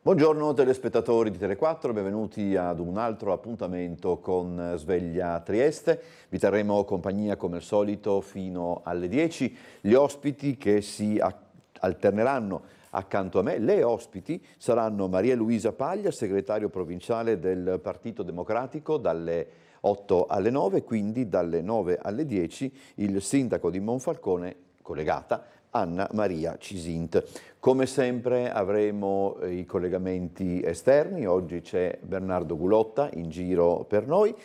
Buongiorno telespettatori di Tele4, benvenuti ad un altro appuntamento con Sveglia Trieste. Vi terremo compagnia come al solito fino alle 10. Gli ospiti che si alterneranno accanto a me, le ospiti saranno Maria Luisa Paglia, segretario provinciale del Partito Democratico, dalle 8 alle 9, quindi dalle 9 alle 10 il sindaco di Monfalcone, collegata, Anna Maria Cisint. Come sempre avremo i collegamenti esterni, oggi c'è Bernardo Gulotta in giro per noi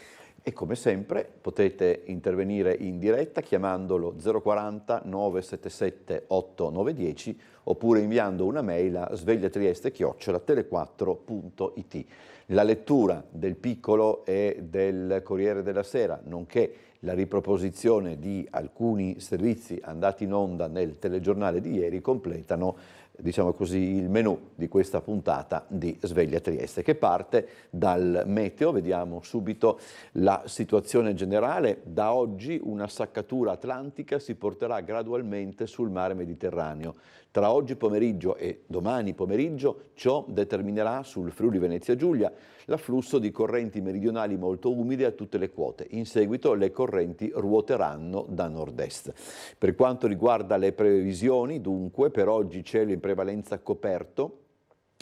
e come sempre potete intervenire in diretta chiamandolo 040 977 8910 oppure inviando una mail a svegliatrieste@tele4.it. La lettura del Piccolo e del Corriere della Sera, nonché la riproposizione di alcuni servizi andati in onda nel telegiornale di ieri completano, diciamo così, il menù di questa puntata di Sveglia Trieste, che parte dal meteo. Vediamo subito la situazione generale. Da oggi una saccatura atlantica si porterà gradualmente sul mare Mediterraneo. Tra oggi pomeriggio e domani pomeriggio ciò determinerà sul Friuli Venezia Giulia l'afflusso di correnti meridionali molto umide a tutte le quote. In seguito le correnti ruoteranno da nord-est. Per quanto riguarda le previsioni, dunque, per oggi cielo in prevalenza coperto,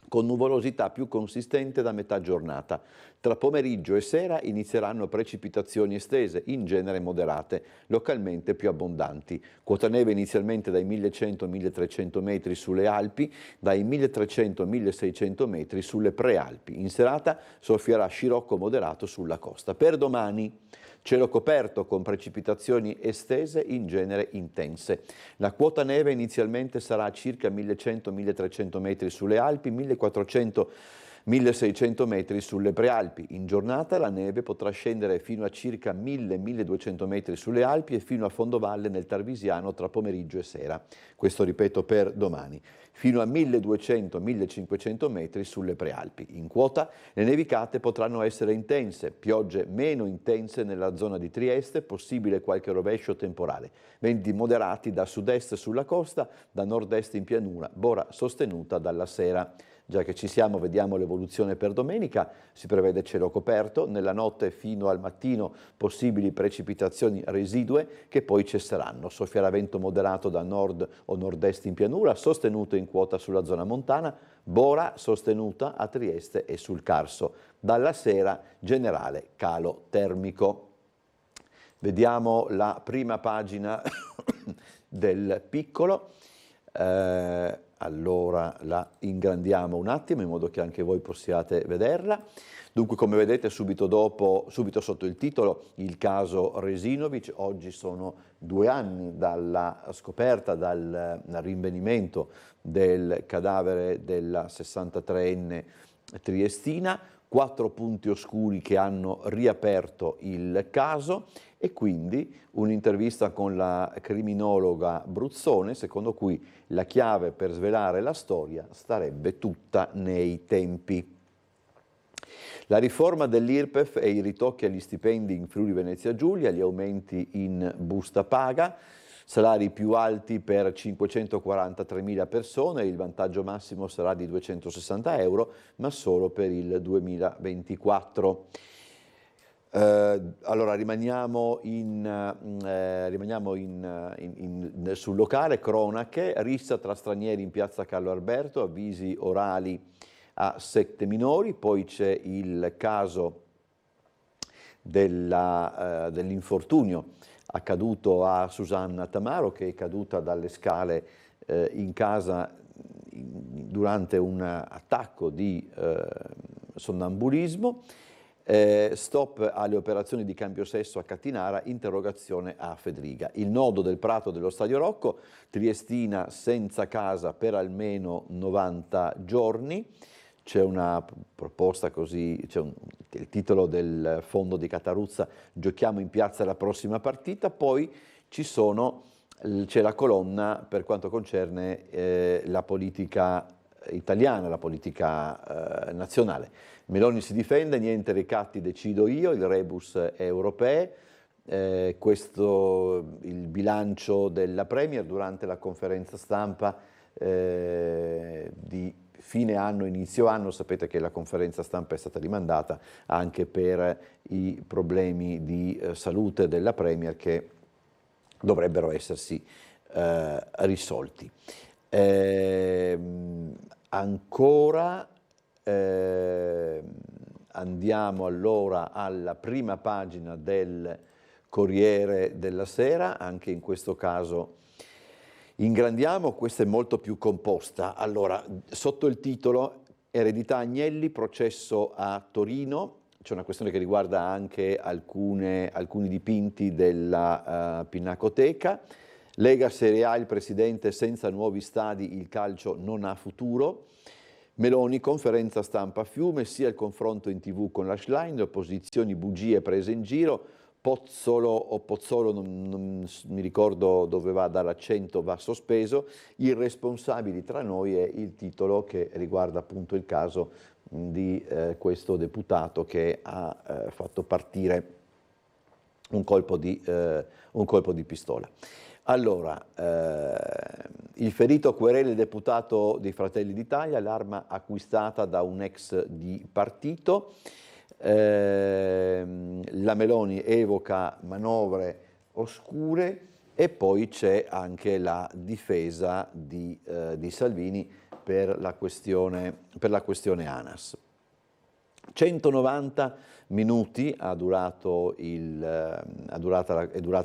con nuvolosità più consistente da metà giornata. Tra pomeriggio e sera inizieranno precipitazioni estese, in genere moderate, localmente più abbondanti. Quota neve inizialmente dai 1100-1300 metri sulle Alpi, dai 1300-1600 metri sulle prealpi. In serata soffierà scirocco moderato sulla costa. Per domani cielo coperto con precipitazioni estese, in genere intense. La quota neve inizialmente sarà a circa 1100-1300 metri sulle Alpi, 1400-1600 metri sulle prealpi. In giornata la neve potrà scendere fino a circa 1000-1200 metri sulle Alpi e fino a fondovalle nel Tarvisiano tra pomeriggio e sera. Questo ripeto per domani. Fino a 1200-1500 metri sulle prealpi. In quota le nevicate potranno essere intense, piogge meno intense nella zona di Trieste, possibile qualche rovescio temporale. Venti moderati da sud-est sulla costa, da nord-est in pianura, bora sostenuta dalla sera. Già che ci siamo, vediamo l'evoluzione per domenica. Si prevede cielo coperto, nella notte fino al mattino possibili precipitazioni residue che poi cesseranno. Soffierà vento moderato da nord o nord-est in pianura, sostenuto in quota sulla zona montana, bora sostenuta a Trieste e sul Carso. Dalla sera generale calo termico. Vediamo la prima pagina del Piccolo. Allora la ingrandiamo un attimo in modo che anche voi possiate vederla. Dunque, come vedete, subito sotto il titolo, il caso Resinovic. Oggi sono 2 anni dalla scoperta, dal rinvenimento del cadavere della 63enne triestina. 4 punti oscuri che hanno riaperto il caso e quindi un'intervista con la criminologa Bruzzone, secondo cui la chiave per svelare la storia starebbe tutta nei tempi. La riforma dell'IRPEF e i ritocchi agli stipendi in Friuli Venezia Giulia, gli aumenti in busta paga, salari più alti per 543.000 persone, il vantaggio massimo sarà di 260 euro, ma solo per il 2024. Allora rimaniamo sul locale, cronache, rissa tra stranieri in piazza Carlo Alberto, avvisi orali a 7 minori, poi c'è il caso dell'infortunio accaduto a Susanna Tamaro, che è caduta dalle scale in casa durante un attacco di sonnambulismo. Stop alle operazioni di cambio sesso a Catinara, interrogazione a Fedriga. Il nodo del prato dello Stadio Rocco, triestina senza casa per almeno 90 giorni. C'è una proposta così, il titolo del fondo di Cataruzza, giochiamo in piazza la prossima partita, poi c'è la colonna per quanto concerne la politica italiana, la politica nazionale. Meloni si difende, niente ricatti, decido io, il rebus è europeo. Questo il bilancio della Premier durante la conferenza stampa di fine anno, inizio anno. Sapete che la conferenza stampa è stata rimandata anche per i problemi di salute della Premier che dovrebbero essersi risolti. Ancora andiamo allora alla prima pagina del Corriere della Sera, anche in questo caso ingrandiamo, questa è molto più composta. Allora, sotto il titolo Eredità Agnelli, processo a Torino, c'è una questione che riguarda anche alcuni dipinti della Pinacoteca. Lega Serie A, il presidente: senza nuovi stadi il calcio non ha futuro. Meloni, conferenza stampa a Fiume, sia il confronto in TV con la Schlein, le opposizioni bugie prese in giro. Pozzolo, non mi ricordo dove va dall'accento, va sospeso. Irresponsabili tra noi è il titolo che riguarda appunto il caso di questo deputato che ha fatto partire un colpo di pistola. Allora, il ferito a querela il deputato dei Fratelli d'Italia, l'arma acquistata da un ex di partito. La Meloni evoca manovre oscure e poi c'è anche la difesa di Salvini per la questione ANAS. 190 minuti è durata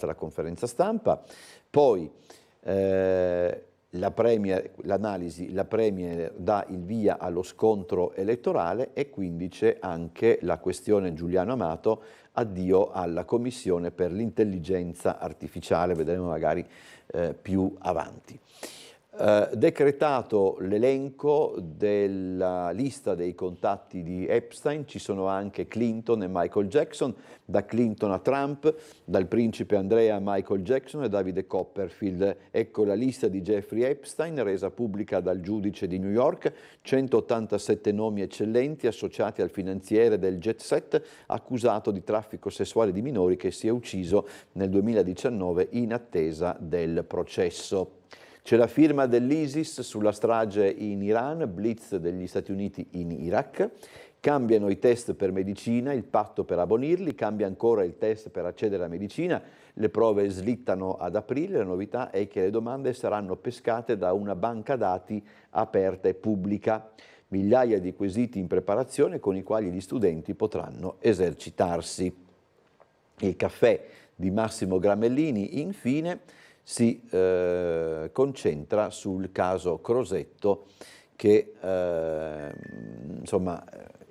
la conferenza stampa, poi la Premier dà il via allo scontro elettorale e quindi c'è anche la questione Giuliano Amato, addio alla Commissione per l'intelligenza artificiale, vedremo magari più avanti. Decretato l'elenco della lista dei contatti di Epstein, ci sono anche Clinton e Michael Jackson, da Clinton a Trump, dal principe Andrea a Michael Jackson e Davide Copperfield. Ecco la lista di Jeffrey Epstein resa pubblica dal giudice di New York, 187 nomi eccellenti associati al finanziere del jet set accusato di traffico sessuale di minori che si è ucciso nel 2019 in attesa del processo. C'è la firma dell'ISIS sulla strage in Iran, blitz degli Stati Uniti in Iraq, cambiano i test per medicina, il patto per abolirli, cambia ancora il test per accedere alla medicina, le prove slittano ad aprile, la novità è che le domande saranno pescate da una banca dati aperta e pubblica, migliaia di quesiti in preparazione con i quali gli studenti potranno esercitarsi. Il caffè di Massimo Gramellini, infine, si concentra sul caso Crosetto che insomma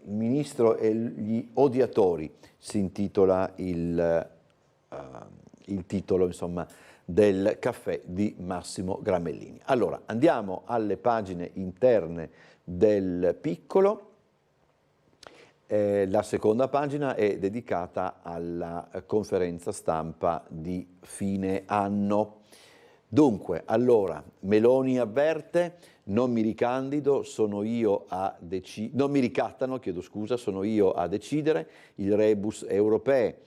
il ministro e gli odiatori si intitola il titolo insomma del caffè di Massimo Gramellini. Allora andiamo alle pagine interne del Piccolo. La seconda pagina è dedicata alla conferenza stampa di fine anno. Dunque, allora, Meloni avverte, non mi ricandido, sono io a non mi ricattano, chiedo scusa, sono io a decidere, il rebus europee,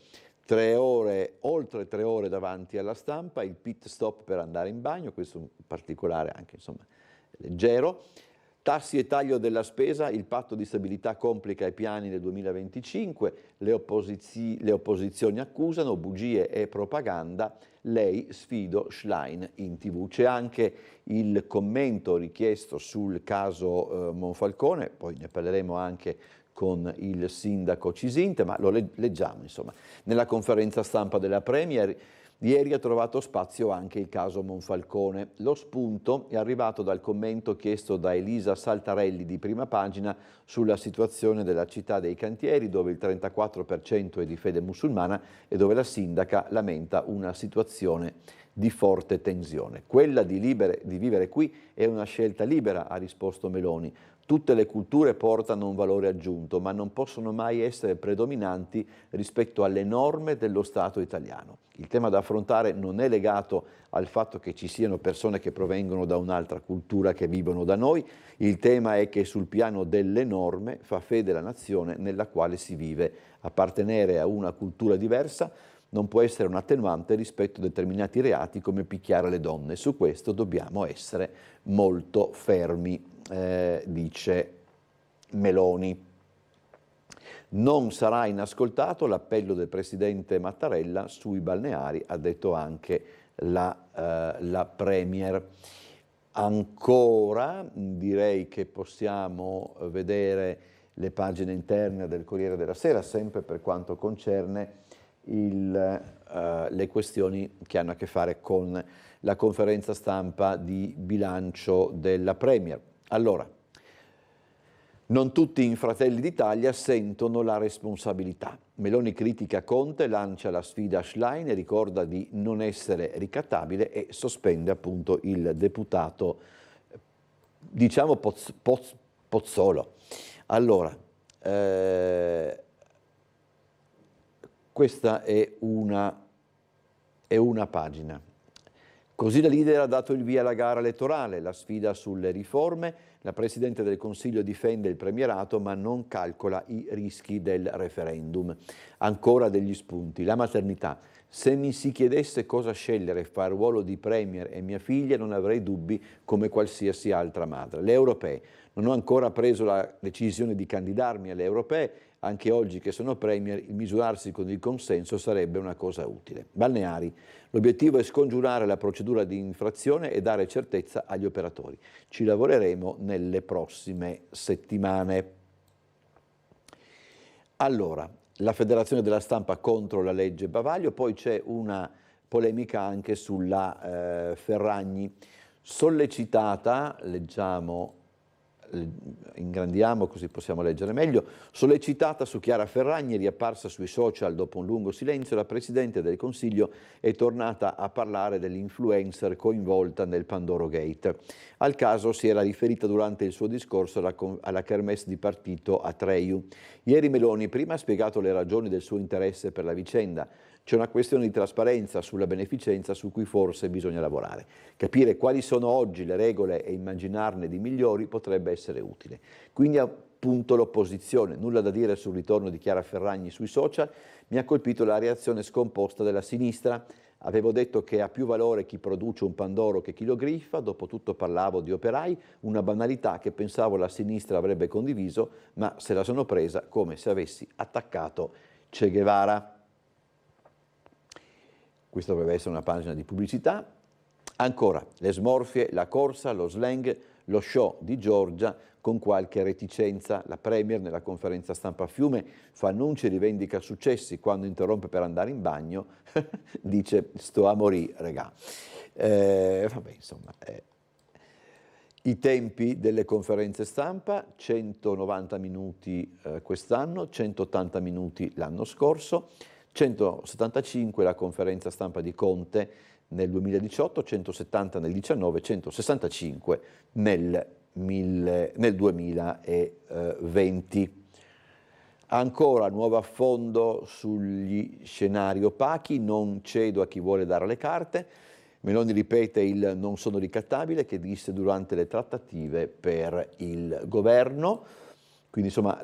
oltre 3 ore davanti alla stampa, il pit stop per andare in bagno, questo è un particolare anche, insomma, leggero. Tassi e taglio della spesa, il patto di stabilità complica i piani del 2025, le opposizioni accusano, bugie e propaganda, lei sfido Schlein in TV. C'è anche il commento richiesto sul caso Monfalcone, poi ne parleremo anche con il sindaco Cisinte, ma lo leggiamo insomma. Nella conferenza stampa della Premier ieri ha trovato spazio anche il caso Monfalcone. Lo spunto è arrivato dal commento chiesto da Elisa Saltarelli di Prima Pagina sulla situazione della città dei cantieri, dove il 34% è di fede musulmana e dove la sindaca lamenta una situazione di forte tensione. Quella di vivere qui è una scelta libera, ha risposto Meloni. Tutte le culture portano un valore aggiunto, ma non possono mai essere predominanti rispetto alle norme dello Stato italiano. Il tema da affrontare non è legato al fatto che ci siano persone che provengono da un'altra cultura che vivono da noi, il tema è che sul piano delle norme fa fede la nazione nella quale si vive. Appartenere a una cultura diversa non può essere un attenuante rispetto a determinati reati come picchiare le donne. Su questo dobbiamo essere molto fermi, dice Meloni. Non sarà inascoltato l'appello del presidente Mattarella sui balneari, ha detto anche la Premier. Ancora direi che possiamo vedere le pagine interne del Corriere della Sera, sempre per quanto concerne le questioni che hanno a che fare con la conferenza stampa di bilancio della Premier. Allora, non tutti in Fratelli d'Italia sentono la responsabilità. Meloni critica Conte, lancia la sfida a Schlein e ricorda di non essere ricattabile e sospende appunto il deputato, diciamo Pozzolo. Allora, questa è una pagina. Così la leader ha dato il via alla gara elettorale, la sfida sulle riforme. La Presidente del Consiglio difende il premierato ma non calcola i rischi del referendum. Ancora degli spunti. La maternità. Se mi si chiedesse cosa scegliere fra il ruolo di Premier e mia figlia non avrei dubbi come qualsiasi altra madre. Le europee. Non ho ancora preso la decisione di candidarmi alle europee, anche oggi che sono Premier, il misurarsi con il consenso sarebbe una cosa utile. Balneari. L'obiettivo è scongiurare la procedura di infrazione e dare certezza agli operatori. Ci lavoreremo nelle prossime settimane. Allora, la Federazione della Stampa contro la legge Bavaglio, poi c'è una polemica anche sulla Ferragni, sollecitata, leggiamo, ingrandiamo così possiamo leggere meglio, sollecitata su Chiara Ferragni, riapparsa sui social dopo un lungo silenzio, la Presidente del Consiglio è tornata a parlare dell'influencer coinvolta nel Pandoro Gate. Al caso si era riferita durante il suo discorso alla kermesse di partito a Treiu. Ieri Meloni prima ha spiegato le ragioni del suo interesse per la vicenda. C'è una questione di trasparenza sulla beneficenza su cui forse bisogna lavorare. Capire quali sono oggi le regole e immaginarne di migliori potrebbe essere utile. Quindi appunto l'opposizione, nulla da dire sul ritorno di Chiara Ferragni sui social, mi ha colpito la reazione scomposta della sinistra. Avevo detto che ha più valore chi produce un Pandoro che chi lo griffa, dopo tutto parlavo di operai, una banalità che pensavo la sinistra avrebbe condiviso, ma se la sono presa come se avessi attaccato Che Guevara. Questa dovrebbe essere una pagina di pubblicità. Ancora, le smorfie, la corsa, lo slang, lo show di Giorgia con qualche reticenza. La Premier nella conferenza stampa a Fiume fa annunci e rivendica successi. Quando interrompe per andare in bagno dice sto a morì, regà. Vabbè, insomma, i tempi delle conferenze stampa, 190 minuti quest'anno, 180 minuti l'anno scorso, 175 la conferenza stampa di Conte nel 2018, 170 nel 2019, 165 nel 2020. Ancora nuovo affondo sugli scenari opachi, non cedo a chi vuole dare le carte. Meloni ripete il non sono ricattabile che disse durante le trattative per il governo. Quindi insomma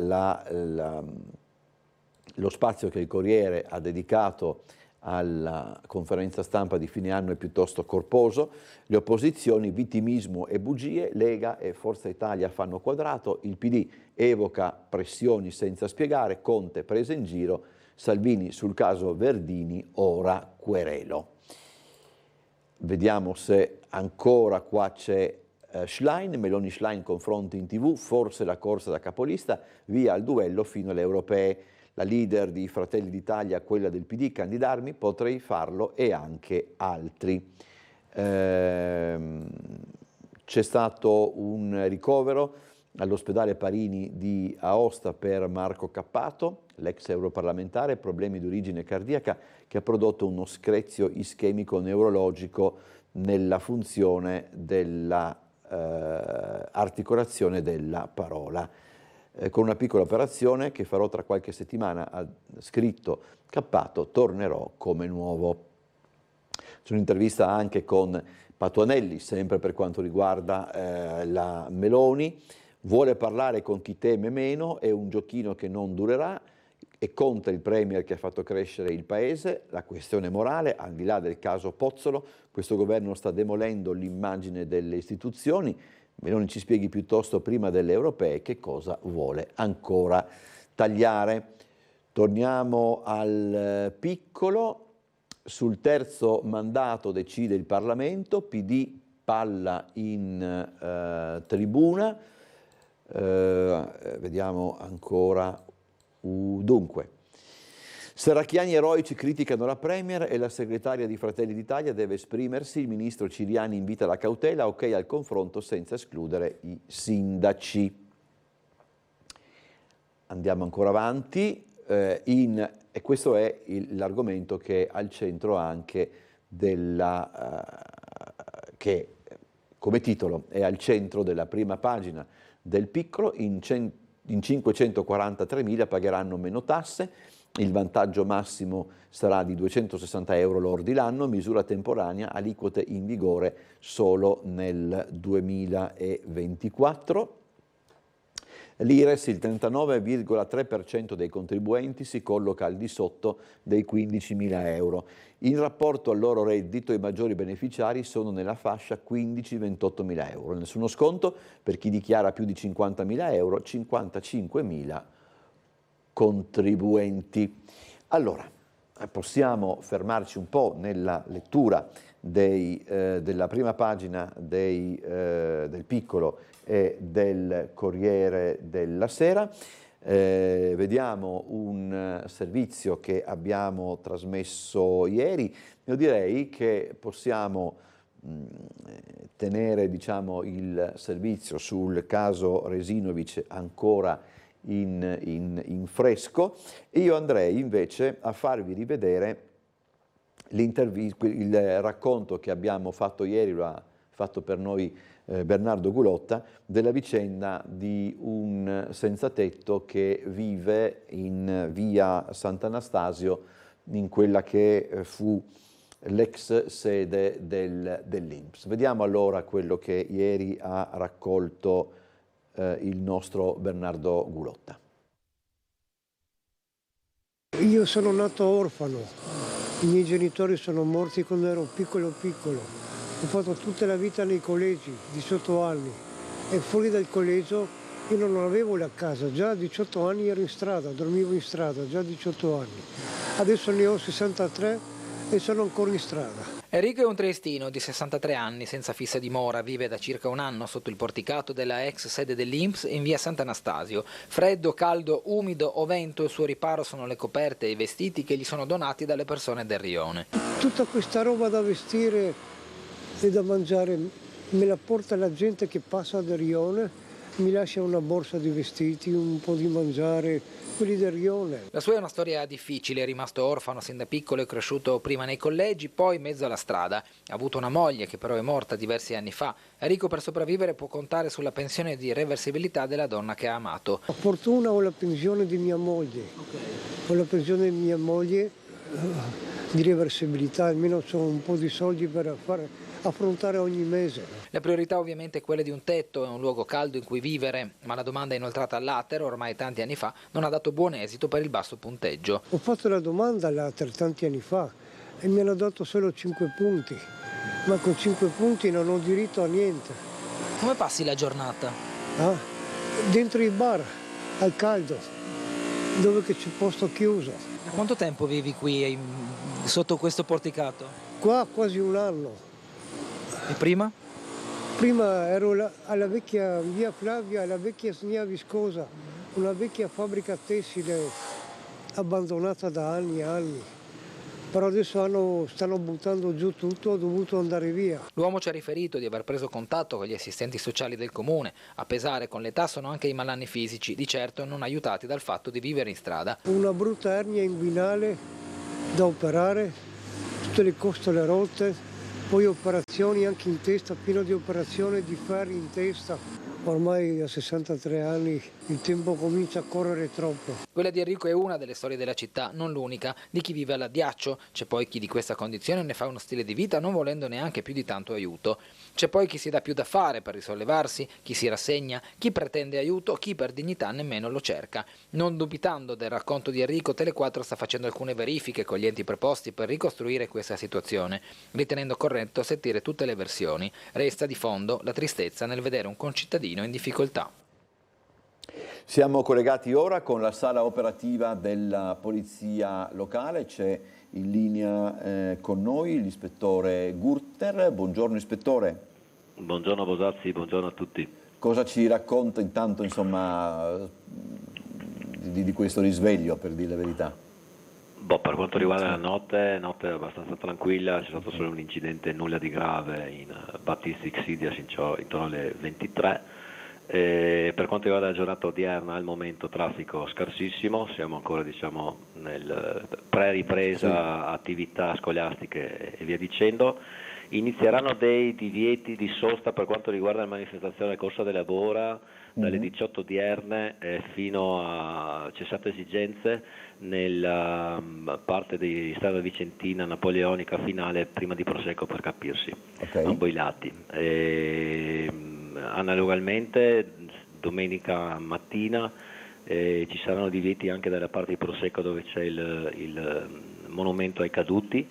lo spazio che il Corriere ha dedicato alla conferenza stampa di fine anno è piuttosto corposo. Le opposizioni, vittimismo e bugie, Lega e Forza Italia fanno quadrato, il PD evoca pressioni senza spiegare, Conte presa in giro, Salvini sul caso Verdini, ora querelo. Vediamo se ancora qua c'è Schlein, Meloni Schlein confronti in TV, forse la corsa da capolista, via al duello fino alle europee. La leader di Fratelli d'Italia, quella del PD, candidarmi, potrei farlo e anche altri. C'è stato un ricovero all'ospedale Parini di Aosta per Marco Cappato, l'ex europarlamentare, problemi di origine cardiaca, che ha prodotto uno screzio ischemico neurologico nella funzione dell'articolazione della parola. Con una piccola operazione che farò tra qualche settimana, ha scritto Cappato, tornerò come nuovo. C'è un'intervista anche con Patuanelli, sempre per quanto riguarda la Meloni. Vuole parlare con chi teme meno, è un giochino che non durerà È Conte il premier che ha fatto crescere il paese, la questione morale, al di là del caso Pozzolo, questo governo sta demolendo l'immagine delle istituzioni. Meloni ci spieghi piuttosto prima delle europee che cosa vuole ancora tagliare. Torniamo al piccolo. Sul terzo mandato decide il Parlamento, PD palla in tribuna. Vediamo ancora. Dunque, Serracchiani e eroici criticano la Premier e la segretaria di Fratelli d'Italia deve esprimersi, il ministro Ciriani invita la cautela, ok al confronto senza escludere i sindaci. Andiamo ancora avanti, e questo è l'argomento che è al centro anche che come titolo è al centro della prima pagina del piccolo. In 543.000 pagheranno meno tasse, il vantaggio massimo sarà di 260 euro lordi l'anno, misura temporanea, aliquote in vigore solo nel 2024. L'IRES, il 39,3% dei contribuenti si colloca al di sotto dei 15.000 euro. In rapporto al loro reddito i maggiori beneficiari sono nella fascia 15-28.000 euro. Nessuno sconto per chi dichiara più di 50.000 euro, 55.000 contribuenti. Allora, possiamo fermarci un po' nella lettura della prima pagina del piccolo e del Corriere della Sera. Vediamo un servizio che abbiamo trasmesso ieri. Io direi che possiamo tenere il servizio sul caso Resinovic ancora in fresco, e io andrei invece a farvi rivedere il racconto che abbiamo fatto ieri, lo ha fatto per noi Bernardo Gulotta, della vicenda di un senzatetto che vive in via Sant'Anastasio, in quella che fu l'ex sede dell'INPS. Vediamo allora quello che ieri ha raccolto il nostro Bernardo Gulotta. Io sono nato orfano, i miei genitori sono morti quando ero piccolo. Ho fatto tutta la vita nei collegi, 18 anni, e fuori dal collegio io non avevo la casa, già a 18 anni ero in strada, dormivo in strada, già a 18 anni. Adesso ne ho 63 e sono ancora in strada. Enrico è un triestino di 63 anni, senza fissa dimora, vive da circa un anno sotto il porticato della ex sede dell'INPS in via Sant'Anastasio. Freddo, caldo, umido o vento, il suo riparo sono le coperte e i vestiti che gli sono donati dalle persone del rione. Tutta questa roba da vestire e da mangiare me la porta la gente che passa dal rione, mi lascia una borsa di vestiti, un po' di mangiare, quelli del rione. La sua è una storia difficile, è rimasto orfano sin da piccolo e cresciuto prima nei collegi, poi in mezzo alla strada. Ha avuto una moglie che però è morta diversi anni fa. Enrico per sopravvivere può contare sulla pensione di reversibilità della donna che ha amato. A fortuna ho la pensione di mia moglie, ho la pensione di mia moglie di reversibilità, almeno ho un po' di soldi per affrontare ogni mese. La priorità ovviamente è quella di un tetto e un luogo caldo in cui vivere, ma la domanda inoltrata all'Ater ormai tanti anni fa non ha dato buon esito per il basso punteggio. Ho fatto la domanda all'Ater tanti anni fa e mi hanno dato solo 5 punti, ma con 5 punti non ho diritto a niente. Come passi la giornata? Dentro i bar, al caldo, dove che c'è posto chiuso. Da quanto tempo vivi qui sotto questo porticato? Qua quasi un anno. E prima? Prima ero alla vecchia via Flavia, alla vecchia Snia Viscosa, una vecchia fabbrica tessile abbandonata da anni e anni. Però adesso stanno buttando giù tutto, ho dovuto andare via. L'uomo ci ha riferito di aver preso contatto con gli assistenti sociali del comune. A pesare con l'età sono anche i malanni fisici, di certo non aiutati dal fatto di vivere in strada. Una brutta ernia inguinale da operare, tutte le costole rotte, poi operazioni anche in testa, pieno di operazioni di ferri in testa. Ormai a 63 anni Il tempo comincia a correre troppo. Quella di Enrico è una delle storie della città, non l'unica, di chi vive all'addiaccio. C'è poi chi di questa condizione ne fa uno stile di vita non volendo neanche più di tanto aiuto. C'è poi chi si dà più da fare per risollevarsi, chi si rassegna, chi pretende aiuto, chi per dignità nemmeno lo cerca. Non dubitando del racconto di Enrico, Tele4 sta facendo alcune verifiche con gli enti preposti per ricostruire questa situazione, ritenendo corretto sentire tutte le versioni. Resta di fondo la tristezza nel vedere un concittadino in difficoltà. Siamo collegati ora con la sala operativa della Polizia Locale, c'è in linea con noi l'ispettore Gurter. Buongiorno ispettore. Buongiorno Bosazzi, buongiorno a tutti. Cosa ci racconta intanto insomma, di questo risveglio, per dire la verità? Per quanto riguarda la notte abbastanza tranquilla, c'è stato solo un incidente, nulla di grave in Battisti Xidias intorno alle 23. Per quanto riguarda la giornata odierna, al momento traffico scarsissimo, siamo ancora nel pre-ripresa attività scolastiche e via dicendo. Inizieranno dei divieti di sosta per quanto riguarda la manifestazione Corsa della Bora dalle 18 odierne fino a cessate esigenze nella parte di strada vicentina napoleonica finale prima di Prosecco, per capirsi, ambo i lati. Analogamente domenica mattina ci saranno divieti anche dalla parte di Prosecco dove c'è il monumento ai caduti.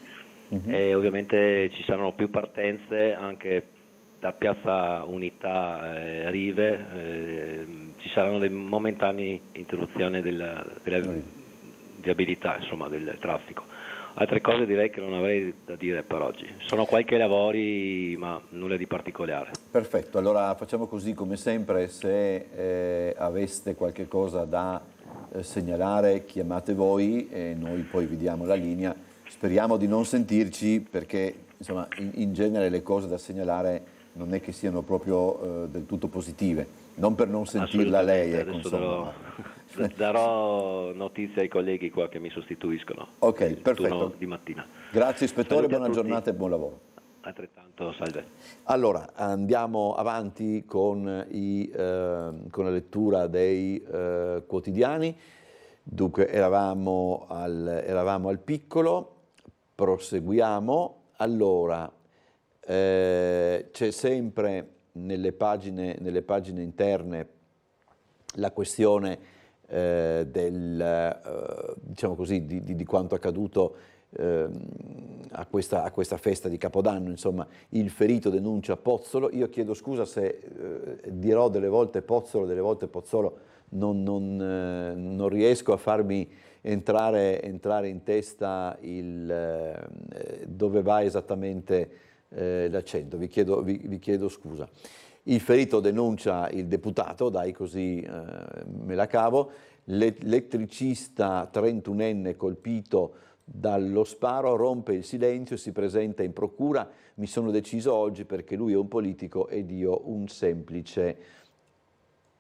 E ovviamente ci saranno più partenze anche da Piazza Unità Rive, ci saranno delle momentanee interruzioni della viabilità, insomma, del traffico. Altre cose direi che non avrei da dire per oggi. Sono qualche lavori ma nulla di particolare. Perfetto, allora facciamo così come sempre, se aveste qualche cosa da segnalare chiamate voi e noi poi vi diamo la linea. Speriamo di non sentirci perché insomma, in genere le cose da segnalare non è che siano proprio del tutto positive, non per non sentirla lei. Adesso darò notizie ai colleghi qua che mi sostituiscono. Ok, perfetto. Di mattina. Grazie ispettore, buona giornata e buon lavoro. Altrettanto, salve. Allora, andiamo avanti con la lettura dei quotidiani. Dunque, eravamo al Piccolo. Proseguiamo. Allora, c'è sempre nelle pagine interne la questione diciamo così, di quanto accaduto a questa festa di Capodanno. Insomma, il ferito denuncia Pozzolo. Io chiedo scusa se dirò delle volte Pozzolo, delle volte Pozzolo, non riesco a farmi entrare in testa dove va esattamente l'accento, vi chiedo scusa. Il ferito denuncia il deputato, dai così me la cavo, l'elettricista 31enne colpito dallo sparo rompe il silenzio e si presenta in procura, mi sono deciso oggi perché lui è un politico ed io un semplice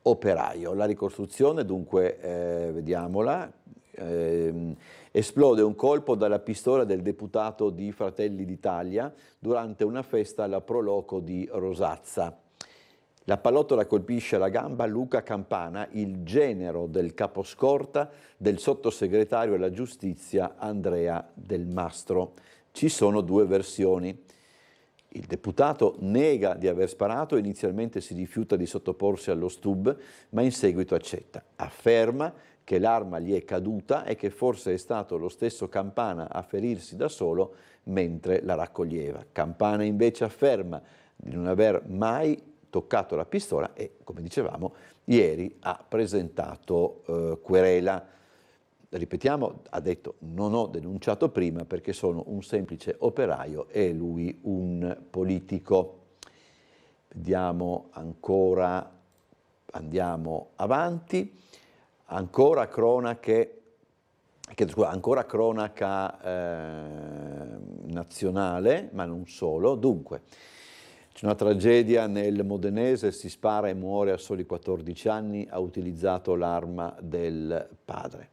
operaio. La ricostruzione dunque, vediamola. Esplode un colpo dalla pistola del deputato di Fratelli d'Italia durante una festa alla Proloco di Rosazza. La pallottola colpisce alla gamba Luca Campana, il genero del caposcorta del sottosegretario alla giustizia Andrea Del Mastro. Ci sono due versioni. Il deputato nega di aver sparato, inizialmente si rifiuta di sottoporsi allo stub, ma in seguito accetta. Afferma che l'arma gli è caduta e che forse è stato lo stesso Campana a ferirsi da solo mentre la raccoglieva. Campana invece afferma di non aver mai toccato la pistola e, come dicevamo, ieri ha presentato querela. Ripetiamo, ha detto non ho denunciato prima perché sono un semplice operaio e lui un politico. Vediamo ancora, andiamo avanti. Ancora cronaca nazionale, ma non solo. Dunque, c'è una tragedia nel Modenese, si spara e muore a soli 14 anni, ha utilizzato l'arma del padre.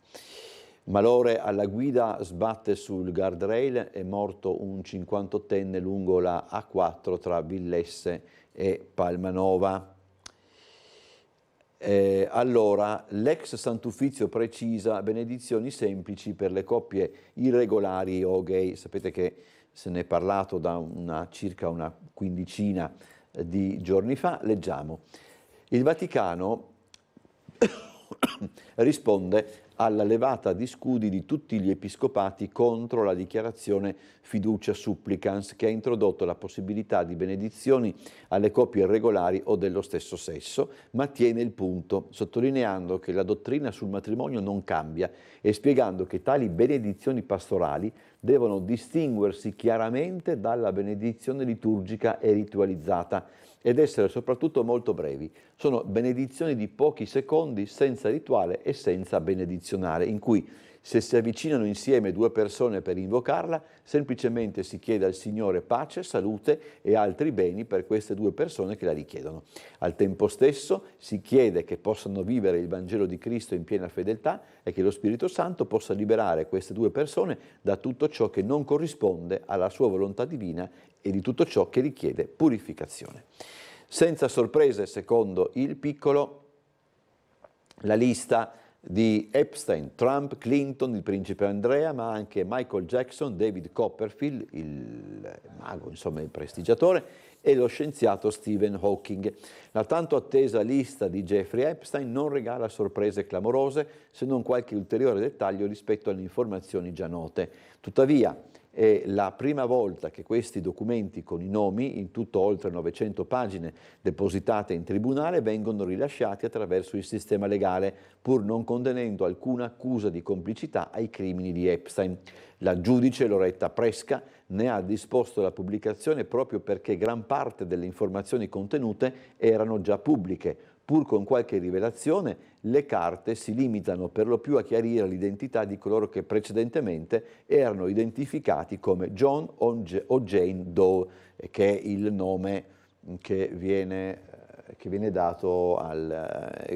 Malore alla guida, sbatte sul guardrail, è morto un 58enne lungo la A4 tra Villesse e Palmanova. Allora, l'ex Sant'Uffizio precisa benedizioni semplici per le coppie irregolari o gay. Sapete che se ne è parlato da circa una quindicina di giorni fa. Leggiamo. Il Vaticano risponde alla levata di scudi di tutti gli episcopati contro la dichiarazione fiducia supplicans, che ha introdotto la possibilità di benedizioni alle coppie irregolari o dello stesso sesso, ma tiene il punto, sottolineando che la dottrina sul matrimonio non cambia e spiegando che tali benedizioni pastorali devono distinguersi chiaramente dalla benedizione liturgica e ritualizzata ed essere soprattutto molto brevi. Sono benedizioni di pochi secondi, senza rituale e senza benedizionale, in cui se si avvicinano insieme due persone per invocarla, semplicemente si chiede al Signore pace, salute e altri beni per queste due persone che la richiedono. Al tempo stesso si chiede che possano vivere il Vangelo di Cristo in piena fedeltà e che lo Spirito Santo possa liberare queste due persone da tutto ciò che non corrisponde alla sua volontà divina e di tutto ciò che richiede purificazione. Senza sorprese, secondo Il Piccolo, la lista di Epstein, Trump, Clinton, il principe Andrea, ma anche Michael Jackson, David Copperfield, il mago, insomma il prestigiatore, e lo scienziato Stephen Hawking. La tanto attesa lista di Jeffrey Epstein non regala sorprese clamorose, se non qualche ulteriore dettaglio rispetto alle informazioni già note. Tuttavia, è la prima volta che questi documenti con i nomi, in tutto oltre 900 pagine depositate in tribunale, vengono rilasciati attraverso il sistema legale, pur non contenendo alcuna accusa di complicità ai crimini di Epstein. La giudice Loretta Presca ne ha disposto la pubblicazione proprio perché gran parte delle informazioni contenute erano già pubbliche. Pur con qualche rivelazione, le carte si limitano per lo più a chiarire l'identità di coloro che precedentemente erano identificati come John o Jane Doe, che è il nome che viene dato al,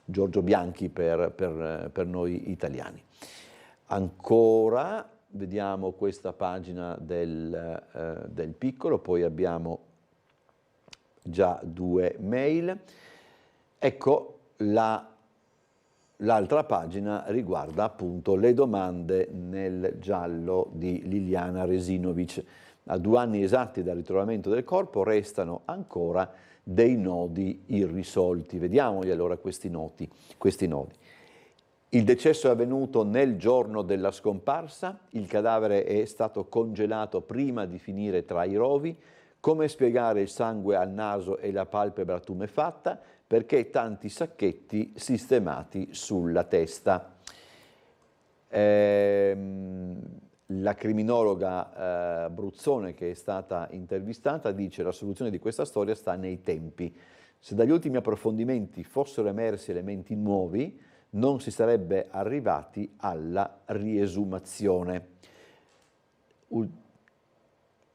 Giorgio Bianchi per noi italiani. Ancora, vediamo questa pagina del Piccolo, poi abbiamo già due mail. Ecco, l'altra pagina riguarda appunto le domande nel giallo di Liliana Resinovic. A 2 anni esatti dal ritrovamento del corpo restano ancora dei nodi irrisolti. Vediamoli allora questi nodi. Il decesso è avvenuto nel giorno della scomparsa, il cadavere è stato congelato prima di finire tra i rovi. Come spiegare il sangue al naso e la palpebra tumefatta? Perché tanti sacchetti sistemati sulla testa? La criminologa Bruzzone, che è stata intervistata, dice: la soluzione di questa storia sta nei tempi. Se dagli ultimi approfondimenti fossero emersi elementi nuovi, non si sarebbe arrivati alla riesumazione.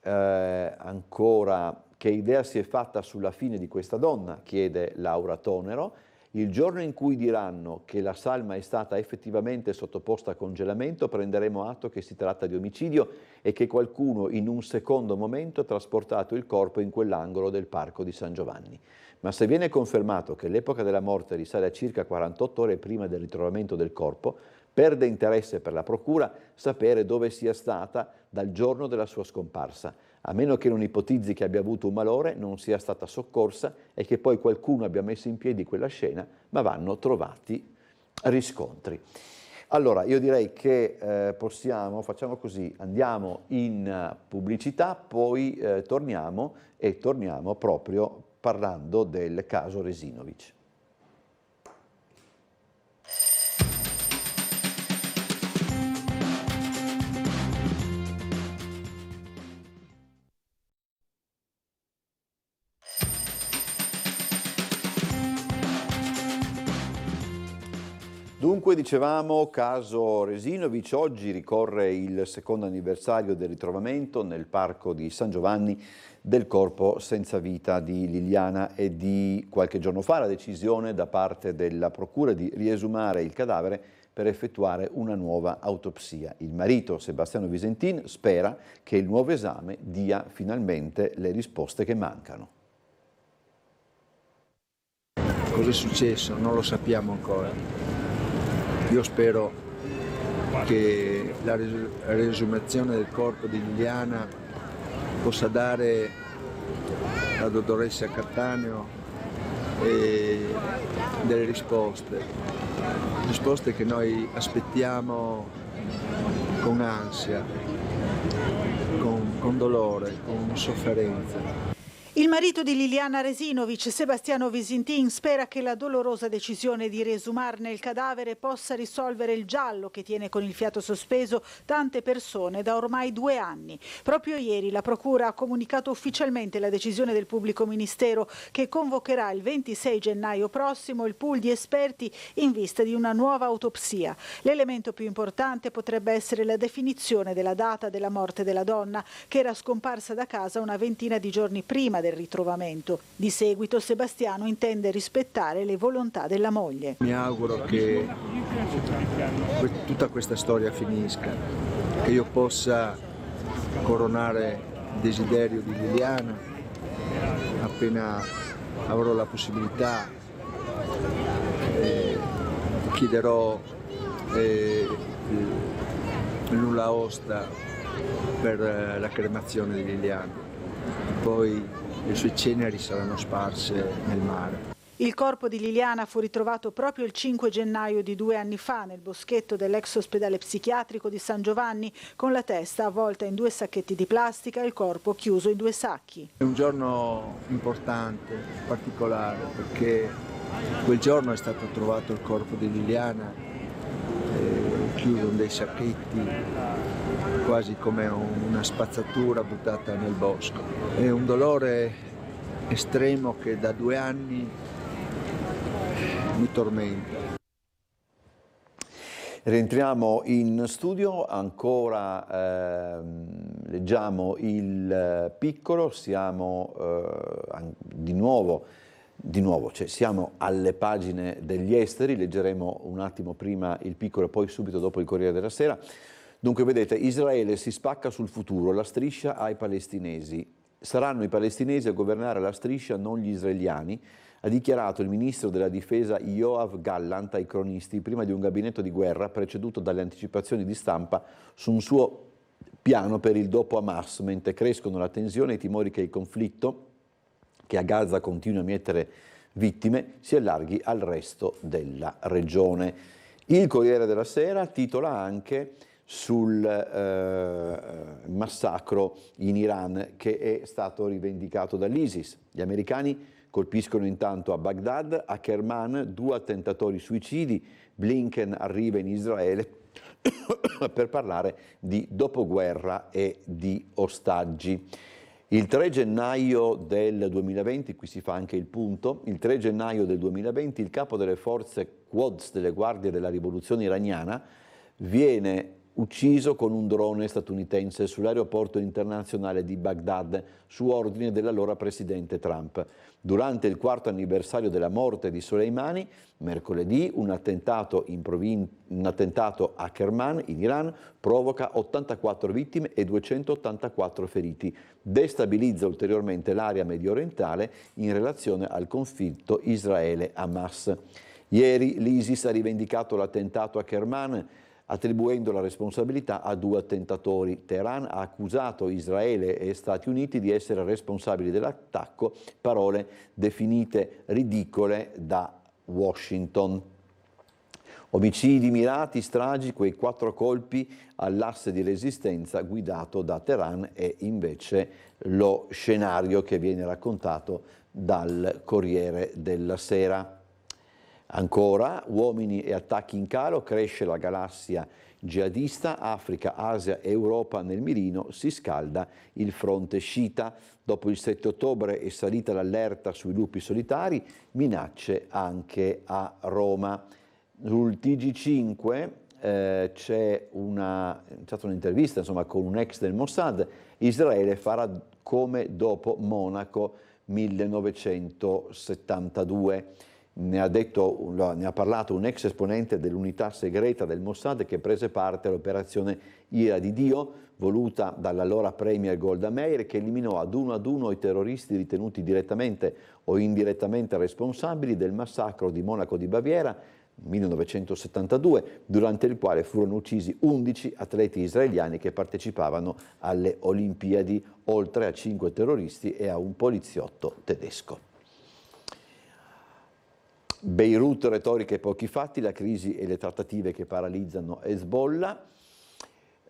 Ancora, che idea si è fatta sulla fine di questa donna? Chiede Laura Tonero. Il giorno in cui diranno che la salma è stata effettivamente sottoposta a congelamento, prenderemo atto che si tratta di omicidio e che qualcuno in un secondo momento ha trasportato il corpo in quell'angolo del parco di San Giovanni. Ma se viene confermato che l'epoca della morte risale a circa 48 ore prima del ritrovamento del corpo, perde interesse per la procura sapere dove sia stata dal giorno della sua scomparsa, a meno che non ipotizzi che abbia avuto un malore, non sia stata soccorsa e che poi qualcuno abbia messo in piedi quella scena, ma vanno trovati riscontri. Allora, io direi che facciamo così, andiamo in pubblicità, poi torniamo proprio parlando del caso Resinovic. Dunque, dicevamo, caso Resinovic, oggi ricorre il secondo anniversario del ritrovamento nel parco di San Giovanni del corpo senza vita di Liliana e di qualche giorno fa la decisione da parte della procura di riesumare il cadavere per effettuare una nuova autopsia. Il marito, Sebastiano Visentin, spera che il nuovo esame dia finalmente le risposte che mancano. Cosa è successo? Non lo sappiamo ancora. Io spero che la riesumazione del corpo di Liliana possa dare alla dottoressa Cattaneo delle risposte che noi aspettiamo con ansia, con dolore, con sofferenza. Il marito di Liliana Resinovic, Sebastiano Visintin, spera che la dolorosa decisione di riesumarne il cadavere possa risolvere il giallo che tiene con il fiato sospeso tante persone da ormai 2 anni. Proprio ieri la Procura ha comunicato ufficialmente la decisione del pubblico ministero che convocherà il 26 gennaio prossimo il pool di esperti in vista di una nuova autopsia. L'elemento più importante potrebbe essere la definizione della data della morte della donna, che era scomparsa da casa una ventina di giorni prima del ritrovamento. Di seguito Sebastiano intende rispettare le volontà della moglie. Mi auguro che tutta questa storia finisca, che io possa coronare il desiderio di Liliana appena avrò la possibilità. Chiederò il nulla osta per la cremazione di Liliana, poi le sue ceneri saranno sparse nel mare. Il corpo di Liliana fu ritrovato proprio il 5 gennaio di 2 anni fa nel boschetto dell'ex ospedale psichiatrico di San Giovanni, con la testa avvolta in 2 sacchetti di plastica e il corpo chiuso in 2 sacchi. È un giorno importante, particolare, perché quel giorno è stato trovato il corpo di Liliana chiuso in dei sacchetti, quasi come una spazzatura buttata nel bosco. È un dolore estremo che da 2 anni mi tormenta. Rientriamo in studio, ancora leggiamo il Piccolo, siamo di nuovo, cioè siamo alle pagine degli esteri, leggeremo un attimo prima il Piccolo e poi subito dopo il Corriere della Sera. Dunque vedete, Israele si spacca sul futuro, la striscia ai palestinesi. Saranno i palestinesi a governare la striscia, non gli israeliani, ha dichiarato il ministro della difesa Yoav Gallant ai cronisti prima di un gabinetto di guerra preceduto dalle anticipazioni di stampa su un suo piano per il dopo Hamas, mentre crescono la tensione e i timori che il conflitto, che a Gaza continua a mietere vittime, si allarghi al resto della regione. Il Corriere della Sera titola anche sul massacro in Iran che è stato rivendicato dall'ISIS. Gli americani colpiscono intanto a Baghdad, a Kerman, 2 attentatori suicidi, Blinken arriva in Israele per parlare di dopoguerra e di ostaggi. Il 3 gennaio del 2020, qui si fa anche il punto, il 3 gennaio del 2020 il capo delle forze Quds delle guardie della rivoluzione iraniana viene ucciso con un drone statunitense sull'aeroporto internazionale di Baghdad su ordine dell'allora presidente Trump. Durante il 4º anniversario della morte di Soleimani, mercoledì un attentato a Kerman, in Iran, provoca 84 vittime e 284 feriti. Destabilizza ulteriormente l'area mediorientale in relazione al conflitto Israele-Hamas. Ieri l'ISIS ha rivendicato l'attentato a Kerman, attribuendo la responsabilità a 2 attentatori. Teheran ha accusato Israele e Stati Uniti di essere responsabili dell'attacco, parole definite ridicole da Washington. Omicidi mirati, stragi, quei 4 colpi all'asse di resistenza guidato da Teheran è invece lo scenario che viene raccontato dal Corriere della Sera. Ancora, uomini e attacchi in calo, cresce la galassia jihadista, Africa, Asia, Europa nel mirino, si scalda il fronte sciita. Dopo il 7 ottobre è salita l'allerta sui lupi solitari, minacce anche a Roma. Sul TG5 c'è stata un'intervista con un ex del Mossad, Israele farà come dopo Monaco 1972. Ne ha parlato un ex esponente dell'unità segreta del Mossad che prese parte all'operazione Ira di Dio, voluta dall'allora premier Golda Meir, che eliminò ad uno i terroristi ritenuti direttamente o indirettamente responsabili del massacro di Monaco di Baviera 1972, durante il quale furono uccisi 11 atleti israeliani che partecipavano alle Olimpiadi, oltre a 5 terroristi e a un poliziotto tedesco. Beirut, retorica e pochi fatti, la crisi e le trattative che paralizzano Hezbollah.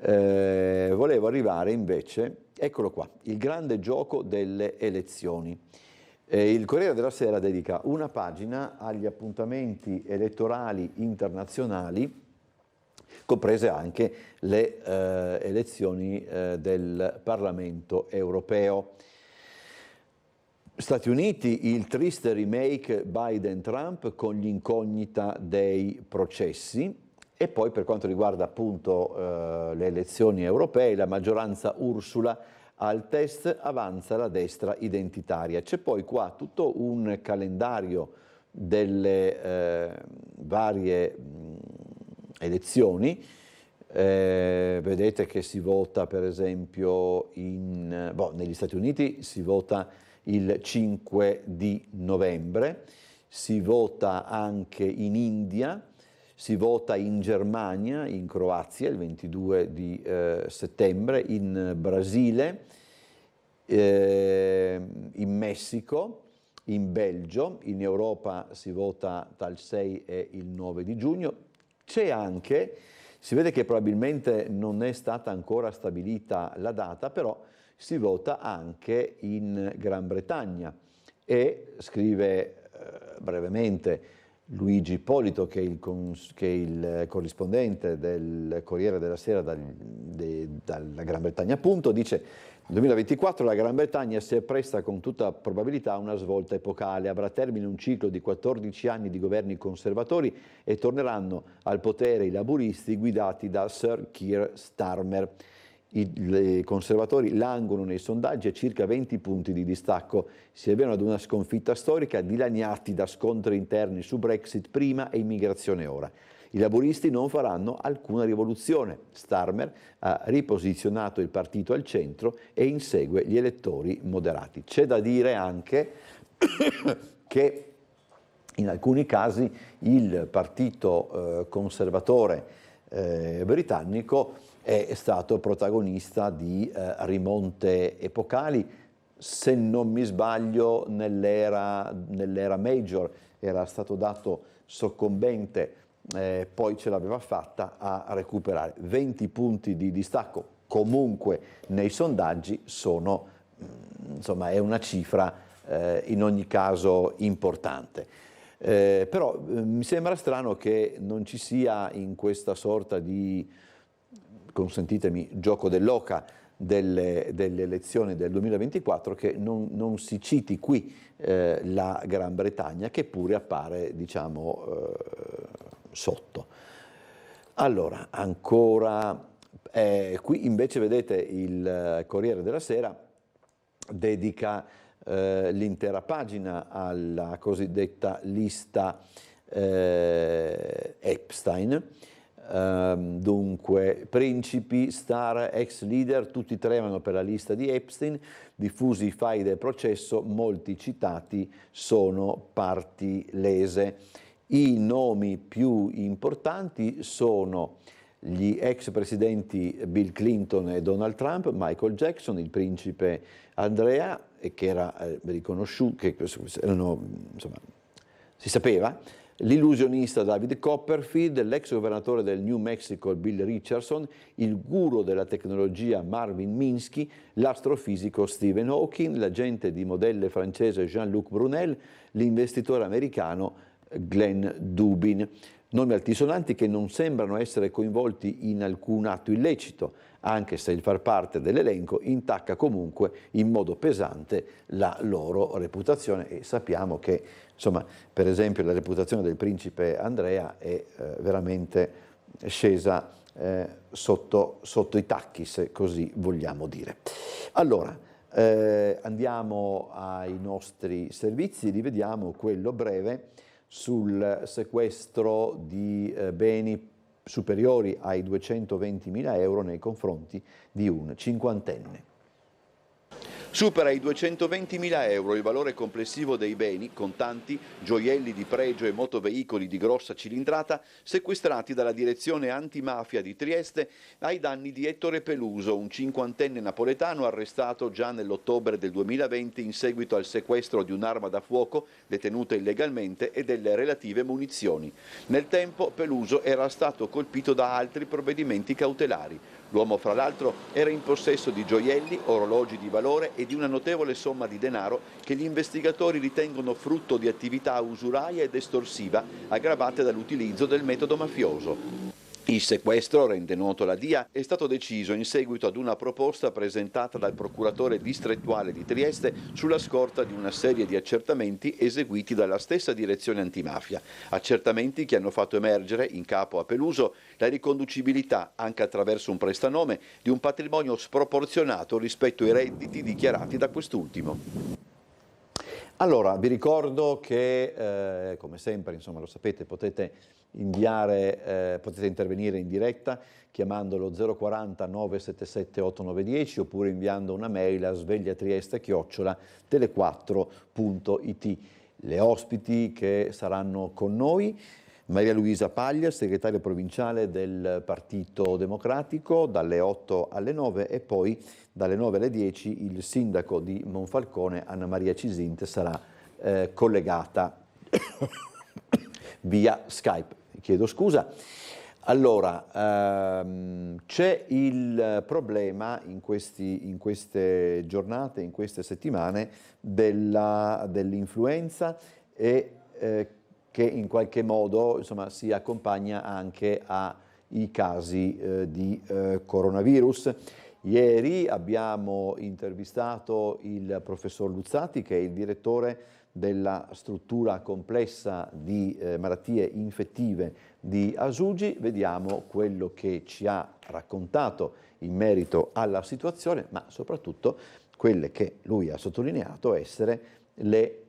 Volevo arrivare invece, eccolo qua, il grande gioco delle elezioni. Il Corriere della Sera dedica una pagina agli appuntamenti elettorali internazionali, comprese anche le elezioni del Parlamento europeo. Stati Uniti, il triste remake Biden-Trump con l'incognita dei processi. E poi per quanto riguarda appunto le elezioni europee, la maggioranza Ursula al test, avanza la destra identitaria. C'è poi qua tutto un calendario delle varie elezioni. Vedete che si vota per esempio negli Stati Uniti si vota il 5 di novembre, si vota anche in India, si vota in Germania, in Croazia il 22 di settembre, in Brasile, in Messico, in Belgio, in Europa si vota tra il 6 e il 9 di giugno. C'è anche, si vede che probabilmente non è stata ancora stabilita la data, però si vota anche in Gran Bretagna e scrive brevemente Luigi Ippolito, che è il corrispondente del Corriere della Sera dalla Gran Bretagna, appunto, dice: nel 2024 la Gran Bretagna si appresta con tutta probabilità a una svolta epocale, avrà termine un ciclo di 14 anni di governi conservatori e torneranno al potere i laburisti guidati da Sir Keir Starmer. I conservatori languono nei sondaggi a circa 20 punti di distacco, si avviano ad una sconfitta storica, dilaniati da scontri interni su Brexit prima e immigrazione ora. I laburisti non faranno alcuna rivoluzione. Starmer ha riposizionato il partito al centro e insegue gli elettori moderati. C'è da dire anche che in alcuni casi il partito conservatore britannico è stato protagonista di rimonte epocali. Se non mi sbaglio, nell'era Major era stato dato soccombente, poi ce l'aveva fatta a recuperare. 20 punti di distacco comunque nei sondaggi sono, insomma, è una cifra in ogni caso importante. Però mi sembra strano che non ci sia in questa sorta di, consentitemi, gioco dell'oca delle elezioni del 2024, che non si citi qui la Gran Bretagna, che pure appare, diciamo, sotto. Allora, ancora, qui invece vedete il Corriere della Sera dedica l'intera pagina alla cosiddetta lista Epstein. Dunque, principi, star, ex leader, tutti tremano per la lista di Epstein, diffusi i file del processo, molti citati sono parti lese. I nomi più importanti sono gli ex presidenti Bill Clinton e Donald Trump, Michael Jackson, il principe Andrea, che era riconosciuto, che erano, insomma, si sapeva, l'illusionista David Copperfield, l'ex governatore del New Mexico Bill Richardson, il guru della tecnologia Marvin Minsky, l'astrofisico Stephen Hawking, l'agente di modelle francese Jean-Luc Brunel, l'investitore americano Glenn Dubin. Nomi altisonanti che non sembrano essere coinvolti in alcun atto illecito, anche se il far parte dell'elenco intacca comunque in modo pesante la loro reputazione, e sappiamo che, insomma, per esempio la reputazione del principe Andrea è veramente scesa sotto i tacchi, se così vogliamo dire. Allora, andiamo ai nostri servizi, rivediamo quello breve sul sequestro di beni superiori ai 220.000 euro nei confronti di un cinquantenne. Supera i 220.000 euro il valore complessivo dei beni, contanti, gioielli di pregio e motoveicoli di grossa cilindrata sequestrati dalla direzione antimafia di Trieste ai danni di Ettore Peluso, un cinquantenne napoletano arrestato già nell'ottobre del 2020 in seguito al sequestro di un'arma da fuoco detenuta illegalmente e delle relative munizioni. Nel tempo Peluso era stato colpito da altri provvedimenti cautelari. L'uomo, fra l'altro, era in possesso di gioielli, orologi di valore e di una notevole somma di denaro che gli investigatori ritengono frutto di attività usuraia ed estorsiva aggravate dall'utilizzo del metodo mafioso. Il sequestro, rende noto la DIA, è stato deciso in seguito ad una proposta presentata dal procuratore distrettuale di Trieste sulla scorta di una serie di accertamenti eseguiti dalla stessa direzione antimafia. Accertamenti che hanno fatto emergere, in capo a Peluso, la riconducibilità, anche attraverso un prestanome, di un patrimonio sproporzionato rispetto ai redditi dichiarati da quest'ultimo. Allora, vi ricordo che, come sempre, insomma, lo sapete, potete intervenire in diretta chiamando lo 040 977 8910 oppure inviando una mail a svegliatrieste@tele4.it. Le ospiti che saranno con noi: Maria Luisa Paglia, segretaria provinciale del Partito Democratico, dalle 8 alle 9, e poi dalle 9 alle 10 il sindaco di Monfalcone, Anna Maria Cisinte, sarà collegata via Skype. Chiedo scusa. Allora, c'è il problema in queste giornate, in queste settimane, dell'influenza e che in qualche modo, insomma, si accompagna anche ai casi di coronavirus. Ieri abbiamo intervistato il professor Luzzati, che è il direttore della struttura complessa di malattie infettive di Asuggi. Vediamo quello che ci ha raccontato in merito alla situazione, ma soprattutto quelle che lui ha sottolineato essere le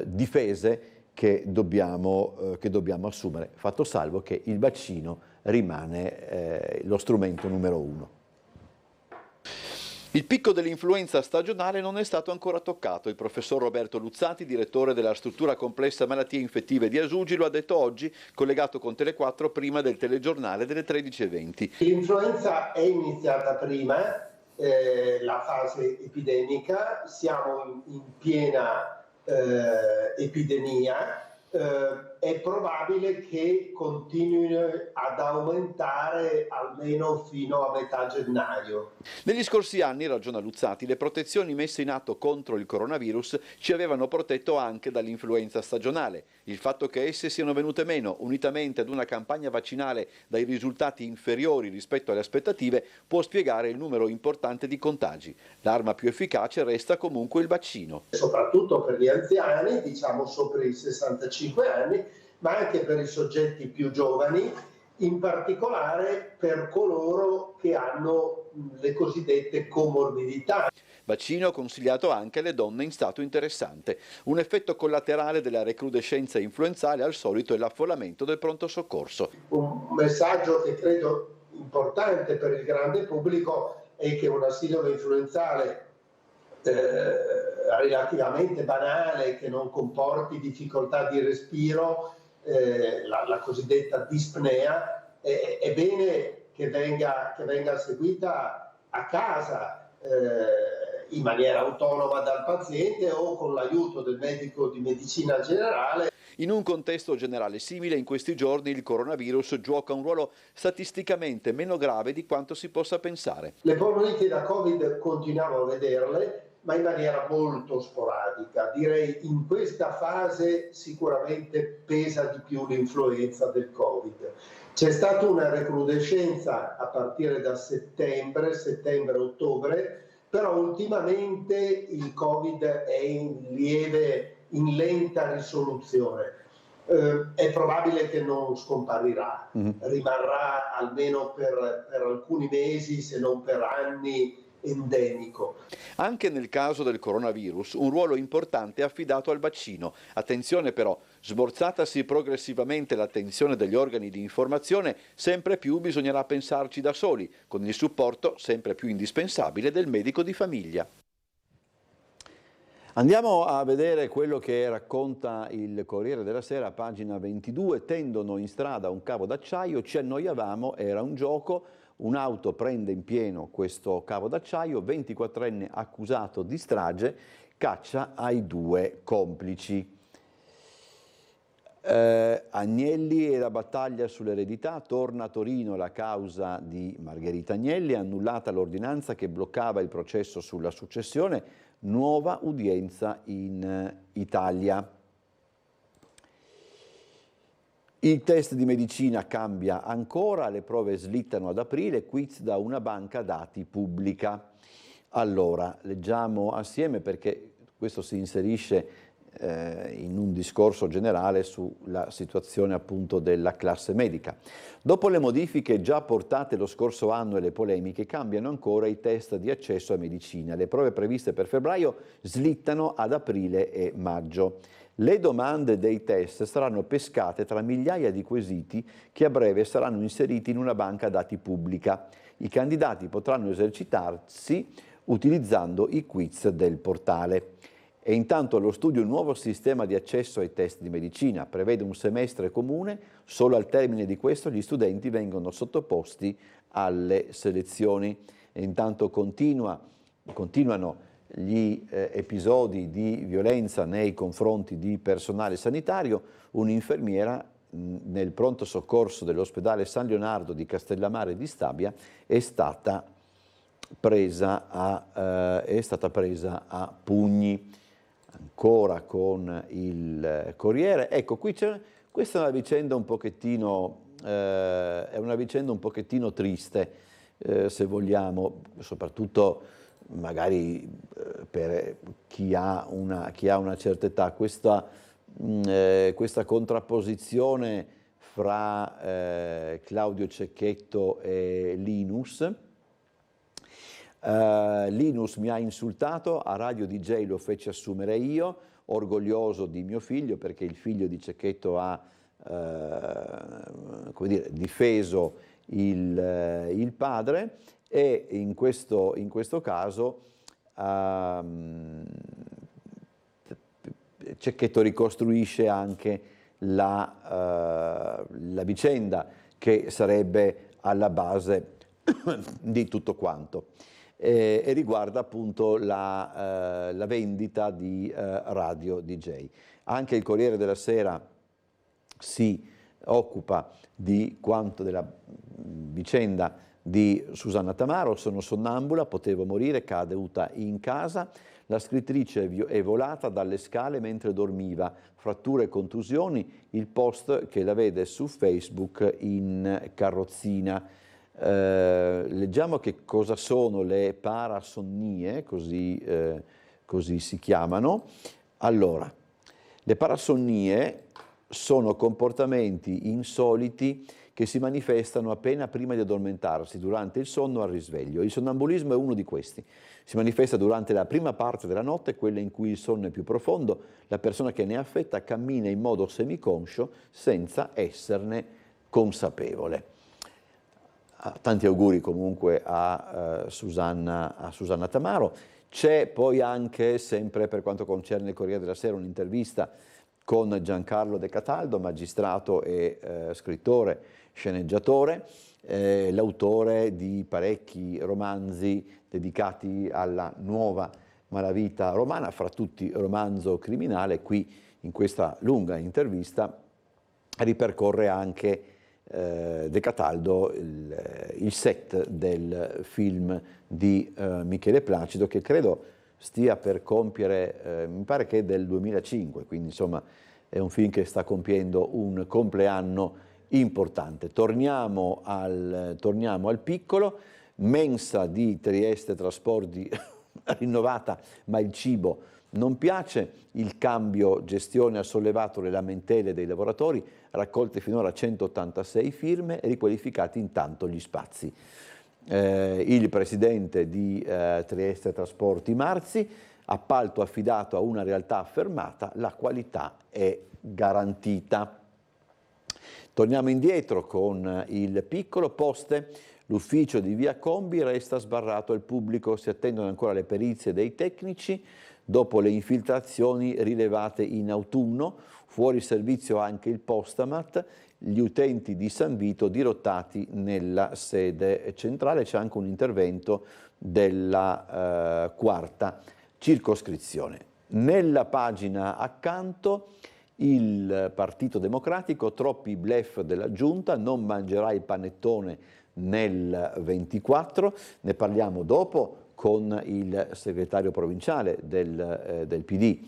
difese che dobbiamo assumere, fatto salvo che il vaccino rimane lo strumento numero uno. Il picco dell'influenza stagionale non è stato ancora toccato. Il professor Roberto Luzzati, direttore della struttura complessa malattie infettive di Asuggi, lo ha detto oggi, collegato con Tele4 prima del telegiornale delle 13:20. L'influenza è iniziata prima, la fase epidemica, siamo in piena epidemia. È probabile che continui ad aumentare almeno fino a metà gennaio. Negli scorsi anni, ragiona Luzzati, le protezioni messe in atto contro il coronavirus ci avevano protetto anche dall'influenza stagionale. Il fatto che esse siano venute meno, unitamente ad una campagna vaccinale dai risultati inferiori rispetto alle aspettative, può spiegare il numero importante di contagi. L'arma più efficace resta comunque il vaccino. Soprattutto per gli anziani, diciamo sopra i 65 anni, ma anche per i soggetti più giovani, in particolare per coloro che hanno le cosiddette comorbidità. Vaccino consigliato anche alle donne in stato interessante. Un effetto collaterale della recrudescenza influenzale al solito è l'affollamento del pronto soccorso. Un messaggio che credo importante per il grande pubblico è che una sindrome influenzale relativamente banale, che non comporti difficoltà di respiro, la cosiddetta dispnea, è bene che venga seguita a casa in maniera autonoma dal paziente o con l'aiuto del medico di medicina generale. In un contesto generale simile, in questi giorni il coronavirus gioca un ruolo statisticamente meno grave di quanto si possa pensare. Le polmoniti da Covid continuiamo a vederle, ma in maniera molto sporadica. Direi in questa fase sicuramente pesa di più l'influenza del Covid. C'è stata una recrudescenza a partire da settembre-ottobre, però ultimamente il Covid è in lenta risoluzione. È probabile che non scomparirà, rimarrà almeno per alcuni mesi, se non per anni, endemico. Anche nel caso del coronavirus un ruolo importante è affidato al vaccino. Attenzione però, smorzatasi progressivamente l'attenzione degli organi di informazione, sempre più bisognerà pensarci da soli, con il supporto sempre più indispensabile del medico di famiglia. Andiamo a vedere quello che racconta il Corriere della Sera, pagina 22. Tendono in strada un cavo d'acciaio, ci annoiavamo, era un gioco. Un'auto prende in pieno questo cavo d'acciaio, 24enne accusato di strage, caccia ai 2 complici. Agnelli e la battaglia sull'eredità, torna a Torino la causa di Margherita Agnelli, annullata l'ordinanza che bloccava il processo sulla successione, nuova udienza in Italia. Il test di medicina cambia ancora, le prove slittano ad aprile, quiz da una banca dati pubblica. Allora, leggiamo assieme perché questo si inserisce in un discorso generale sulla situazione appunto della classe medica. Dopo le modifiche già apportate lo scorso anno e le polemiche, cambiano ancora i test di accesso a medicina. Le prove previste per febbraio slittano ad aprile e maggio. Le domande dei test saranno pescate tra migliaia di quesiti che a breve saranno inseriti in una banca dati pubblica. I candidati potranno esercitarsi utilizzando i quiz del portale. E intanto allo studio un nuovo sistema di accesso ai test di medicina, prevede un semestre comune, solo al termine di questo gli studenti vengono sottoposti alle selezioni. E intanto continuano gli episodi di violenza nei confronti di personale sanitario. Un'infermiera nel pronto soccorso dell'ospedale San Leonardo di Castellammare di Stabia è stata presa a pugni. Ancora con il Corriere, ecco qui questa è una vicenda un pochettino triste, se vogliamo, soprattutto magari per chi ha una certa età, questa contrapposizione fra Claudio Cecchetto e Linus. Linus mi ha insultato, a Radio DJ lo feci assumere io, orgoglioso di mio figlio perché il figlio di Cecchetto ha difeso il padre, e in questo caso Cecchetto ricostruisce anche la vicenda che sarebbe alla base di tutto quanto. E riguarda appunto la vendita di Radio DJ. Anche il Corriere della Sera si occupa della vicenda di Susanna Tamaro. Sono sonnambula, potevo morire, caduta in casa. La scrittrice è volata dalle scale mentre dormiva, fratture e contusioni, il post che la vede su Facebook in carrozzina. Leggiamo che cosa sono le parasonnie, così si chiamano. Allora, le parasonnie sono comportamenti insoliti che si manifestano appena prima di addormentarsi, durante il sonno o al risveglio. Il sonnambulismo è uno di questi. Si manifesta durante la prima parte della notte, quella in cui il sonno è più profondo. La persona che ne è affetta cammina in modo semiconscio senza esserne consapevole. Tanti auguri comunque a Susanna Tamaro. C'è poi anche, sempre per quanto concerne il Corriere della Sera, un'intervista con Giancarlo De Cataldo, magistrato e scrittore, sceneggiatore, l'autore di parecchi romanzi dedicati alla nuova malavita romana, fra tutti Romanzo Criminale. Qui in questa lunga intervista ripercorre anche De Cataldo il set del film di Michele Placido, che credo stia per compiere, mi pare che è del 2005, quindi insomma è un film che sta compiendo un compleanno importante. Torniamo al piccolo. Mensa di Trieste Trasporti rinnovata, ma il cibo non piace. Il cambio gestione ha sollevato le lamentele dei lavoratori, raccolte finora 186 firme e riqualificati intanto gli spazi. il presidente di Trieste Trasporti Marzi, appalto affidato a una realtà affermata, la qualità è garantita. Torniamo indietro con il piccolo Poste, l'ufficio di via Combi resta sbarrato al pubblico, si attendono ancora le perizie dei tecnici dopo le infiltrazioni rilevate in autunno, fuori servizio anche il Postamat, gli utenti di San Vito dirottati nella sede centrale, c'è anche un intervento della quarta circoscrizione. Nella pagina accanto il Partito Democratico, troppi bluff della Giunta, non mangerà il panettone nel 24, ne parliamo dopo con il segretario provinciale del PD,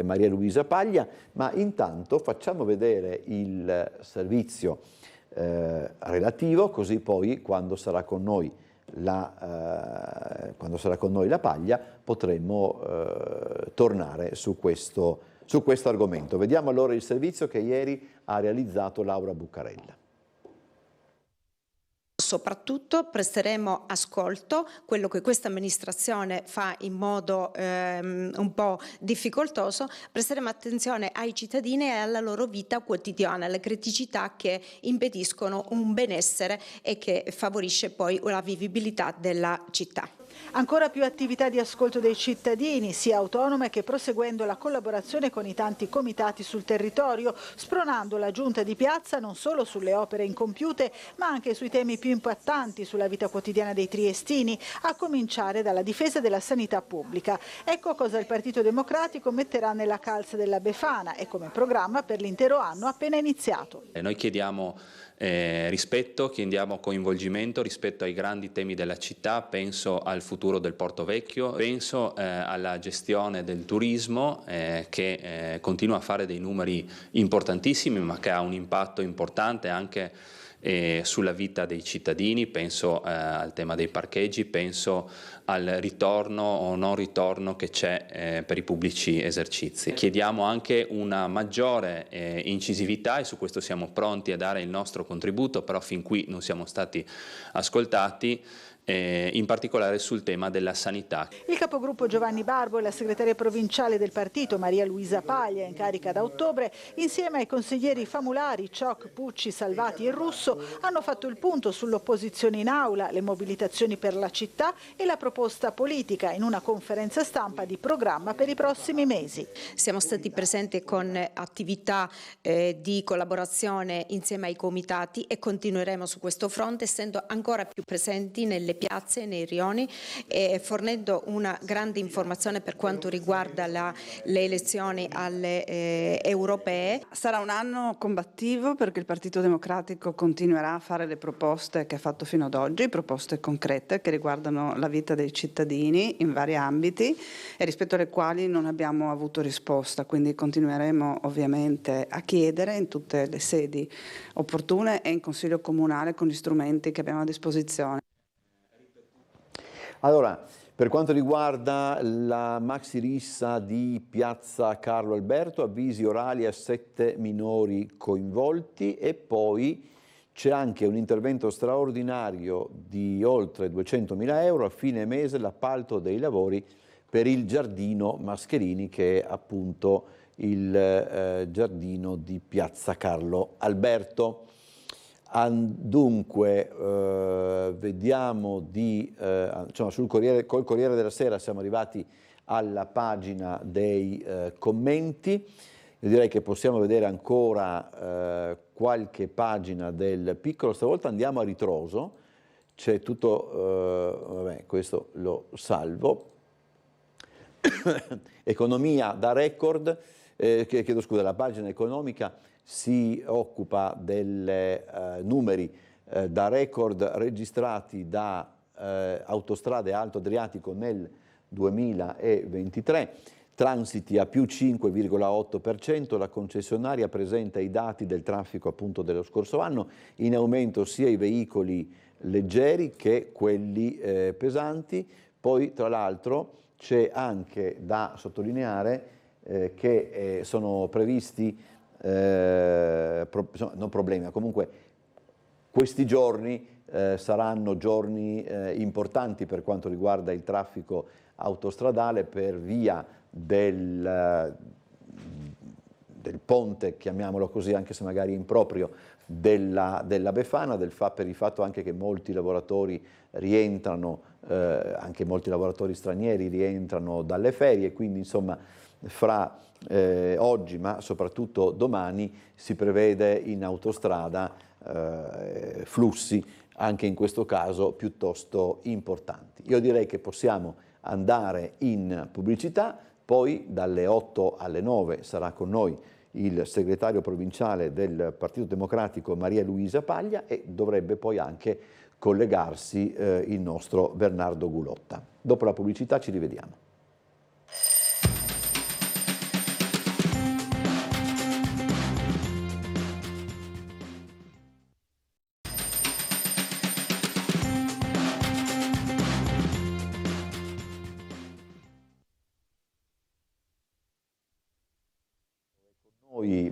Maria Luisa Paglia, ma intanto facciamo vedere il servizio relativo, così poi quando sarà con noi la Paglia potremo tornare su questo argomento. Vediamo allora il servizio che ieri ha realizzato Laura Buccarella. Soprattutto presteremo ascolto, quello che questa amministrazione fa in modo un po' difficoltoso, presteremo attenzione ai cittadini e alla loro vita quotidiana, alle criticità che impediscono un benessere e che favorisce poi la vivibilità della città. Ancora più attività di ascolto dei cittadini, sia autonome che proseguendo la collaborazione con i tanti comitati sul territorio, spronando la Giunta di Piazza non solo sulle opere incompiute, ma anche sui temi più impattanti sulla vita quotidiana dei triestini, a cominciare dalla difesa della sanità pubblica. Ecco cosa il Partito Democratico metterà nella calza della Befana e come programma per l'intero anno appena iniziato. Noi chiediamo rispetto, chiediamo coinvolgimento rispetto ai grandi temi della città, penso al futuro del Porto Vecchio, penso alla gestione del turismo che continua a fare dei numeri importantissimi ma che ha un impatto importante anche sulla vita dei cittadini, penso al tema dei parcheggi, penso al ritorno o non ritorno che c'è per i pubblici esercizi. Chiediamo anche una maggiore incisività e su questo siamo pronti a dare il nostro contributo, però fin qui non siamo stati ascoltati. In particolare sul tema della sanità. Il capogruppo Giovanni Barbo e la segretaria provinciale del partito Maria Luisa Paglia, in carica da ottobre, insieme ai consiglieri Famulari, Cioc, Pucci, Salvati e Russo, hanno fatto il punto sull'opposizione in aula, le mobilitazioni per la città e la proposta politica in una conferenza stampa di programma per i prossimi mesi. Siamo stati presenti con attività di collaborazione insieme ai comitati e continueremo su questo fronte, essendo ancora più presenti nelle piazze e nei rioni e fornendo una grande informazione per quanto riguarda le elezioni alle europee. Sarà un anno combattivo perché il Partito Democratico continuerà a fare le proposte che ha fatto fino ad oggi, proposte concrete che riguardano la vita dei cittadini in vari ambiti e rispetto alle quali non abbiamo avuto risposta, quindi continueremo ovviamente a chiedere in tutte le sedi opportune e in Consiglio Comunale con gli strumenti che abbiamo a disposizione. Allora, per quanto riguarda la maxi rissa di Piazza Carlo Alberto, avvisi orali a 7 minori coinvolti e poi c'è anche un intervento straordinario di oltre 200.000 euro a fine mese, l'appalto dei lavori per il giardino Mascherini, che è appunto il giardino di Piazza Carlo Alberto. Dunque, vediamo insomma, col Corriere della Sera siamo arrivati alla pagina dei commenti. Io direi che possiamo vedere ancora qualche pagina del Piccolo, stavolta andiamo a ritroso, c'è tutto, vabbè, questo lo salvo. Economia da record, chiedo scusa, la pagina economica si occupa dei numeri da record registrati da Autostrade Alto Adriatico nel 2023, transiti a più 5,8%, la concessionaria presenta i dati del traffico appunto dello scorso anno, in aumento sia i veicoli leggeri che quelli pesanti, poi tra l'altro c'è anche da sottolineare che sono previsti non problemi, ma comunque questi giorni saranno giorni importanti per quanto riguarda il traffico autostradale per via del ponte, chiamiamolo così, anche se magari improprio, della Befana, per il fatto anche che molti lavoratori rientrano, anche molti lavoratori stranieri rientrano dalle ferie, quindi insomma fra oggi ma soprattutto domani si prevede in autostrada flussi anche in questo caso piuttosto importanti. Io direi che possiamo andare in pubblicità, poi dalle 8 alle 9 sarà con noi il segretario provinciale del Partito Democratico Maria Luisa Paglia e dovrebbe poi anche collegarsi il nostro Bernardo Gulotta. Dopo la pubblicità ci rivediamo.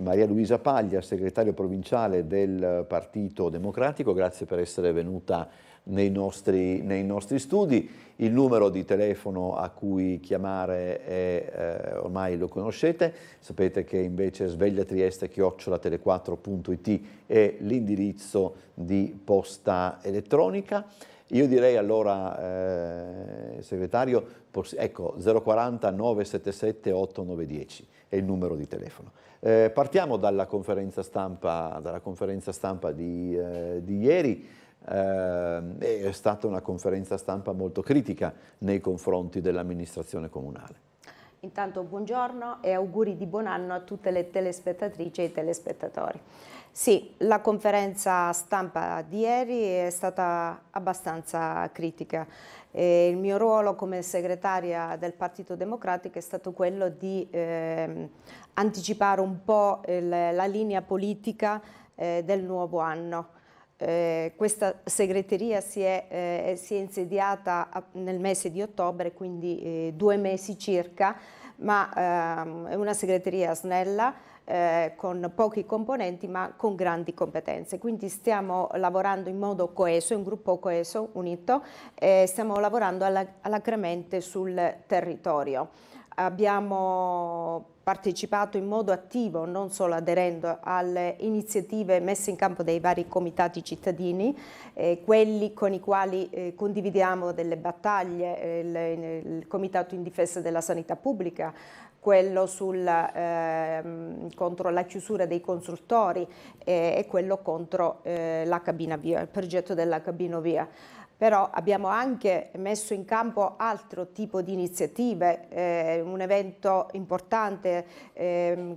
Maria Luisa Paglia, segretario provinciale del Partito Democratico, grazie per essere venuta nei nostri studi. Il numero di telefono a cui chiamare ormai lo conoscete, sapete che invece svegliatrieste@tele4.it è l'indirizzo di posta elettronica. Io direi allora, segretario, ecco 040 977 8910 è il numero di telefono. Partiamo dalla conferenza stampa di ieri. È stata una conferenza stampa molto critica nei confronti dell'amministrazione comunale. Intanto buongiorno e auguri di buon anno a tutte le telespettatrici e i telespettatori. Sì, la conferenza stampa di ieri è stata abbastanza critica. Il mio ruolo come segretaria del Partito Democratico è stato quello di anticipare un po' la linea politica del nuovo anno. Questa segreteria si è insediata nel mese di ottobre, quindi 2 mesi circa, ma è una segreteria snella, con pochi componenti ma con grandi competenze, quindi stiamo lavorando in modo coeso, è un gruppo coeso, unito, stiamo lavorando alacremente sul territorio. Abbiamo partecipato in modo attivo, non solo aderendo alle iniziative messe in campo dai vari comitati cittadini, quelli con i quali condividiamo delle battaglie, il Comitato in difesa della sanità pubblica, quello contro la chiusura dei consultori e quello contro la cabina via, il progetto della cabina via. Però abbiamo anche messo in campo altro tipo di iniziative, un evento importante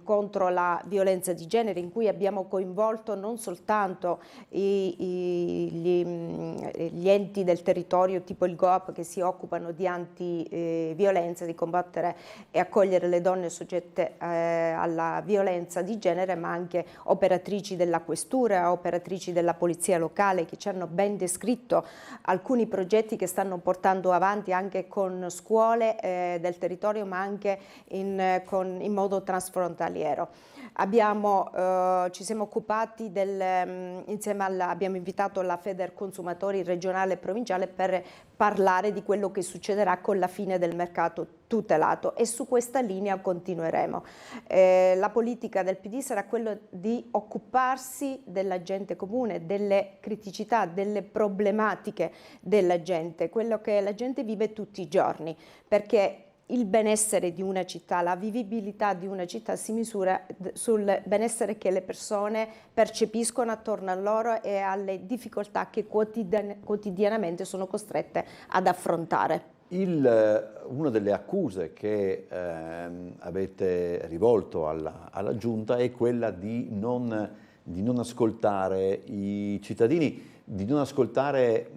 contro la violenza di genere in cui abbiamo coinvolto non soltanto gli enti del territorio tipo il GOP che si occupano di antiviolenza, di combattere e accogliere le donne soggette alla violenza di genere, ma anche operatrici della questura, operatrici della polizia locale che ci hanno ben descritto alcuni progetti che stanno portando avanti anche con scuole del territorio, ma anche in modo transfrontaliero. Ci siamo occupati abbiamo invitato la Federconsumatori regionale e provinciale per parlare di quello che succederà con la fine del mercato tutelato e su questa linea continueremo. La politica del PD sarà quella di occuparsi della gente comune, delle criticità, delle problematiche della gente, quello che la gente vive tutti i giorni, perché il benessere di una città, la vivibilità di una città si misura sul benessere che le persone percepiscono attorno a loro e alle difficoltà che quotidianamente sono costrette ad affrontare. Una delle accuse che avete rivolto alla Giunta è quella di non ascoltare i cittadini, di non ascoltare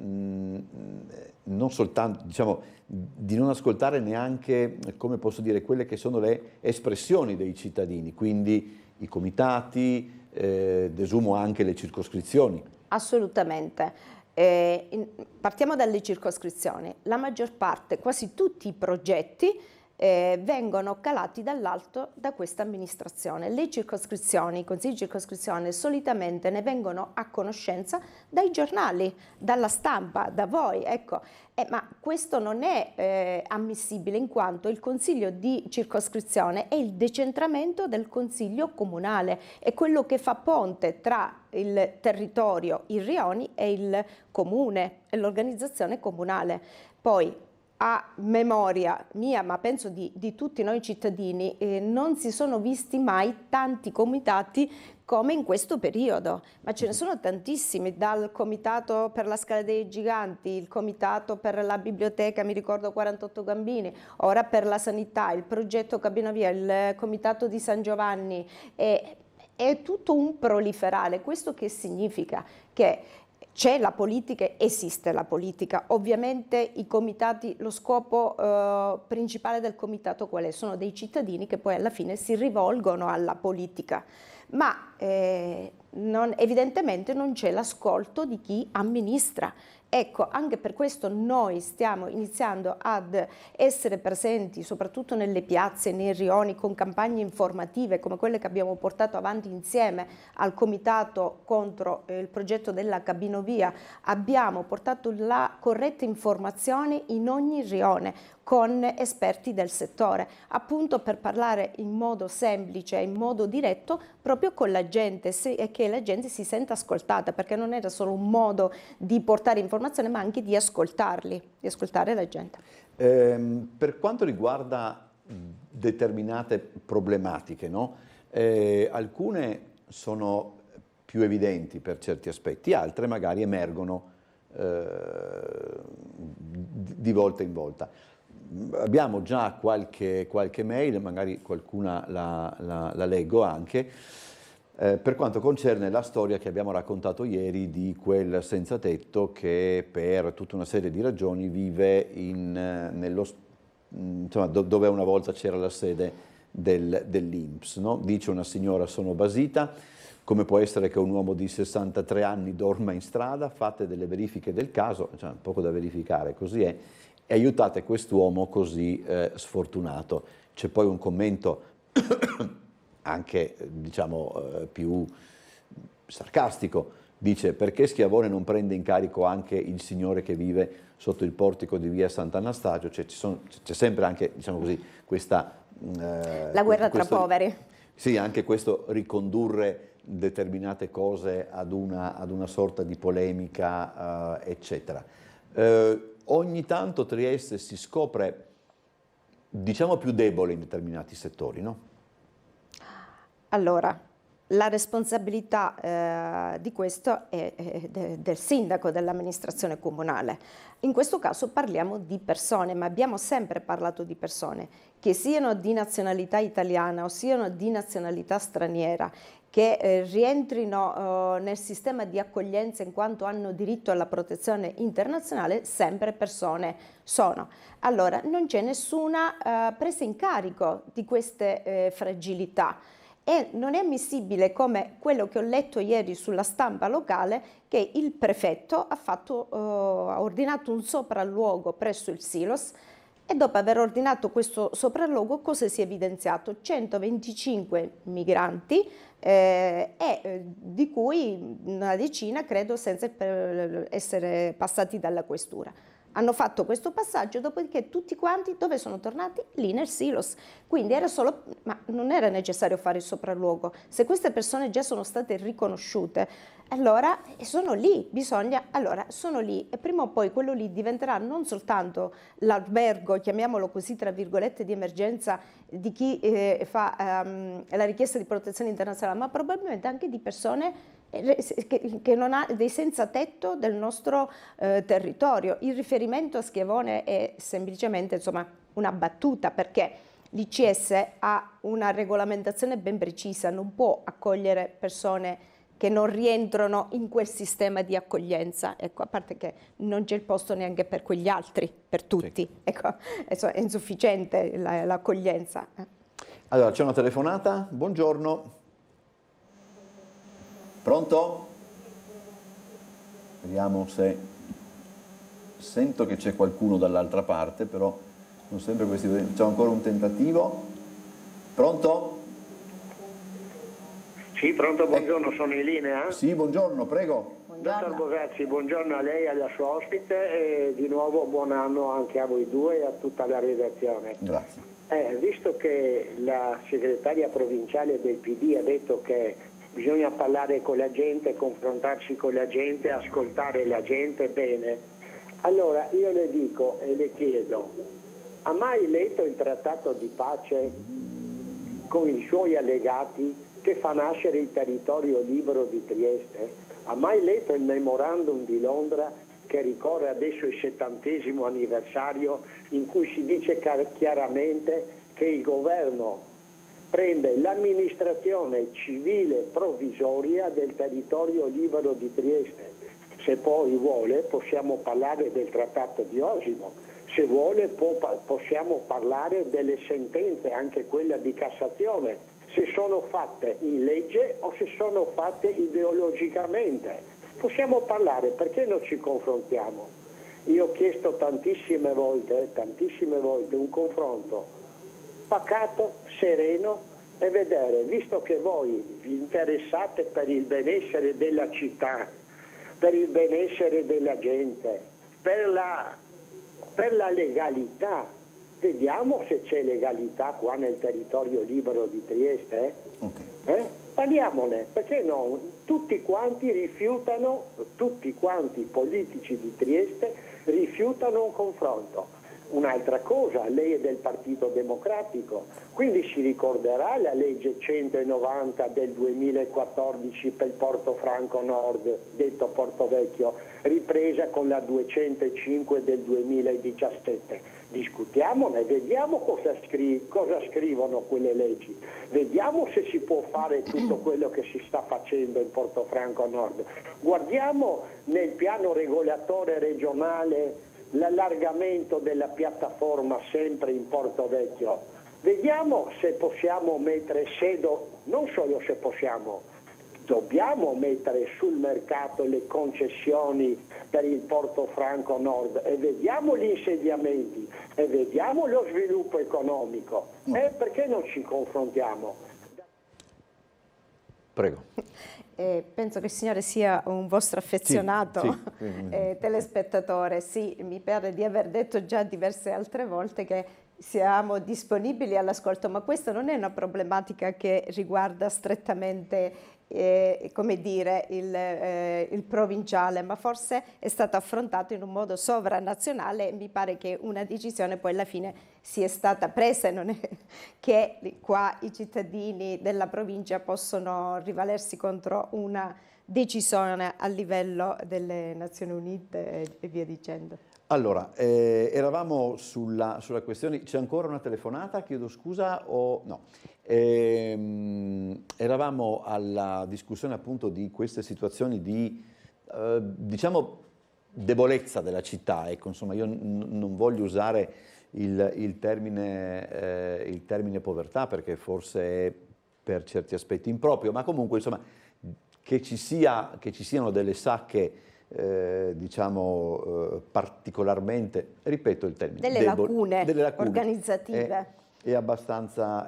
non soltanto, diciamo, di non ascoltare neanche, come posso dire, quelle che sono le espressioni dei cittadini, quindi i comitati, desumo anche le circoscrizioni. Assolutamente. Partiamo dalle circoscrizioni. La maggior parte, quasi tutti i progetti vengono calati dall'alto da questa amministrazione. Le circoscrizioni, i consigli di circoscrizione solitamente ne vengono a conoscenza dai giornali, dalla stampa, da voi, ecco. Ma questo non è ammissibile, in quanto il consiglio di circoscrizione è il decentramento del consiglio comunale, è quello che fa ponte tra il territorio, i rioni e il comune e l'organizzazione comunale. Poi, a memoria mia, ma penso di tutti noi cittadini, non si sono visti mai tanti comitati come in questo periodo, ma ce ne sono tantissimi, dal comitato per la Scala dei Giganti, il comitato per la biblioteca, mi ricordo 48 bambini, ora per la sanità, il progetto Cabina Via, il comitato di San Giovanni, è tutto un proliferare. Questo che significa? Che c'è la politica, esiste la politica, ovviamente i comitati, lo scopo principale del comitato qual è? Sono dei cittadini che poi alla fine si rivolgono alla politica, ma evidentemente non c'è l'ascolto di chi amministra. Ecco, anche per questo noi stiamo iniziando ad essere presenti soprattutto nelle piazze, nei rioni, con campagne informative come quelle che abbiamo portato avanti insieme al comitato contro il progetto della Cabinovia. Abbiamo portato la corretta informazione in ogni rione con esperti del settore, appunto per parlare in modo semplice, in modo diretto, proprio con la gente, e che la gente si senta ascoltata, perché non era solo un modo di portare informazione, ma anche di ascoltarli, di ascoltare la gente. Per quanto riguarda determinate problematiche, no? Alcune sono più evidenti per certi aspetti, altre magari emergono di volta in volta. Abbiamo già qualche mail, magari qualcuna la leggo anche, per quanto concerne la storia che abbiamo raccontato ieri di quel senza tetto che per tutta una serie di ragioni vive insomma, dove una volta c'era la sede dell'INPS. No? Dice una signora: sono basita, come può essere che un uomo di 63 anni dorma in strada? Fate delle verifiche del caso, cioè, poco da verificare, così è, e aiutate quest'uomo così sfortunato. C'è poi un commento anche, diciamo, più sarcastico, dice: perché Schiavone non prende in carico anche il signore che vive sotto il portico di via Sant'Anastasio? Cioè, c'è sempre anche, diciamo così, questa... la guerra tra poveri. Sì, anche questo ricondurre determinate cose ad una sorta di polemica, eccetera. Ogni tanto Trieste si scopre, diciamo, più debole in determinati settori, no? Allora, la responsabilità di questo è del sindaco, dell'amministrazione comunale. In questo caso parliamo di persone, ma abbiamo sempre parlato di persone, che siano di nazionalità italiana o siano di nazionalità straniera, che rientrino nel sistema di accoglienza in quanto hanno diritto alla protezione internazionale, sempre persone sono. Allora, non c'è nessuna presa in carico di queste fragilità. E non è ammissibile, come quello che ho letto ieri sulla stampa locale, che il prefetto ha ordinato un sopralluogo presso il Silos, e dopo aver ordinato questo sopralluogo cosa si è evidenziato? 125 migranti di cui una decina credo senza essere passati dalla questura. Hanno fatto questo passaggio, dopodiché tutti quanti dove sono tornati? Lì nel Silos. Quindi ma non era necessario fare il sopralluogo. Se queste persone già sono state riconosciute, allora sono lì, sono lì, e prima o poi quello lì diventerà non soltanto l'albergo, chiamiamolo così tra virgolette, di emergenza di chi fa la richiesta di protezione internazionale, ma probabilmente anche di persone che non ha dei senza tetto del nostro territorio. Il riferimento a Schiavone è semplicemente, insomma, una battuta, perché l'ICS ha una regolamentazione ben precisa, non può accogliere persone che non rientrano in quel sistema di accoglienza, ecco, a parte che non c'è il posto neanche per quegli altri, per tutti, sì. Ecco, è insufficiente l'accoglienza. Allora, c'è una telefonata, buongiorno. Pronto? Vediamo se... Sento che c'è qualcuno dall'altra parte, però Sono sempre questi, c'è ancora un tentativo. Pronto? Sì, pronto, buongiorno, sono in linea? Sì, buongiorno, prego. Dottor Bosazzi, buongiorno a lei e alla sua ospite e di nuovo buon anno anche a voi due e a tutta la redazione. Grazie. Visto che la segretaria provinciale del PD ha detto che bisogna parlare con la gente, confrontarsi con la gente, ascoltare la gente, bene, allora io le dico e le chiedo, ha mai letto il trattato di pace con i suoi allegati che fa nascere il territorio libero di Trieste? Ha mai letto il memorandum di Londra che ricorre adesso il 70° anniversario in cui si dice chiaramente che il governo prende l'amministrazione civile provvisoria del territorio libero di Trieste? Se poi vuole possiamo parlare del trattato di Osimo, se vuole possiamo parlare delle sentenze, anche quella di Cassazione, se sono fatte in legge o se sono fatte ideologicamente. Possiamo parlare, perché non ci confrontiamo? Io ho chiesto tantissime volte un confronto pacato, sereno e vedere, visto che voi vi interessate per il benessere della città, per il benessere della gente, per la legalità, vediamo se c'è legalità qua nel territorio libero di Trieste. Parliamone, perché no? Tutti quanti i politici di Trieste rifiutano un confronto. Un'altra cosa, lei è del Partito Democratico, quindi si ricorderà la legge 190 del 2014 per il Porto Franco Nord, detto Porto Vecchio, ripresa con la 205 del 2017. Discutiamone, vediamo cosa scrivono quelle leggi, vediamo se si può fare tutto quello che si sta facendo in Porto Franco Nord. Guardiamo nel piano regolatore regionale l'allargamento della piattaforma sempre in Porto Vecchio. Vediamo se possiamo mettere, non solo se possiamo, dobbiamo mettere sul mercato le concessioni per il Porto Franco Nord e vediamo gli insediamenti e vediamo lo sviluppo economico. Perché non ci confrontiamo? Prego. Penso che il signore sia un vostro affezionato telespettatore. Sì, mi pare di aver detto già diverse altre volte che siamo disponibili all'ascolto, ma questa non è una problematica che riguarda strettamente come dire, il provinciale, ma forse è stato affrontato in un modo sovranazionale e mi pare che una decisione poi alla fine sia stata presa e non è che qua i cittadini della provincia possono rivalersi contro una decisione a livello delle Nazioni Unite e via dicendo. Allora, eravamo sulla questione, c'è ancora una telefonata, chiedo scusa o no? Eravamo alla discussione appunto di queste situazioni di, diciamo, debolezza della città, ecco, insomma, io non voglio usare il termine povertà perché forse è per certi aspetti improprio, ma comunque, insomma, che ci siano delle sacche diciamo particolarmente, ripeto il termine, delle lacune organizzative. È abbastanza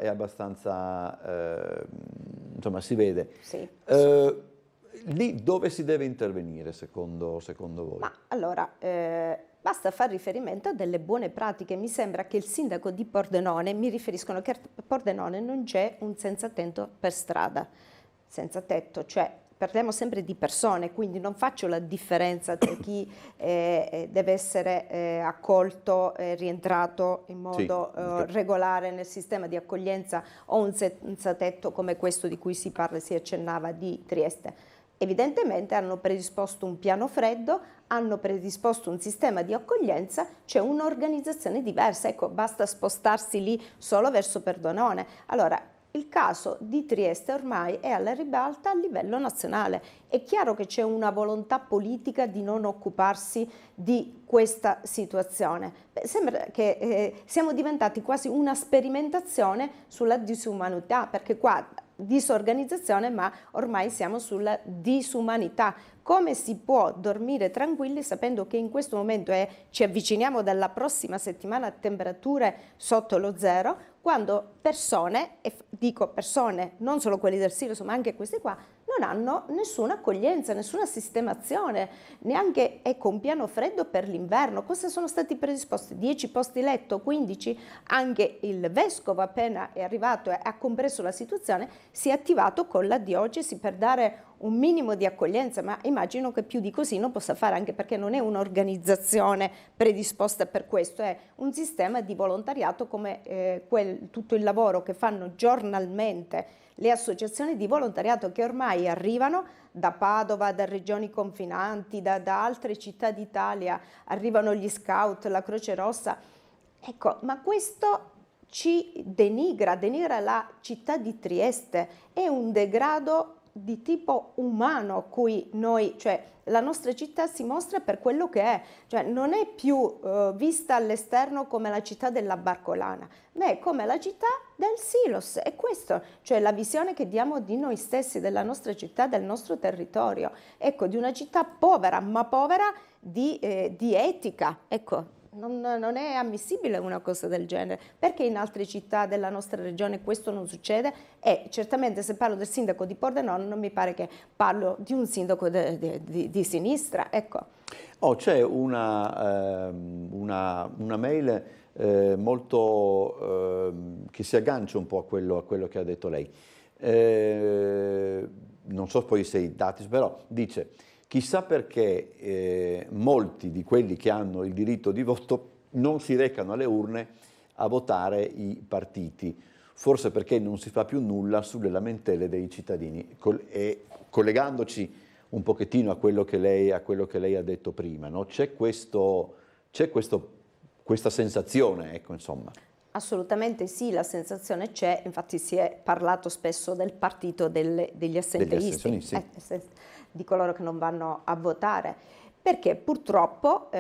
insomma, si vede. Sì. Lì dove si deve intervenire secondo voi? Ma allora, basta fare riferimento a delle buone pratiche. Mi sembra che il sindaco di Pordenone, mi riferiscono che a Pordenone non c'è un senza tetto per strada. Senza tetto, cioè parliamo sempre di persone, quindi non faccio la differenza tra chi deve essere accolto, rientrato in modo regolare nel sistema di accoglienza o un senza tetto come questo di cui si parla, si accennava di Trieste. Evidentemente hanno predisposto un piano freddo, hanno predisposto un sistema di accoglienza, c'è un'organizzazione diversa, ecco, basta spostarsi lì solo verso Pordenone. Allora, il caso di Trieste ormai è alla ribalta a livello nazionale. È chiaro che c'è una volontà politica di non occuparsi di questa situazione. Sembra che siamo diventati quasi una sperimentazione sulla disumanità, perché qua disorganizzazione, ma ormai siamo sulla disumanità. Come si può dormire tranquilli sapendo che in questo momento ci avviciniamo dalla prossima settimana a temperature sotto lo zero, quando persone, e dico persone, non solo quelli del Silos ma anche questi qua, non hanno nessuna accoglienza, nessuna sistemazione, neanche un piano freddo per l'inverno. Cosa sono stati predisposti? 10 posti letto, 15? Anche il vescovo, appena è arrivato e ha compreso la situazione, si è attivato con la diocesi per dare un minimo di accoglienza, ma immagino che più di così non possa fare, anche perché non è un'organizzazione predisposta per questo, è un sistema di volontariato come tutto il lavoro che fanno giornalmente le associazioni di volontariato che ormai arrivano da Padova, da regioni confinanti, da altre città d'Italia, arrivano gli scout, la Croce Rossa. Ecco, ma questo ci denigra la città di Trieste, è un degrado di tipo umano cui noi, cioè la nostra città si mostra per quello che è, cioè non è più vista all'esterno come la città della Barcolana, ma è come la città del Silos. E questo, cioè la visione che diamo di noi stessi, della nostra città, del nostro territorio, ecco, di una città povera, ma povera di etica, ecco. Non è ammissibile una cosa del genere. Perché in altre città della nostra regione questo non succede? E certamente se parlo del sindaco di Pordenone non mi pare che parlo di un sindaco di sinistra. Ecco. C'è una mail molto che si aggancia un po' a quello che ha detto lei. Non so poi se i dati, però dice: chissà perché molti di quelli che hanno il diritto di voto non si recano alle urne a votare i partiti, forse perché non si fa più nulla sulle lamentele dei cittadini. E collegandoci un pochettino a quello che lei ha detto prima, no? C'è questa sensazione, ecco, insomma. Assolutamente sì, la sensazione c'è, infatti si è parlato spesso del partito degli assenteisti, di coloro che non vanno a votare, perché purtroppo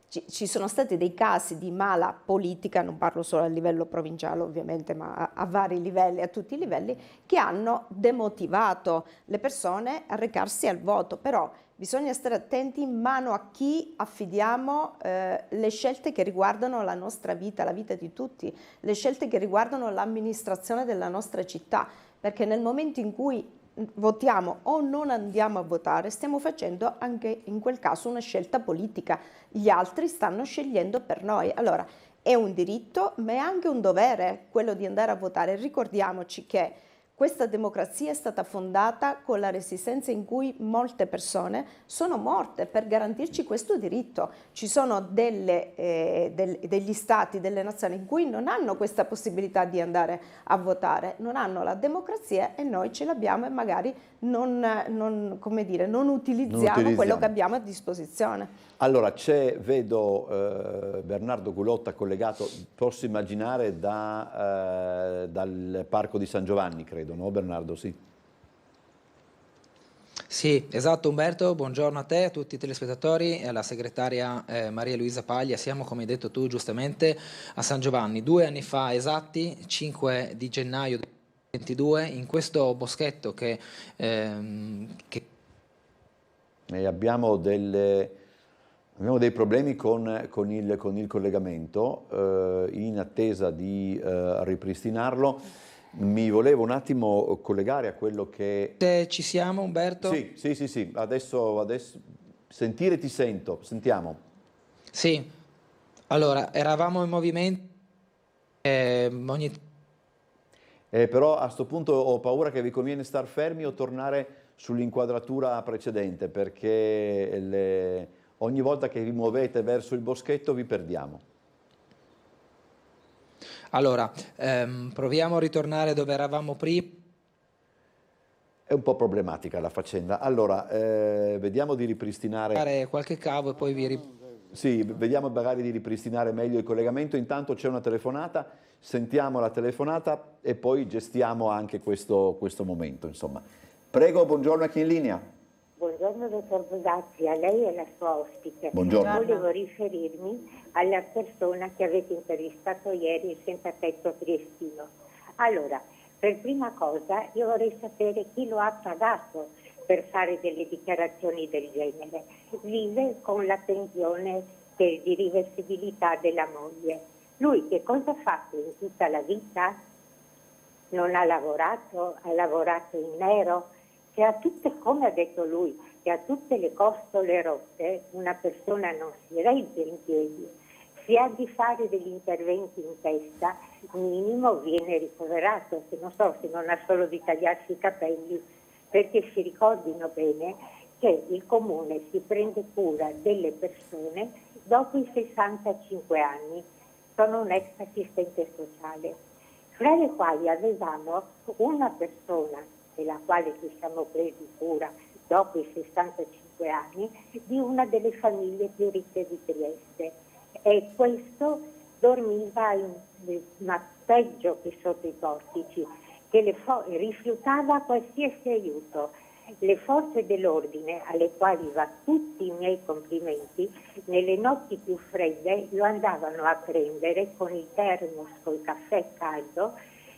ci sono stati dei casi di mala politica, non parlo solo a livello provinciale ovviamente, ma a vari livelli, a tutti i livelli, che hanno demotivato le persone a recarsi al voto. Però bisogna stare attenti in mano a chi affidiamo le scelte che riguardano la nostra vita, la vita di tutti, le scelte che riguardano l'amministrazione della nostra città, perché nel momento in cui votiamo o non andiamo a votare, stiamo facendo anche in quel caso una scelta politica. Gli altri stanno scegliendo per noi. Allora, è un diritto, ma è anche un dovere quello di andare a votare. Ricordiamoci che questa democrazia è stata fondata con la resistenza in cui molte persone sono morte per garantirci questo diritto. Ci sono degli stati, delle nazioni in cui non hanno questa possibilità di andare a votare, non hanno la democrazia e noi ce l'abbiamo e magari non utilizziamo quello che abbiamo a disposizione. Allora, vedo Bernardo Gulotta collegato, posso immaginare dal Parco di San Giovanni, credo, no Bernardo? Sì. Sì, esatto Umberto, buongiorno a te, a tutti i telespettatori e alla segretaria Maria Luisa Paglia. Siamo, come hai detto tu giustamente, a San Giovanni, 2 anni fa esatti, 5 di gennaio 2022, in questo boschetto che abbiamo dei problemi con il collegamento, in attesa di ripristinarlo. Mi volevo un attimo collegare a quello che... Ci siamo Umberto? Sì, adesso sentire ti sento, sentiamo. Sì, allora eravamo in movimento, però a sto punto ho paura che vi conviene star fermi o tornare sull'inquadratura precedente, perché ogni volta che vi muovete verso il boschetto vi perdiamo. Allora, proviamo a ritornare dove eravamo prima. È un po' problematica la faccenda. Allora, vediamo di ripristinare... qualche cavo e poi Sì, vediamo magari di ripristinare meglio il collegamento. Intanto c'è una telefonata, sentiamo la telefonata e poi gestiamo anche questo momento, insomma. Prego, buongiorno a chi è in linea. Buongiorno dottor Bogazzi, a lei e alla sua ospite. Buongiorno. Volevo riferirmi alla persona che avete intervistato ieri, il senza tetto triestino. Allora, Per prima cosa io vorrei sapere chi lo ha pagato per fare delle dichiarazioni del genere. Vive con la pensione di reversibilità della moglie. Lui che cosa ha fatto in tutta la vita? Non ha lavorato in nero, che ha tutte, come ha detto lui, che ha tutte le costole rotte, una persona non si regge in piedi. Se ha di fare degli interventi in testa, minimo viene ricoverato, se non ha solo di tagliarsi i capelli, perché si ricordino bene che il comune si prende cura delle persone dopo i 65 anni. Sono un ex assistente sociale, fra le quali avevamo una persona della quale ci siamo presi cura dopo i 65 anni di una delle famiglie più ricche di Trieste. E questo dormiva ma peggio che sotto i portici, che rifiutava qualsiasi aiuto. Le forze dell'ordine, alle quali va tutti i miei complimenti, nelle notti più fredde lo andavano a prendere con il termos col caffè caldo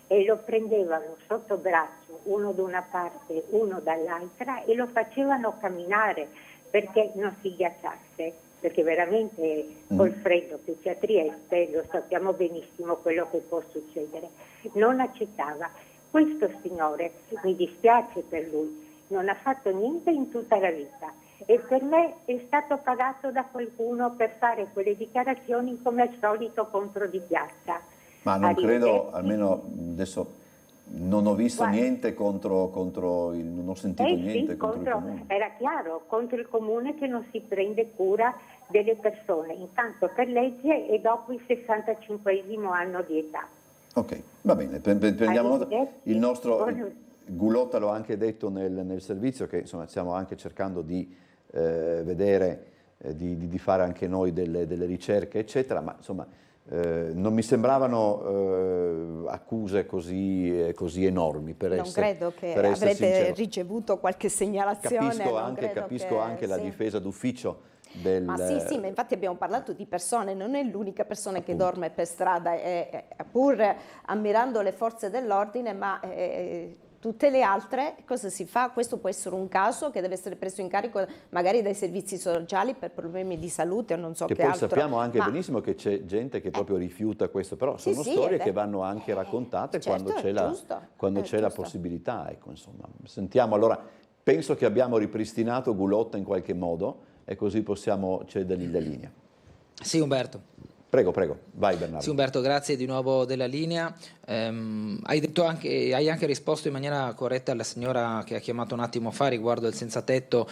e lo prendevano sotto braccio, uno da una parte, uno dall'altra, e lo facevano camminare perché non si ghiacciasse. Perché veramente col freddo che c'è a Trieste lo sappiamo benissimo quello che può succedere. Non accettava. Questo signore, mi dispiace per lui, non ha fatto niente in tutta la vita e per me è stato pagato da qualcuno per fare quelle dichiarazioni come al solito contro di piazza. Ma non credo, almeno adesso non ho visto niente contro il, non ho sentito niente sì, contro il comune. Era chiaro, contro il comune che non si prende cura delle persone, intanto per legge e dopo il 65esimo anno di età. Ok, va bene, prendiamo nota. Il nostro Gulotta lo ha anche detto nel servizio che insomma stiamo anche cercando di vedere, di fare anche noi delle ricerche eccetera, ma insomma non mi sembravano accuse così enormi per non essere credo che per essere avrete sincero. ricevuto qualche segnalazione. Capisco anche la difesa d'ufficio del... Ma sì, ma infatti abbiamo parlato di persone, non è l'unica persona che dorme per strada, pur ammirando le forze dell'ordine, ma tutte le altre cosa si fa? Questo può essere un caso che deve essere preso in carico magari dai servizi sociali per problemi di salute o non so che poi altro. Sappiamo anche benissimo che c'è gente che proprio rifiuta questo, però sono storie che vanno anche raccontate quando c'è la possibilità. Ecco, insomma. Sentiamo, allora, penso che abbiamo ripristinato Gulotta in qualche modo e così possiamo cedergli la linea. Sì, Umberto. Prego, vai Bernardo. Sì, Umberto, grazie di nuovo della linea. Hai anche risposto in maniera corretta alla signora che ha chiamato un attimo fa riguardo il senza tetto.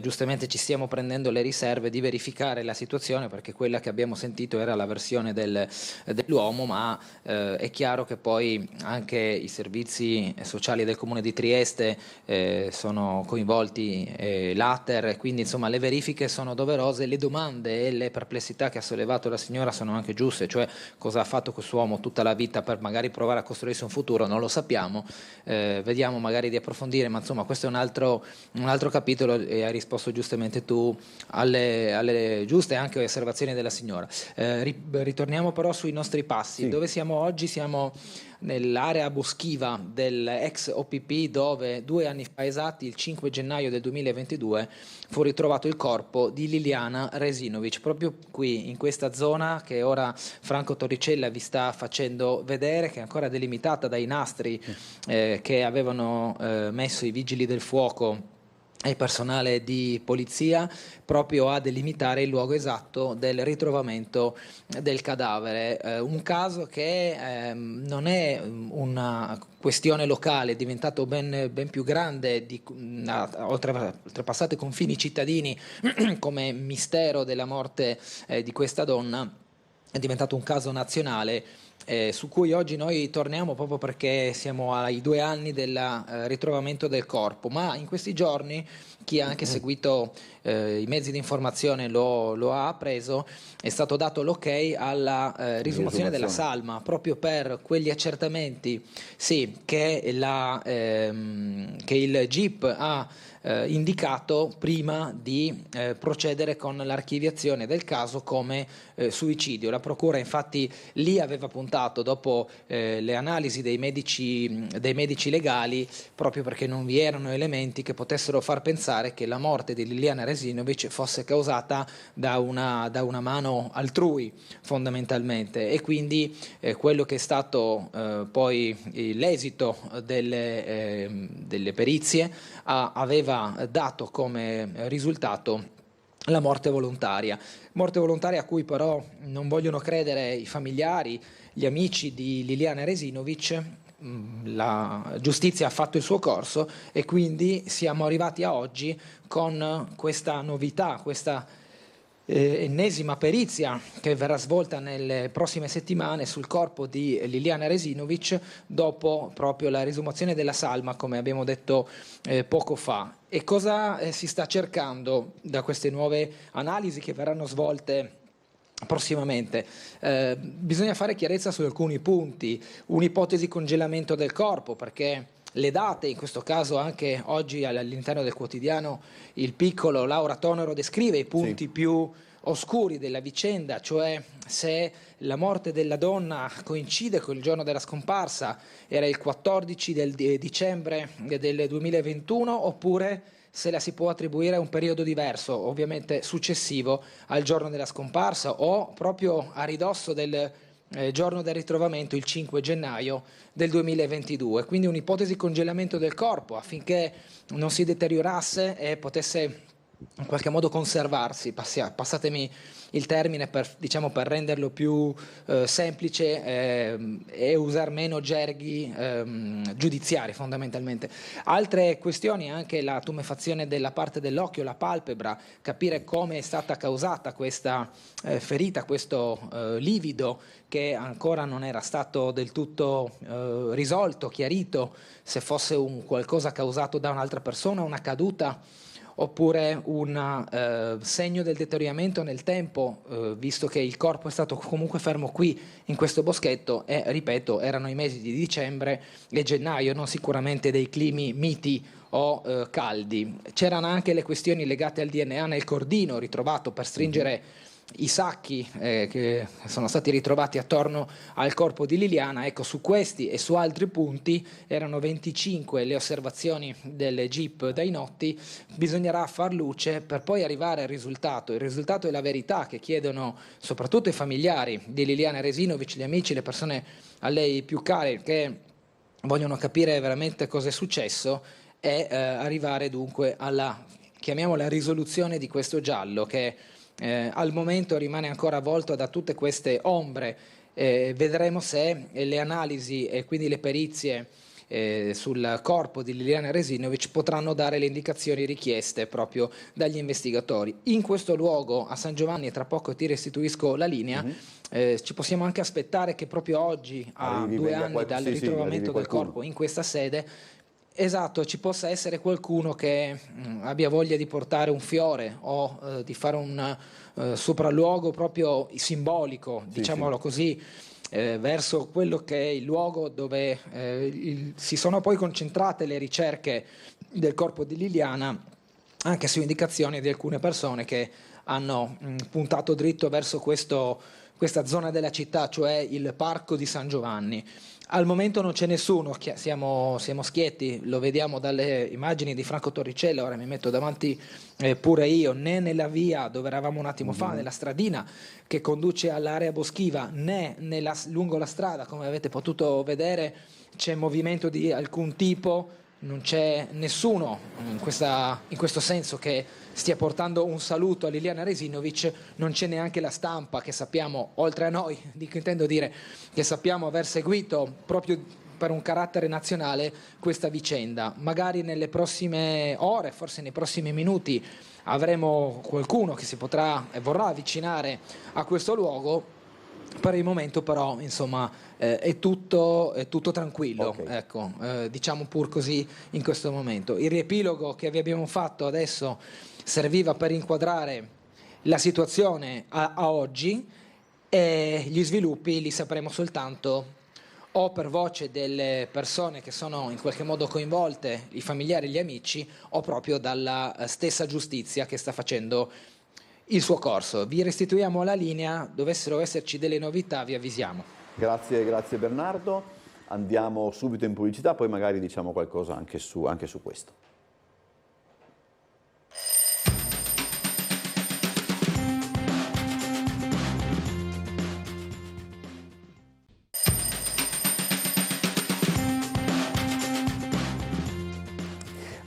Giustamente ci stiamo prendendo le riserve di verificare la situazione, perché quella che abbiamo sentito era la versione dell'uomo, ma è chiaro che poi anche i servizi sociali del Comune di Trieste sono coinvolti, l'ATER, e quindi insomma le verifiche sono doverose. Le domande e le perplessità che ha sollevato la signora sono anche giuste, cioè cosa ha fatto quest'uomo tutta la vita per magari provare a costruirsi un futuro, non lo sappiamo, vediamo magari di approfondire, ma insomma questo è un altro capitolo e hai risposto giustamente tu alle giuste anche osservazioni della signora. Ritorniamo però sui nostri passi. Sì. Dove siamo oggi? Siamo nell'area boschiva dell'ex OPP, dove 2 anni fa esatti, il 5 gennaio del 2022, fu ritrovato il corpo di Liliana Resinovic, proprio qui in questa zona che ora Franco Torricella vi sta facendo vedere, che è ancora delimitata dai nastri che avevano messo i vigili del fuoco e il personale di polizia, proprio a delimitare il luogo esatto del ritrovamento del cadavere. Un caso che non è una questione locale, è diventato ben più grande, oltrepassato i confini cittadini come mistero della morte di questa donna, è diventato un caso nazionale. Su cui oggi noi torniamo proprio perché siamo ai 2 anni del ritrovamento del corpo, ma in questi giorni chi ha anche seguito i mezzi di informazione lo ha appreso, è stato dato l'ok alla risumazione della salma, proprio per quegli accertamenti che il GIP ha indicato prima di procedere con l'archiviazione del caso come suicidio. La Procura infatti lì aveva puntato, dopo le analisi dei medici legali, proprio perché non vi erano elementi che potessero far pensare che la morte di Liliana Resinovic fosse causata da una mano altrui, fondamentalmente, e quindi quello che è stato poi l'esito delle perizie aveva dato come risultato la morte volontaria a cui però non vogliono credere i familiari, gli amici di Liliana Resinovic. La giustizia ha fatto il suo corso e quindi siamo arrivati a oggi con questa novità, questa ennesima perizia che verrà svolta nelle prossime settimane sul corpo di Liliana Resinovic dopo proprio la riesumazione della salma, come abbiamo detto poco fa. E cosa si sta cercando da queste nuove analisi che verranno svolte prossimamente? Bisogna fare chiarezza su alcuni punti, un'ipotesi congelamento del corpo, perché le date, in questo caso anche oggi all'interno del quotidiano Il Piccolo, Laura Tonero descrive i punti più oscuri della vicenda, cioè se la morte della donna coincide con il giorno della scomparsa, era il 14 dicembre del 2021, oppure se la si può attribuire a un periodo diverso, ovviamente successivo al giorno della scomparsa o proprio a ridosso del giorno del ritrovamento, il 5 gennaio del 2022. Quindi un'ipotesi congelamento del corpo affinché non si deteriorasse e potesse in qualche modo conservarsi, passatemi il termine per renderlo più semplice e usare meno gerghi giudiziari fondamentalmente. Altre questioni, anche la tumefazione della parte dell'occhio, la palpebra, capire come è stata causata questa ferita, questo livido che ancora non era stato del tutto risolto, chiarito, se fosse un qualcosa causato da un'altra persona, una caduta, oppure un segno del deterioramento nel tempo, visto che il corpo è stato comunque fermo qui in questo boschetto e, ripeto, erano i mesi di dicembre e gennaio, non sicuramente dei climi miti o caldi. C'erano anche le questioni legate al DNA nel cordino ritrovato per stringere i sacchi che sono stati ritrovati attorno al corpo di Liliana. Ecco, su questi e su altri punti, erano 25 le osservazioni delle GIP dai notti, bisognerà far luce per poi arrivare al risultato. Il risultato è la verità che chiedono soprattutto i familiari di Liliana Resinovic, gli amici, le persone a lei più care che vogliono capire veramente cosa è successo e arrivare dunque alla, chiamiamola, risoluzione di questo giallo che al momento rimane ancora avvolto da tutte queste ombre. Vedremo se le analisi e quindi le perizie sul corpo di Liliana Resinovic potranno dare le indicazioni richieste proprio dagli investigatori. In questo luogo a San Giovanni, e tra poco ti restituisco la linea, ci possiamo anche aspettare che proprio oggi, a 2 anni dal ritrovamento del corpo in questa sede, esatto, ci possa essere qualcuno che abbia voglia di portare un fiore o di fare un sopralluogo proprio simbolico, diciamolo così, verso quello che è il luogo dove si sono poi concentrate le ricerche del corpo di Liliana, anche su indicazioni di alcune persone che hanno puntato dritto verso questa zona della città, cioè il Parco di San Giovanni. Al momento non c'è nessuno, siamo schietti, lo vediamo dalle immagini di Franco Torricella, ora mi metto davanti pure io, né nella via dove eravamo un attimo fa, nella stradina che conduce all'area boschiva, né lungo la strada, come avete potuto vedere, c'è movimento di alcun tipo, non c'è nessuno in questo senso che stia portando un saluto a Liliana Resinovic, non c'è neanche la stampa che sappiamo, oltre a noi, intendo dire, che sappiamo aver seguito proprio per un carattere nazionale questa vicenda. Magari nelle prossime ore, forse nei prossimi minuti, avremo qualcuno che si potrà e vorrà avvicinare a questo luogo. Per il momento però, insomma, è tutto tranquillo, okay. Ecco, diciamo pur così in questo momento. Il riepilogo che vi abbiamo fatto adesso serviva per inquadrare la situazione a oggi, e gli sviluppi li sapremo soltanto o per voce delle persone che sono in qualche modo coinvolte, i familiari e gli amici, o proprio dalla stessa giustizia che sta facendo il suo corso. Vi restituiamo la linea, dovessero esserci delle novità vi avvisiamo. Grazie Bernardo, andiamo subito in pubblicità, poi magari diciamo qualcosa anche su questo.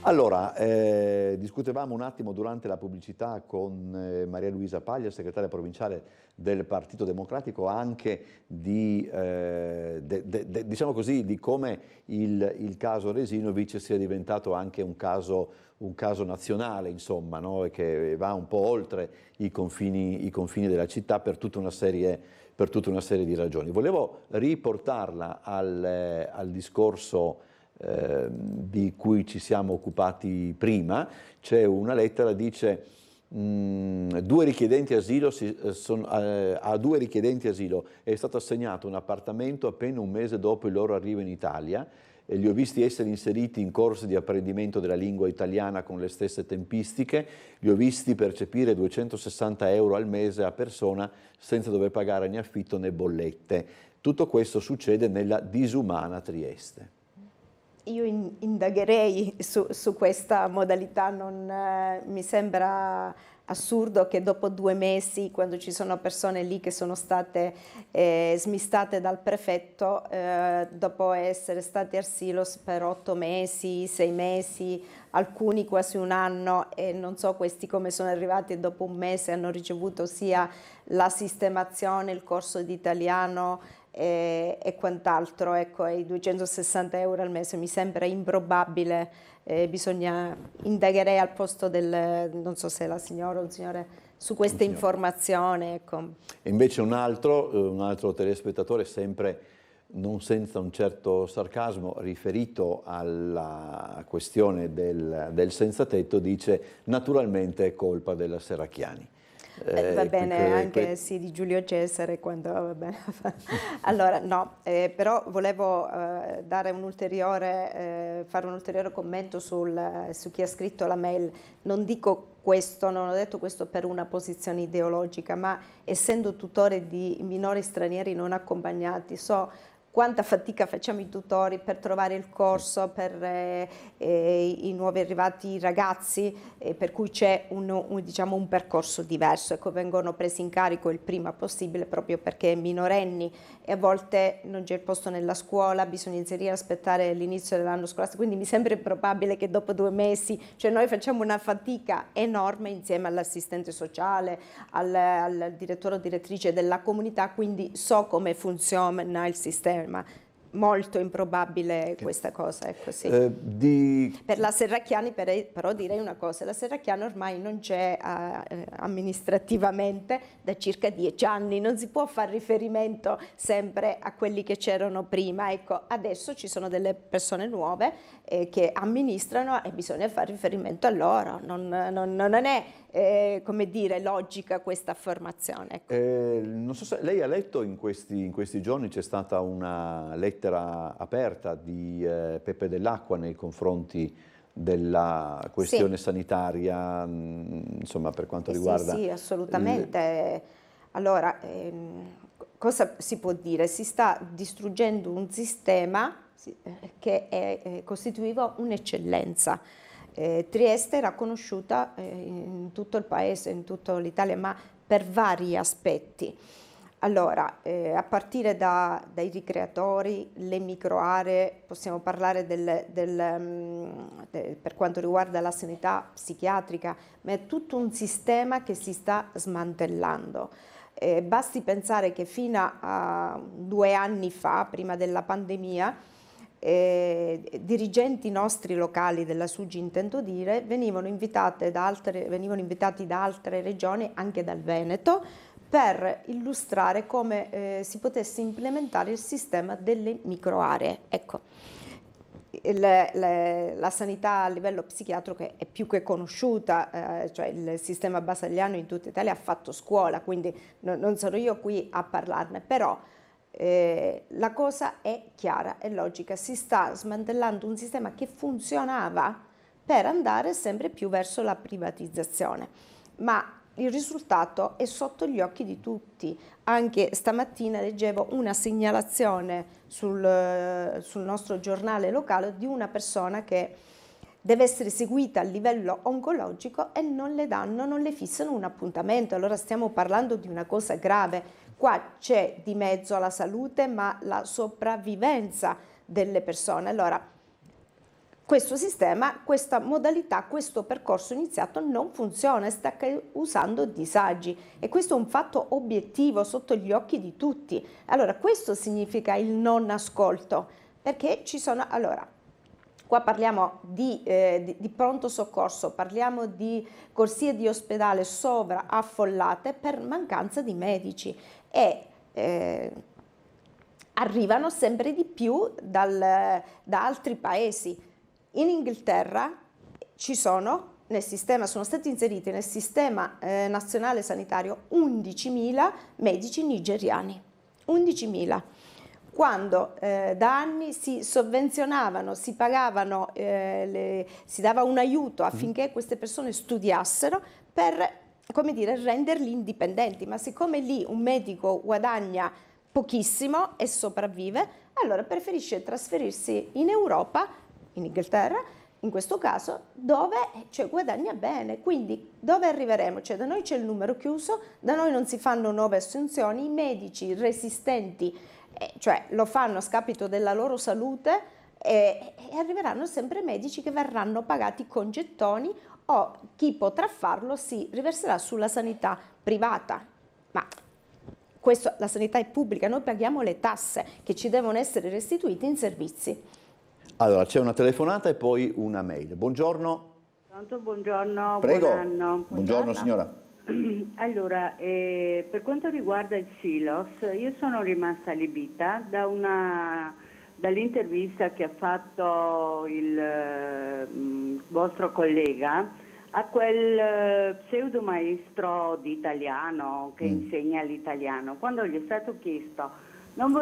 Allora, discutevamo un attimo durante la pubblicità con Maria Luisa Paglia, segretaria provinciale del Partito Democratico, anche diciamo così, di come il caso Resinovic sia diventato anche un caso nazionale, insomma, no? E che va un po' oltre i confini della città per tutta una serie di ragioni. Volevo riportarla al discorso di cui ci siamo occupati prima. C'è una lettera, dice a 2 richiedenti asilo è stato assegnato un appartamento appena un mese dopo il loro arrivo in Italia e li ho visti essere inseriti in corsi di apprendimento della lingua italiana con le stesse tempistiche, li ho visti percepire 260 euro al mese a persona senza dover pagare né affitto né bollette. Tutto questo succede nella disumana Trieste. Io indagherei su questa modalità, non mi sembra assurdo che dopo 2 mesi, quando ci sono persone lì che sono state smistate dal prefetto, dopo essere stati asilo per 8 mesi, 6 mesi, alcuni quasi 1 anno, e non so questi come sono arrivati e dopo 1 mese hanno ricevuto sia la sistemazione, il corso di italiano e quant'altro. Ecco, i 260 euro al mese mi sembra improbabile. Indagherei al posto non so se la signora o il signore su questa informazione. Ecco. E invece un altro telespettatore, sempre non senza un certo sarcasmo, riferito alla questione del senza tetto, dice: naturalmente è colpa della Serracchiani. Va bene, anche sì, di Giulio Cesare, quando va bene. Allora, no, però volevo fare un ulteriore commento su chi ha scritto la mail. Non dico questo, non ho detto questo per una posizione ideologica, ma essendo tutore di minori stranieri non accompagnati, so quanta fatica facciamo i tutori per trovare il corso per i nuovi arrivati ragazzi, per cui c'è diciamo un percorso diverso. Ecco, vengono presi in carico il prima possibile proprio perché minorenni e a volte non c'è il posto nella scuola, bisogna inserire, aspettare l'inizio dell'anno scolastico, quindi mi sembra improbabile che dopo 2 mesi, cioè noi facciamo una fatica enorme insieme all'assistente sociale, al direttore o direttrice della comunità, quindi so come funziona il sistema. Molto improbabile questa cosa, ecco, sì. Per la Serracchiani però direi una cosa: la Serracchiani ormai non c'è amministrativamente da circa 10 anni, non si può fare riferimento sempre a quelli che c'erano prima. Ecco, adesso ci sono delle persone nuove che amministrano e bisogna fare riferimento a loro, non è come dire logica questa affermazione. Ecco. Non so se lei ha letto in questi giorni, c'è stata una lettera aperta di Peppe Dell'Acqua nei confronti della questione sanitaria, insomma, per quanto riguarda... Sì, assolutamente. Allora, cosa si può dire? Si sta distruggendo un sistema che costituiva un'eccellenza. Trieste era conosciuta in tutto il paese, in tutta l'Italia, ma per vari aspetti. Allora, a partire dai ricreatori, le microaree, possiamo parlare per quanto riguarda la sanità psichiatrica, ma è tutto un sistema che si sta smantellando. Basti pensare che fino a 2 anni fa, prima della pandemia, dirigenti nostri locali della SUGI, intendo dire, venivano invitati da altre regioni, anche dal Veneto, per illustrare come si potesse implementare il sistema delle microaree. Ecco, la sanità a livello psichiatrico è più che conosciuta, cioè il sistema Basagliano in tutta Italia ha fatto scuola, quindi non sono io qui a parlarne, però la cosa è chiara, è logica, si sta smantellando un sistema che funzionava per andare sempre più verso la privatizzazione, ma il risultato è sotto gli occhi di tutti. Anche stamattina leggevo una segnalazione sul nostro giornale locale di una persona che deve essere seguita a livello oncologico e non le fissano un appuntamento. Allora stiamo parlando di una cosa grave. Qua c'è di mezzo la salute, ma la sopravvivenza delle persone. Allora, questo sistema, questa modalità, questo percorso iniziato non funziona, sta causando disagi e questo è un fatto obiettivo sotto gli occhi di tutti. Allora, questo significa il non ascolto, perché ci sono... Allora, qua parliamo di pronto soccorso, parliamo di corsie di ospedale sovraffollate per mancanza di medici e arrivano sempre di più da altri paesi. In Inghilterra sono stati inseriti nel sistema nazionale sanitario 11.000 medici nigeriani. 11.000. Quando da anni si sovvenzionavano, si pagavano, si dava un aiuto affinché queste persone studiassero per, come dire, renderli indipendenti, ma siccome lì un medico guadagna pochissimo e sopravvive, allora preferisce trasferirsi in Europa, in Inghilterra, in questo caso, dove guadagna bene. Quindi dove arriveremo? Da noi c'è il numero chiuso, da noi non si fanno nuove assunzioni, i medici resistenti lo fanno a scapito della loro salute e arriveranno sempre medici che verranno pagati con gettoni o chi potrà farlo si riverserà sulla sanità privata. Ma la sanità è pubblica, noi paghiamo le tasse che ci devono essere restituite in servizi. Allora, c'è una telefonata e poi una mail. Buongiorno. Pronto, buongiorno, prego. Buon anno. Buongiorno signora. Allora, per quanto riguarda il Silos, io sono rimasta allibita dall'intervista che ha fatto il vostro collega a quel pseudo maestro di italiano che insegna l'italiano, quando gli è stato chiesto non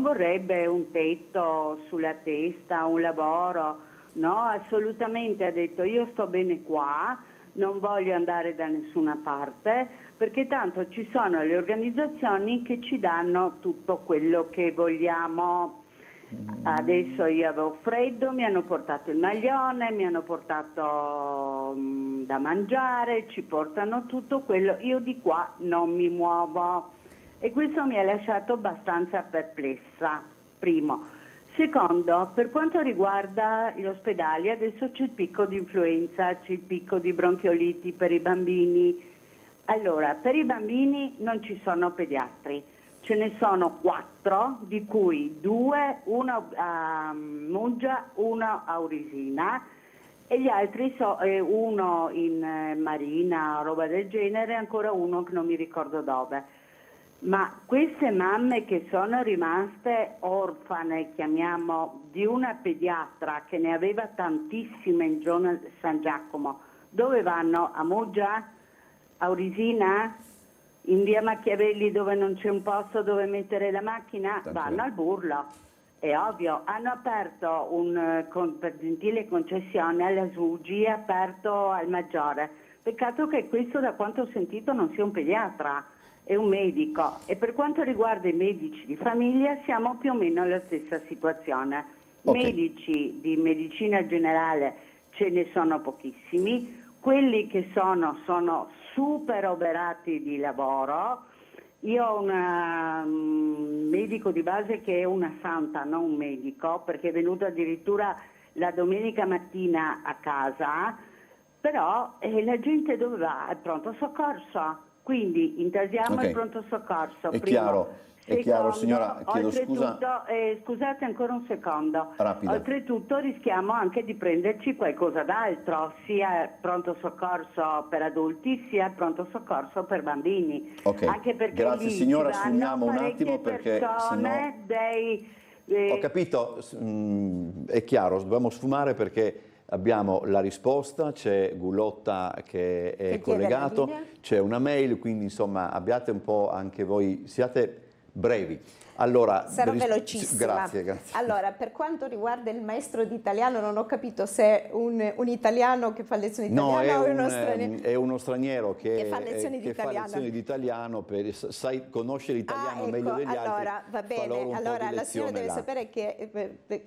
vorrebbe un tetto sulla testa, un lavoro, no? Assolutamente, ha detto io sto bene qua, non voglio andare da nessuna parte perché tanto ci sono le organizzazioni che ci danno tutto quello che vogliamo. Adesso io avevo freddo, mi hanno portato il maglione, mi hanno portato da mangiare, ci portano tutto quello, io di qua non mi muovo e questo mi ha lasciato abbastanza perplessa, primo. Secondo, per quanto riguarda gli ospedali, adesso c'è il picco di influenza, c'è il picco di bronchioliti per i bambini. Allora, per i bambini non ci sono pediatri, ce ne sono 4, di cui 2, uno a Muggia, uno a Urisina e gli altri uno in Marina, roba del genere, e ancora uno che non mi ricordo dove. Ma queste mamme che sono rimaste orfane, chiamiamo, di una pediatra che ne aveva tantissime in zona San Giacomo, dove vanno? A Muggia? A Urisina? In via Machiavelli dove non c'è un posto dove mettere la macchina? Vanno al Burlo. È ovvio, hanno aperto per gentile concessione alla SUGI, aperto al Maggiore. Peccato che questo, da quanto ho sentito, non sia un pediatra. È un medico e per quanto riguarda i medici di famiglia siamo più o meno alla stessa situazione. Okay. Medici di medicina generale ce ne sono pochissimi, quelli che sono super oberati di lavoro. Io ho un medico di base che è una santa, non un medico, perché è venuto addirittura la domenica mattina a casa, però la gente dove va? Al pronto soccorso. Quindi intasiamo il pronto soccorso. È chiaro, signora, chiedo scusa. Scusate ancora un secondo. Rapido. Oltretutto rischiamo anche di prenderci qualcosa d'altro, sia pronto soccorso per adulti, sia pronto soccorso per bambini. Okay. Anche perché grazie signora, sfumiamo un attimo perché sennò... Ho capito, è chiaro, dobbiamo sfumare perché... Abbiamo la risposta, c'è Gullotta che è collegato, c'è una mail, quindi insomma abbiate un po' anche voi, siate brevi. Allora, sarò velocissima. Grazie. Allora, per quanto riguarda il maestro di italiano, non ho capito se è un italiano che fa lezioni di italiano o uno straniero. È uno straniero che fa lezioni di italiano, conosce l'italiano meglio degli altri. Allora, va bene. Allora, la signora deve sapere che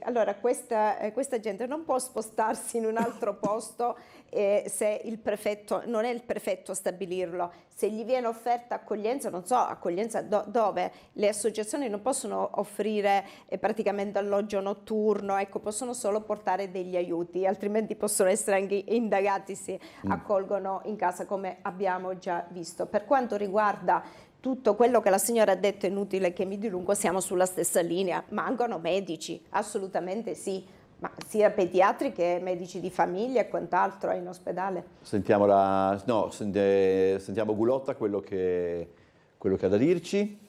allora, questa gente non può spostarsi in un altro posto se il prefetto, non è il prefetto a stabilirlo. Se gli viene offerta accoglienza, non so, accoglienza dove le associazioni non possono offrire praticamente alloggio notturno, ecco, possono solo portare degli aiuti, altrimenti possono essere anche indagati se accolgono in casa, come abbiamo già visto. Per quanto riguarda tutto quello che la signora ha detto, è inutile che mi dilungo, siamo sulla stessa linea. Mancano medici, assolutamente sì, ma sia pediatri che medici di famiglia e quant'altro in ospedale. Sentiamo Gulotta quello che ha da dirci.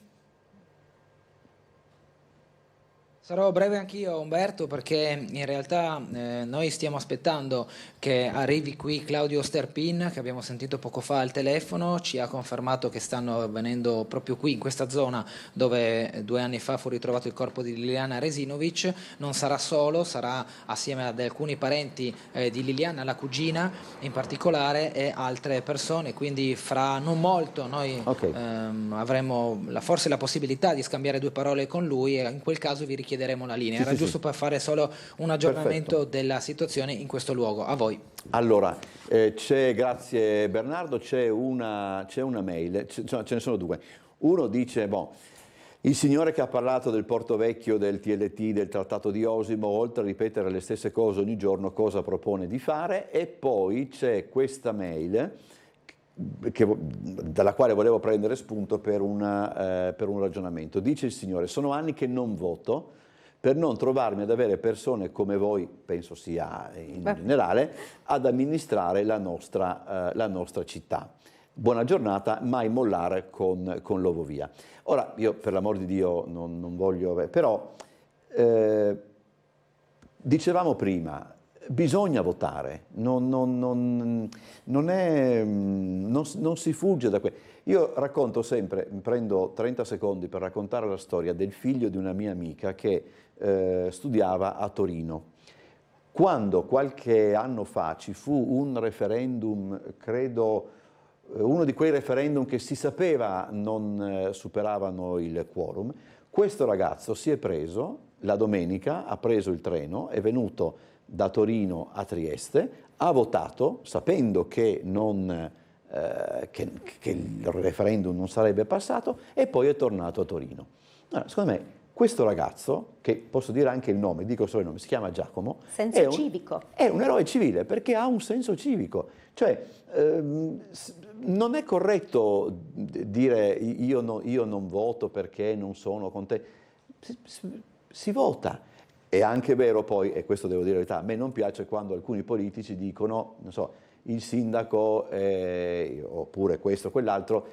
Sarò breve anch'io, Umberto, perché in realtà noi stiamo aspettando che arrivi qui Claudio Sterpin, che abbiamo sentito poco fa al telefono, ci ha confermato che stanno venendo proprio qui in questa zona dove 2 anni fa fu ritrovato il corpo di Liliana Resinovic. Non sarà solo, sarà assieme ad alcuni parenti di Liliana, la cugina in particolare, e altre persone, quindi fra non molto noi avremo forse la possibilità di scambiare 2 parole con lui, e in quel caso vi richiederemo la linea. Era giusto per fare solo un aggiornamento della situazione in questo luogo. A voi. Allora, grazie Bernardo, c'è una mail, ce ne sono 2. Uno dice, il signore che ha parlato del Porto Vecchio, del TLT, del Trattato di Osimo, oltre a ripetere le stesse cose ogni giorno, cosa propone di fare? E poi c'è questa mail dalla quale volevo prendere spunto per un ragionamento. Dice il signore: sono anni che non voto per non trovarmi ad avere persone come voi, penso sia in generale, ad amministrare la nostra città. Buona giornata, mai mollare con l'Ovovia. Ora, io per l'amor di Dio non voglio... Però, dicevamo prima, bisogna votare, non si fugge da questo. Io racconto sempre, prendo 30 secondi per raccontare la storia del figlio di una mia amica che studiava a Torino. Quando qualche anno fa ci fu un referendum, credo uno di quei referendum che si sapeva non superavano il quorum, questo ragazzo si è preso, la domenica ha preso il treno, è venuto da Torino a Trieste, ha votato sapendo che il referendum non sarebbe passato, e poi è tornato a Torino. Allora, secondo me questo ragazzo, che posso dire anche il nome, dico solo il nome, si chiama Giacomo, civico. È un eroe civile perché ha un senso civico. Cioè, non è corretto dire io non voto perché non sono con te. Si vota. È anche vero poi, e questo devo dire la verità, a me non piace quando alcuni politici dicono, non so, il sindaco oppure questo o quell'altro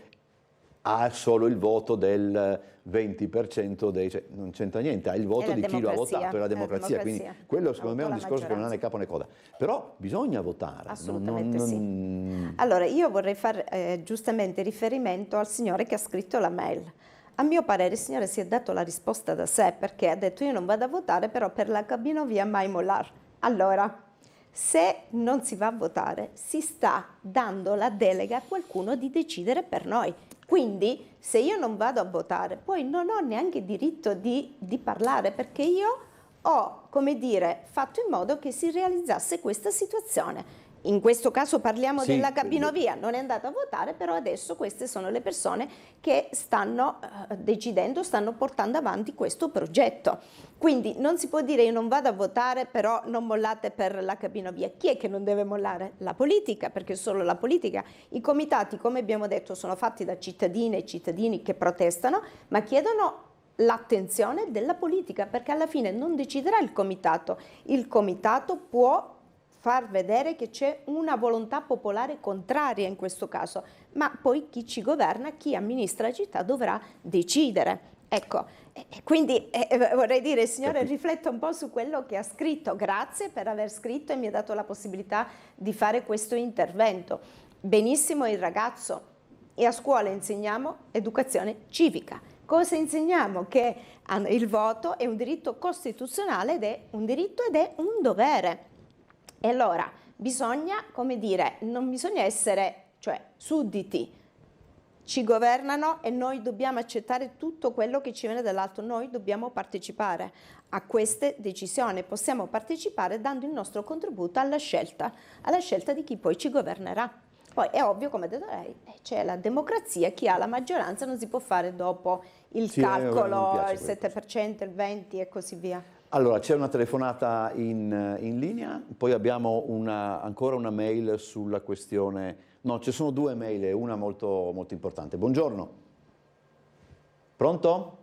ha solo il voto del 20% dei... Cioè, non c'entra niente, ha il voto di chi lo ha votato, è la democrazia. Quindi quello secondo me è un discorso che non ha né capo né coda. Però bisogna votare. Assolutamente sì. Allora, io vorrei fare giustamente riferimento al signore che ha scritto la mail. A mio parere il signore si è dato la risposta da sé, perché ha detto io non vado a votare, però per la cabinovia mai mollar. Allora, se non si va a votare, si sta dando la delega a qualcuno di decidere per noi. Quindi, se io non vado a votare, poi non ho neanche diritto di parlare, perché io ho, come dire, fatto in modo che si realizzasse questa situazione. In questo caso parliamo della cabinovia, non è andato a votare, però adesso queste sono le persone che stanno decidendo, stanno portando avanti questo progetto. Quindi non si può dire io non vado a votare, però non mollate per la cabinovia. Chi è che non deve mollare? La politica, perché solo la politica. I comitati, come abbiamo detto, sono fatti da cittadine e cittadini che protestano, ma chiedono l'attenzione della politica, perché alla fine non deciderà il comitato. Il comitato può far vedere che c'è una volontà popolare contraria in questo caso, ma poi chi ci governa, chi amministra la città dovrà decidere. Ecco, quindi vorrei dire, signore, rifletta un po' su quello che ha scritto. Grazie per aver scritto e mi ha dato la possibilità di fare questo intervento. Benissimo il ragazzo, e a scuola insegniamo educazione civica. Cosa insegniamo? Che il voto è un diritto costituzionale ed è un diritto ed è un dovere. E allora bisogna, come dire, non bisogna essere, cioè, sudditi. Ci governano e noi dobbiamo accettare tutto quello che ci viene dall'alto. Noi dobbiamo partecipare a queste decisioni. Possiamo partecipare dando il nostro contributo alla scelta di chi poi ci governerà. Poi è ovvio, come ha detto lei, c'è la democrazia, chi ha la maggioranza non si può fare dopo il calcolo, il 7%, il 20% e così via. Allora, c'è una telefonata in linea, poi abbiamo ancora una mail sulla questione. No, ci sono due mail e una molto, molto importante. Buongiorno. Pronto?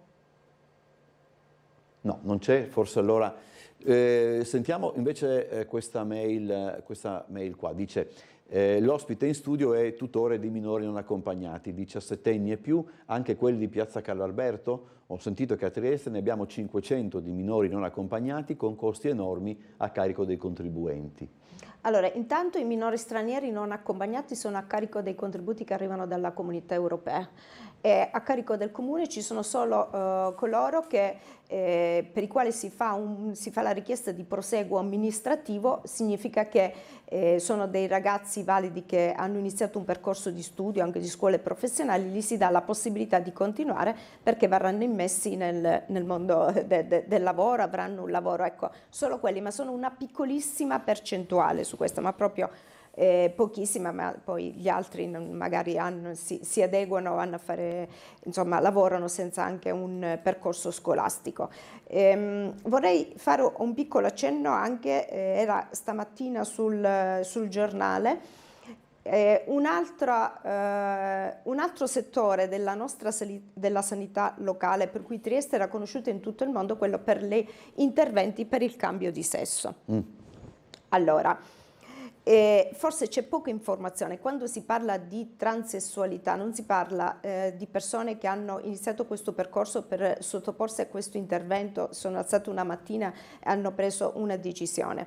No, non c'è, forse allora. Sentiamo invece questa mail qua. Dice, l'ospite in studio è tutore di minori non accompagnati, 17enni e più, anche quelli di Piazza Carlo Alberto. Ho sentito che a Trieste ne abbiamo 500 di minori non accompagnati con costi enormi a carico dei contribuenti. Allora, intanto i minori stranieri non accompagnati sono a carico dei contributi che arrivano dalla Comunità Europea. E a carico del Comune ci sono solo coloro che, per i quali si fa la richiesta di proseguo amministrativo. Significa che sono dei ragazzi validi che hanno iniziato un percorso di studio, anche di scuole professionali, gli si dà la possibilità di continuare perché verranno immessi nel mondo del lavoro, avranno un lavoro, ecco, solo quelli, ma sono una piccolissima percentuale su questo, ma proprio pochissima, ma poi gli altri magari si adeguano, vanno a fare, insomma, lavorano senza anche un percorso scolastico. Vorrei fare un piccolo accenno anche, era stamattina sul giornale, un altro settore della sanità locale per cui Trieste era conosciuta in tutto il mondo, quello per gli interventi per il cambio di sesso. Allora, forse c'è poca informazione. Quando si parla di transessualità non si parla di persone che hanno iniziato questo percorso per sottoporsi a questo intervento, sono alzate una mattina e hanno preso una decisione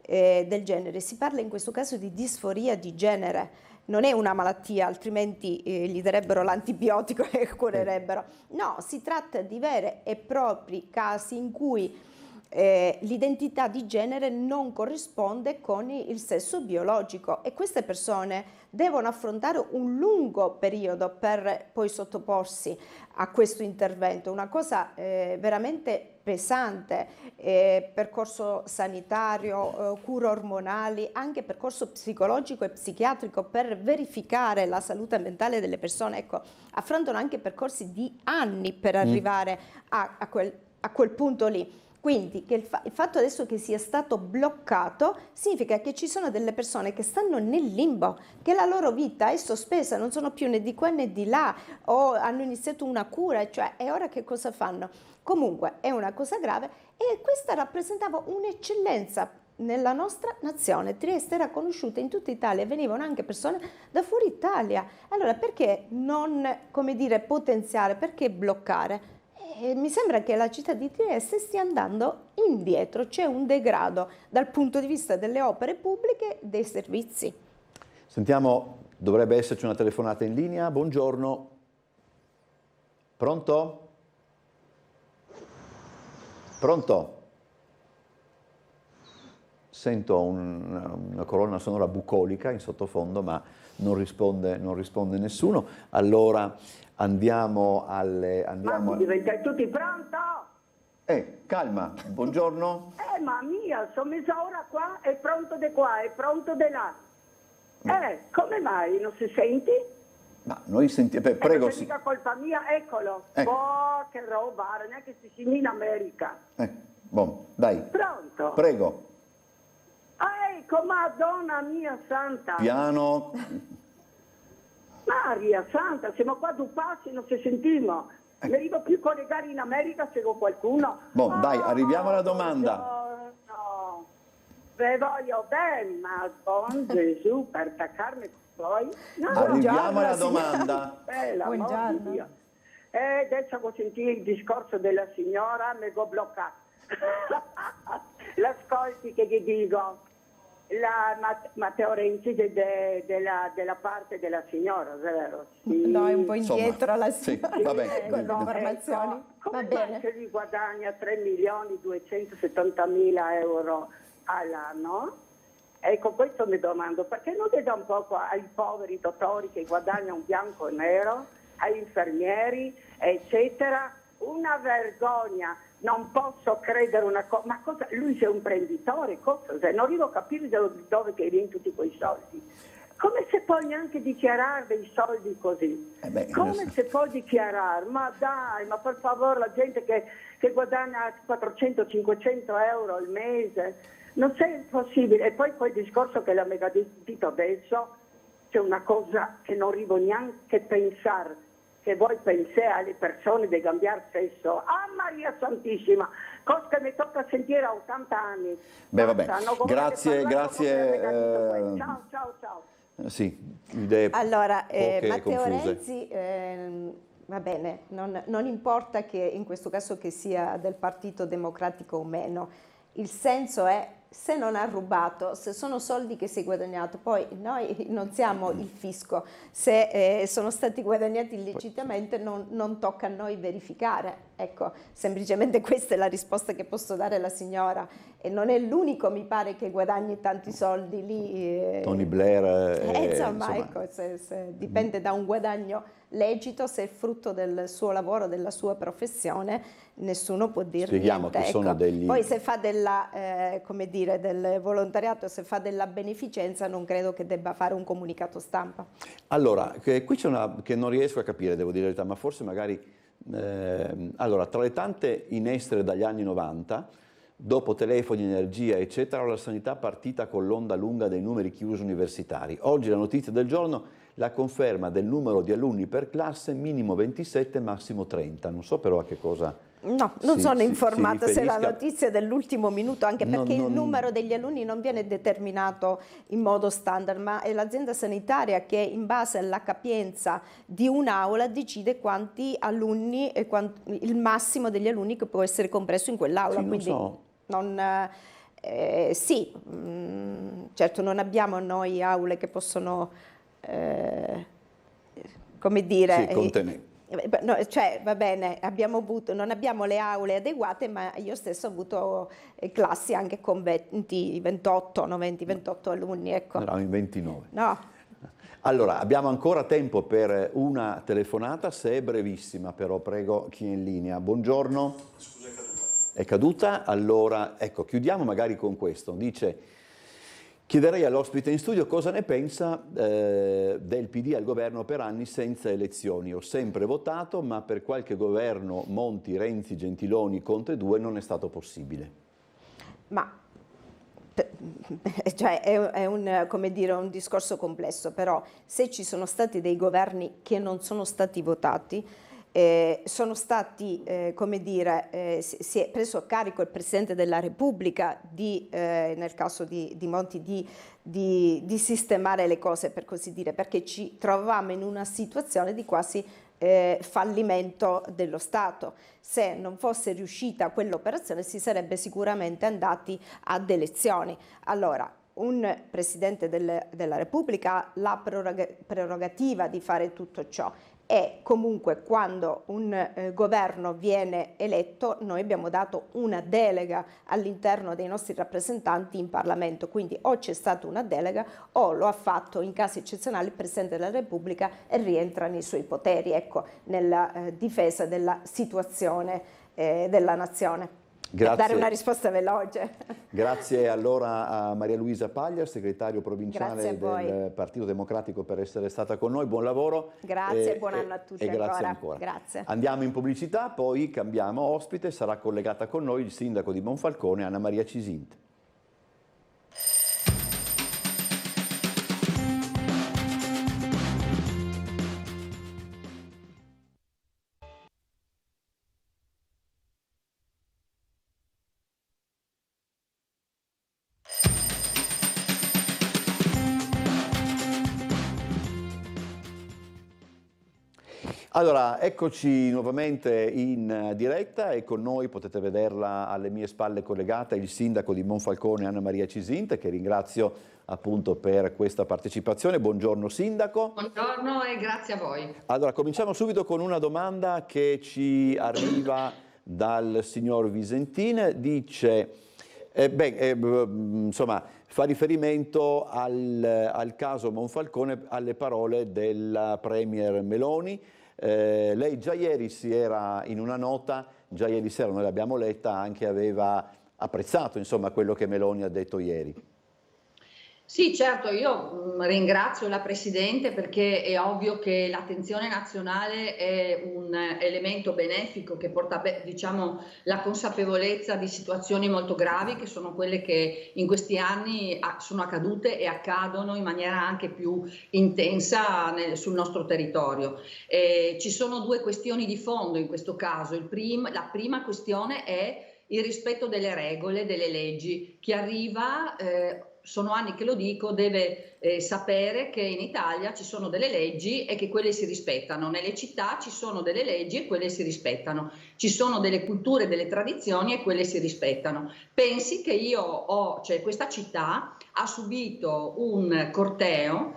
del genere. Si parla in questo caso di disforia di genere. Non è una malattia, altrimenti gli darebbero l'antibiotico e curerebbero. No, si tratta di veri e propri casi in cui l'identità di genere non corrisponde con il sesso biologico e queste persone devono affrontare un lungo periodo per poi sottoporsi a questo intervento, una cosa veramente pesante, percorso sanitario, cure ormonali, anche percorso psicologico e psichiatrico per verificare la salute mentale delle persone. Ecco, affrontano anche percorsi di anni per arrivare a quel punto lì. Quindi che il fatto adesso che sia stato bloccato significa che ci sono delle persone che stanno nel limbo, che la loro vita è sospesa, non sono più né di qua né di là, o hanno iniziato una cura, cioè, e ora che cosa fanno? Comunque è una cosa grave e questa rappresentava un'eccellenza nella nostra nazione. Trieste era conosciuta in tutta Italia, venivano anche persone da fuori Italia. Allora perché non, come dire, potenziare, perché bloccare? Mi sembra che la città di Trieste stia andando indietro, c'è un degrado dal punto di vista delle opere pubbliche e dei servizi. Sentiamo, dovrebbe esserci una telefonata in linea. Buongiorno. Pronto? Pronto? Sento una colonna sonora bucolica in sottofondo, ma non risponde nessuno. Allora andiamo. Diventa tutti pronto? Calma, buongiorno. Mamma mia, sono messa ora qua, è pronto di qua, è pronto di là. Come mai? Non si senti? Ma noi sentiamo, prego. Non è mica colpa mia, eccolo. Oh, che roba, non è che si sente in America. Dai. Pronto? Prego. Ecco, Madonna mia santa. Piano. Maria santa, siamo qua due passi, non ci sentiamo. Mi arrivo più collegare in America se con qualcuno. Dai, arriviamo alla domanda. No. Ve voglio bene, ma buon Gesù, per attaccarmi poi. No, arriviamo alla domanda. Buongiorno. Adesso ho sentito il discorso della signora, mi ho bloccato. L'ascolti che gli dico. Matteo Renzi della parte della signora, vero? Sì. No, è un po' indietro la signora sì, va bene. con le informazioni. Come Va mai bene. se lui guadagna 3.270.000 euro all'anno? Ecco, questo mi domando, perché non le dà un po' ai poveri dottori che guadagnano un bianco e nero, agli infermieri, eccetera? Una vergogna, non posso credere una cosa, ma cosa? Lui è un imprenditore, cosa? Non riesco a capire dove che viene tutti quei soldi. Come si può neanche dichiarare dei soldi così? Come si può dichiarare? Ma dai, ma per favore, la gente che guadagna 400-500 euro al mese, non è possibile. E poi quel discorso che l'ha detto adesso, c'è una cosa che non arrivo neanche a pensare, che voi pensate alle persone di cambiare sesso. Ah, Maria Santissima, cosa che mi tocca sentire a 80 anni. Beh, vabbè, Grazie. Ciao. Sì, idee allora, poche Matteo confuse. Renzi, va bene, non importa che in questo caso che sia del Partito Democratico o meno, il senso è, se non ha rubato, se sono soldi che si è guadagnato, poi noi non siamo il fisco, se sono stati guadagnati illegittimamente non tocca a noi verificare. Ecco, semplicemente questa è la risposta che posso dare alla signora, e non è l'unico, mi pare, che guadagni tanti soldi lì. Tony Blair. Insomma, ecco, se dipende da un guadagno lecito, se è frutto del suo lavoro, della sua professione, nessuno può dire Spieghiamo niente. che sono degli... Poi se fa del volontariato, se fa della beneficenza, non credo che debba fare un comunicato stampa. Allora, qui c'è una che non riesco a capire, devo dire la verità, ma forse magari... allora, tra le tante inestere dagli anni 90, dopo telefoni, energia, eccetera, la sanità partita con l'onda lunga dei numeri chiusi universitari. Oggi la notizia del giorno, la conferma del numero di alunni per classe, minimo 27, massimo 30. Non so però a che cosa... No, non sono informata se la riferisca. notizia dell'ultimo minuto, anche perché il numero degli alunni non viene determinato in modo standard, ma è l'azienda sanitaria che in base alla capienza di un'aula decide quanti alunni e il massimo degli alunni che può essere compreso in quell'aula. Sì, quindi sì, certo non abbiamo noi aule che possono, come dire... Sì, contenere. No, cioè, va bene, non abbiamo le aule adeguate, ma io stesso ho avuto classi anche con 28 alunni. Ecco. Eravamo in 29. No. Allora, abbiamo ancora tempo per una telefonata, se è brevissima però, prego chi è in linea. Buongiorno. Scusa, è caduta. È caduta? Allora, ecco, chiudiamo magari con questo. Dice... Chiederei all'ospite in studio cosa ne pensa del PD al governo per anni senza elezioni. Ho sempre votato, ma per qualche governo Monti, Renzi, Gentiloni, Conte 2 non è stato possibile. Ma cioè, è un discorso complesso, però se ci sono stati dei governi che non sono stati votati, sono stati, si è preso a carico il Presidente della Repubblica nel caso di Monti di sistemare le cose, per così dire, perché ci trovavamo in una situazione di quasi fallimento dello Stato. Se non fosse riuscita quell'operazione si sarebbe sicuramente andati ad elezioni. Allora, un Presidente della Repubblica ha la prerogativa di fare tutto ciò. E comunque quando un governo viene eletto noi abbiamo dato una delega all'interno dei nostri rappresentanti in Parlamento, quindi o c'è stata una delega o lo ha fatto in casi eccezionali il Presidente della Repubblica e rientra nei suoi poteri, ecco, nella difesa della situazione della nazione. Grazie. Per dare una risposta veloce. Grazie allora a Maria Luisa Paglia, segretario provinciale del Partito Democratico, per essere stata con noi. Buon lavoro. Grazie, buon anno a tutti grazie ancora. Grazie. Andiamo in pubblicità, poi cambiamo ospite, sarà collegata con noi il sindaco di Monfalcone, Anna Maria Cisint. Allora, eccoci nuovamente in diretta e con noi potete vederla alle mie spalle collegata il sindaco di Monfalcone Anna Maria Cisint, che ringrazio appunto per questa partecipazione. Buongiorno sindaco. Buongiorno e grazie a voi. Allora, cominciamo subito con una domanda che ci arriva dal signor Visentin. Dice, insomma, fa riferimento al caso Monfalcone, alle parole della Premier Meloni. Lei già ieri si era, in una nota, già ieri sera noi l'abbiamo letta, anche aveva apprezzato insomma quello che Meloni ha detto ieri. Sì, certo, io ringrazio la Presidente perché è ovvio che l'attenzione nazionale è un elemento benefico che porta, diciamo, la consapevolezza di situazioni molto gravi che sono quelle che in questi anni sono accadute e accadono in maniera anche più intensa sul nostro territorio. Ci sono due questioni di fondo in questo caso. La prima questione è il rispetto delle regole, delle leggi. Chi arriva sono anni che lo dico, deve sapere che in Italia ci sono delle leggi e che quelle si rispettano. Nelle città ci sono delle leggi e quelle si rispettano. Ci sono delle culture, delle tradizioni e quelle si rispettano. Pensi che cioè questa città ha subito un corteo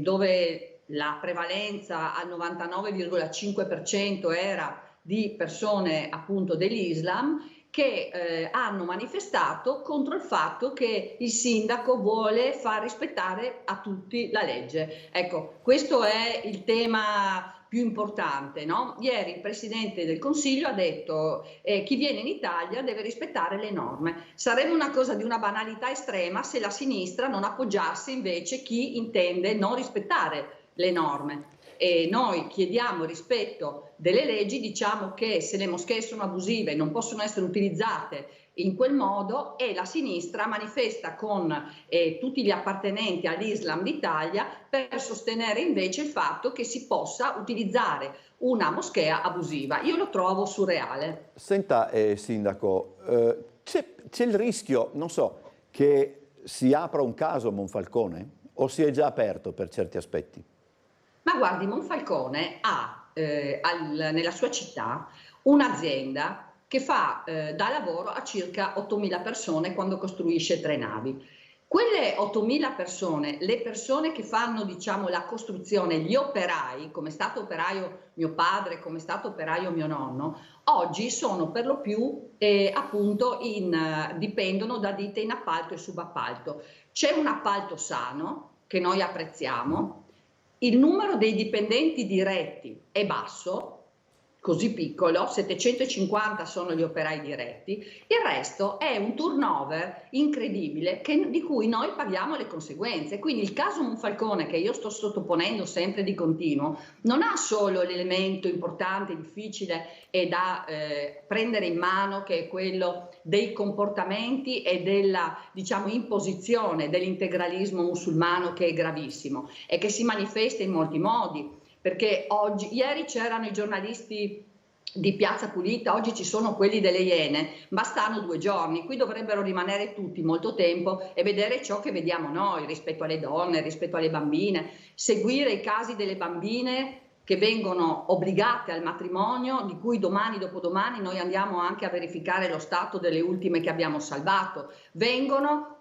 dove la prevalenza al 99,5% era di persone appunto dell'Islam, che hanno manifestato contro il fatto che il sindaco vuole far rispettare a tutti la legge. Ecco, questo è il tema più importante, no? Ieri il Presidente del Consiglio ha detto chi viene in Italia deve rispettare le norme. Sarebbe una cosa di una banalità estrema se la sinistra non appoggiasse invece chi intende non rispettare le norme. E noi chiediamo rispetto delle leggi, diciamo che se le moschee sono abusive non possono essere utilizzate in quel modo, e la sinistra manifesta con tutti gli appartenenti all'Islam d'Italia per sostenere invece il fatto che si possa utilizzare una moschea abusiva. Io lo trovo surreale. Senta, sindaco, c'è il rischio, non so, che si apra un caso a Monfalcone o si è già aperto per certi aspetti? Ma guardi, Monfalcone ha nella sua città un'azienda che fa da lavoro a circa 8.000 persone quando costruisce 3 navi. Quelle 8.000 persone, le persone che fanno, diciamo, la costruzione, gli operai, come è stato operaio mio padre, come è stato operaio mio nonno, oggi sono per lo più appunto dipendono da ditte in appalto e subappalto. C'è un appalto sano che noi apprezziamo. Il numero dei dipendenti diretti è basso, così piccolo, 750 sono gli operai diretti, il resto è un turnover incredibile di cui noi paghiamo le conseguenze. Quindi il caso Monfalcone, che io sto sottoponendo sempre di continuo, non ha solo l'elemento importante, difficile e da prendere in mano, che è quello dei comportamenti e della, diciamo, imposizione dell'integralismo musulmano, che è gravissimo e che si manifesta in molti modi. Perché ieri c'erano i giornalisti di Piazza Pulita, oggi ci sono quelli delle Iene, ma stanno 2 giorni, qui dovrebbero rimanere tutti molto tempo e vedere ciò che vediamo noi rispetto alle donne, rispetto alle bambine, seguire i casi delle bambine che vengono obbligate al matrimonio, di cui domani dopodomani noi andiamo anche a verificare lo stato delle ultime che abbiamo salvato,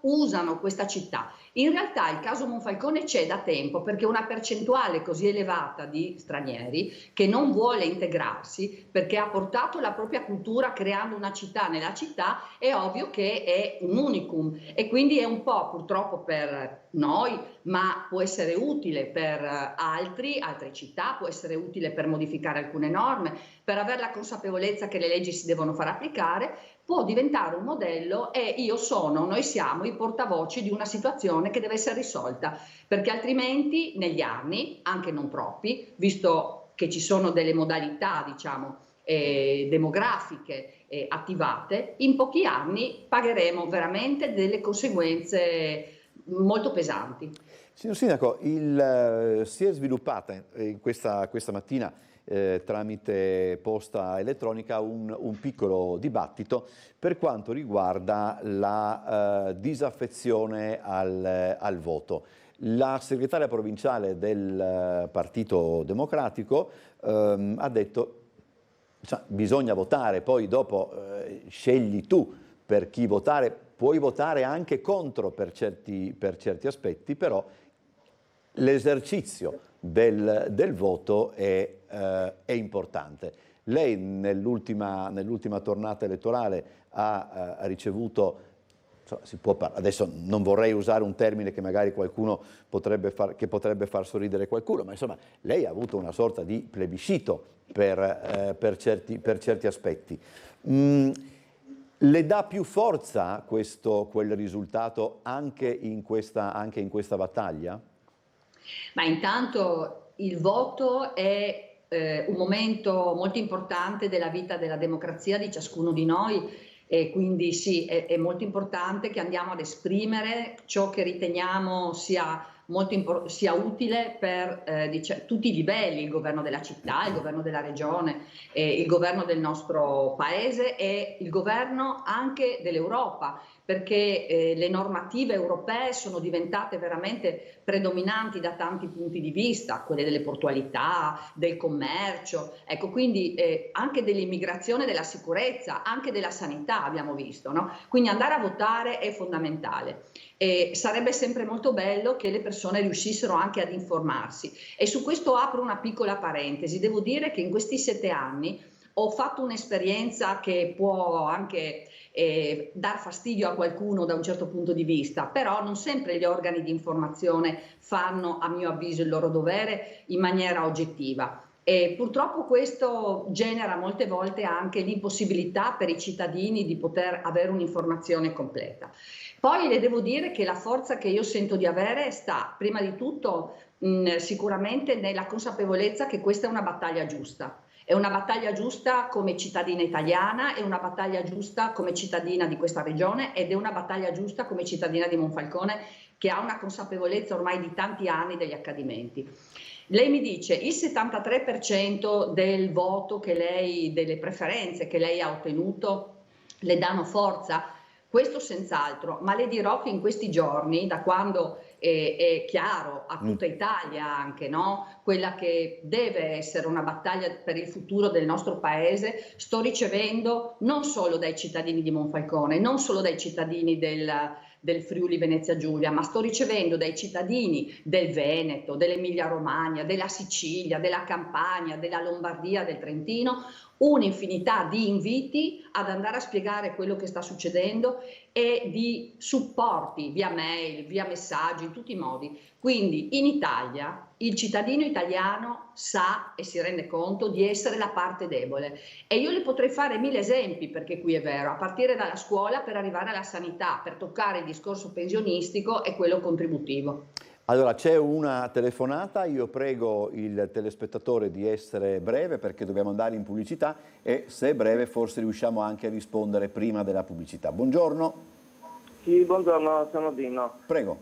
usano questa città. In realtà il caso Monfalcone c'è da tempo, perché una percentuale così elevata di stranieri che non vuole integrarsi perché ha portato la propria cultura creando una città nella città, è ovvio che è un unicum e quindi è un po' purtroppo per noi, ma può essere utile per altre città, può essere utile per modificare alcune norme, per avere la consapevolezza che le leggi si devono far applicare, può diventare un modello e noi siamo i portavoce di una situazione che deve essere risolta, perché altrimenti negli anni, anche non troppi, visto che ci sono delle modalità, diciamo, demografiche attivate, in pochi anni pagheremo veramente delle conseguenze molto pesanti. Signor Sindaco, si è sviluppata questa mattina tramite posta elettronica un piccolo dibattito per quanto riguarda la disaffezione al voto. La segretaria provinciale del Partito Democratico ha detto bisogna votare, poi dopo scegli tu per chi votare, puoi votare anche contro per certi aspetti, però l'esercizio del voto è importante. Lei nell'ultima tornata elettorale ha ricevuto, si può adesso non vorrei usare un termine che magari qualcuno potrebbe far sorridere qualcuno, ma insomma lei ha avuto una sorta di plebiscito per certi aspetti. Le dà più forza quel risultato anche in questa battaglia? Ma intanto il voto è un momento molto importante della vita della democrazia di ciascuno di noi, e quindi sì, è molto importante che andiamo ad esprimere ciò che riteniamo sia utile per tutti i livelli, il governo della città, il governo della regione, il governo del nostro paese e il governo anche dell'Europa, perché le normative europee sono diventate veramente predominanti da tanti punti di vista, quelle delle portualità, del commercio, ecco, quindi anche dell'immigrazione, della sicurezza, anche della sanità abbiamo visto, no? Quindi andare a votare è fondamentale. E sarebbe sempre molto bello che le persone riuscissero anche ad informarsi, e su questo apro una piccola parentesi. Devo dire che in questi 7 anni ho fatto un'esperienza che può anche dar fastidio a qualcuno da un certo punto di vista, però non sempre gli organi di informazione fanno, a mio avviso, il loro dovere in maniera oggettiva. E purtroppo questo genera molte volte anche l'impossibilità per i cittadini di poter avere un'informazione completa. Poi le devo dire che la forza che io sento di avere sta prima di tutto sicuramente nella consapevolezza che questa è una battaglia giusta. È una battaglia giusta come cittadina italiana, è una battaglia giusta come cittadina di questa regione ed è una battaglia giusta come cittadina di Monfalcone, che ha una consapevolezza ormai di tanti anni degli accadimenti. Lei mi dice il 73% del voto delle preferenze che lei ha ottenuto le danno forza? Questo senz'altro, ma le dirò che in questi giorni, da quando è chiaro a tutta Italia anche, no? Quella che deve essere una battaglia per il futuro del nostro paese, sto ricevendo non solo dai cittadini di Monfalcone, non solo dai cittadini del Friuli Venezia Giulia, ma sto ricevendo dai cittadini del Veneto, dell'Emilia Romagna, della Sicilia, della Campania, della Lombardia, del Trentino, un'infinità di inviti ad andare a spiegare quello che sta succedendo e di supporti via mail, via messaggi, in tutti i modi. Quindi in Italia il cittadino italiano sa e si rende conto di essere la parte debole, e io le potrei fare 1000 esempi, perché qui è vero, a partire dalla scuola per arrivare alla sanità, per toccare il discorso pensionistico e quello contributivo. Allora, c'è una telefonata, io prego il telespettatore di essere breve perché dobbiamo andare in pubblicità, e se è breve forse riusciamo anche a rispondere prima della pubblicità. Buongiorno. Sì, buongiorno, sono Dino. Prego.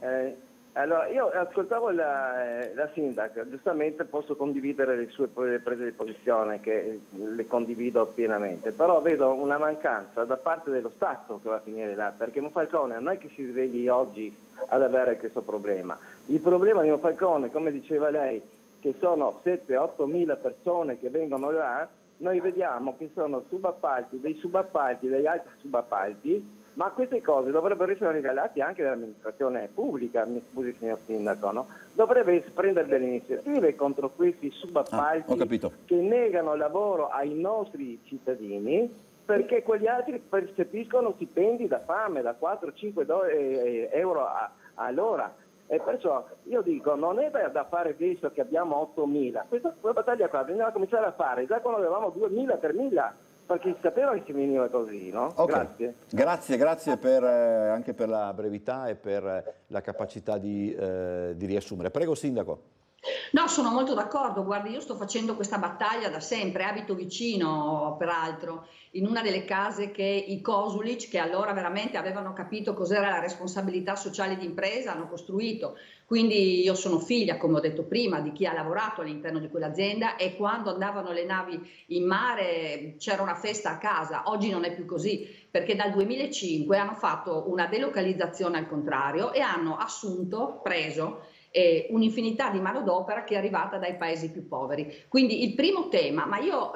Allora, io ascoltavo la sindaca, giustamente posso condividere le sue prese di posizione, che le condivido pienamente, però vedo una mancanza da parte dello Stato che va a finire là, perché Monfalcone non è che si svegli oggi ad avere questo problema. Il problema di Monfalcone, come diceva lei, che sono 7-8 mila persone che vengono là, noi vediamo che sono subappalti, degli altri subappalti, ma queste cose dovrebbero essere regalate anche dall'amministrazione pubblica, mi scusi signor Sindaco, no? Dovrebbe prendere delle iniziative contro questi subappalti che negano lavoro ai nostri cittadini, perché quegli altri percepiscono stipendi da fame, da 4-5 euro all'ora. E perciò io dico, non è da fare adesso che abbiamo 8.000, questa battaglia qua bisogna cominciare a fare già quando avevamo 2.000-3.000, perché si sapeva che si veniva così, no? Okay. Grazie anche per la brevità e per la capacità di riassumere. Prego, Sindaco. No, sono molto d'accordo. Guardi, io sto facendo questa battaglia da sempre, abito vicino, peraltro, in una delle case che i Kosulic, che allora veramente avevano capito cos'era la responsabilità sociale di impresa, hanno costruito. Quindi io sono figlia, come ho detto prima, di chi ha lavorato all'interno di quell'azienda, e quando andavano le navi in mare c'era una festa a casa. Oggi non è più così, perché dal 2005 hanno fatto una delocalizzazione al contrario e hanno preso un'infinità di manodopera che è arrivata dai paesi più poveri. Quindi il primo tema, ma io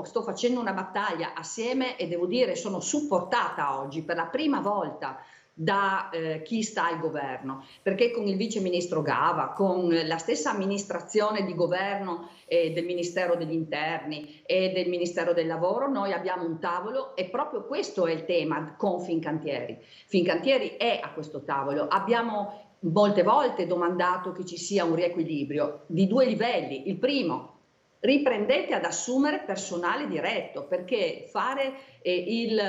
sto facendo una battaglia assieme e devo dire sono supportata oggi per la prima volta da chi sta al governo, perché con il vice ministro Gava, con la stessa amministrazione di governo del Ministero degli Interni e del Ministero del Lavoro noi abbiamo un tavolo e proprio questo è il tema con Fincantieri. Fincantieri è a questo tavolo, abbiamo molte volte domandato che ci sia un riequilibrio di due livelli. Il primo, riprendete ad assumere personale diretto, perché fare il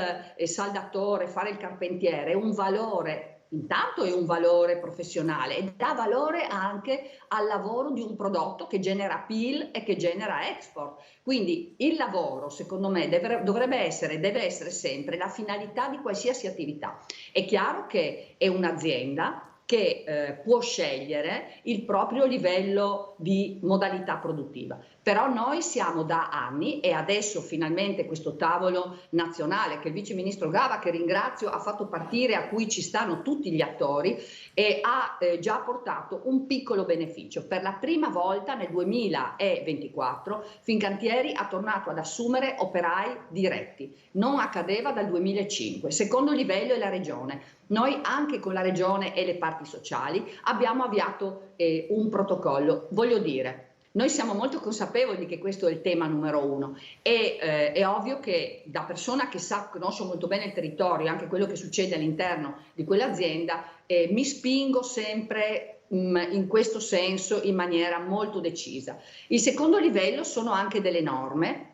saldatore, fare il carpentiere è un valore, intanto è un valore professionale e dà valore anche al lavoro di un prodotto che genera PIL e che genera export. Quindi il lavoro, secondo me, deve essere sempre la finalità di qualsiasi attività. È chiaro che è un'azienda che può scegliere il proprio livello di modalità produttiva. Però noi siamo da anni e adesso finalmente questo tavolo nazionale che il vice ministro Gava, che ringrazio, ha fatto partire, a cui ci stanno tutti gli attori e ha già portato un piccolo beneficio. Per la prima volta nel 2024 Fincantieri ha tornato ad assumere operai diretti. Non accadeva dal 2005. Secondo livello è la regione. Noi anche con la regione e le parti sociali abbiamo avviato un protocollo. Voglio dire, noi siamo molto consapevoli che questo è il tema numero uno e è ovvio che da persona che conosce molto bene il territorio, anche quello che succede all'interno di quell'azienda, mi spingo sempre in questo senso in maniera molto decisa. Il secondo livello sono anche delle norme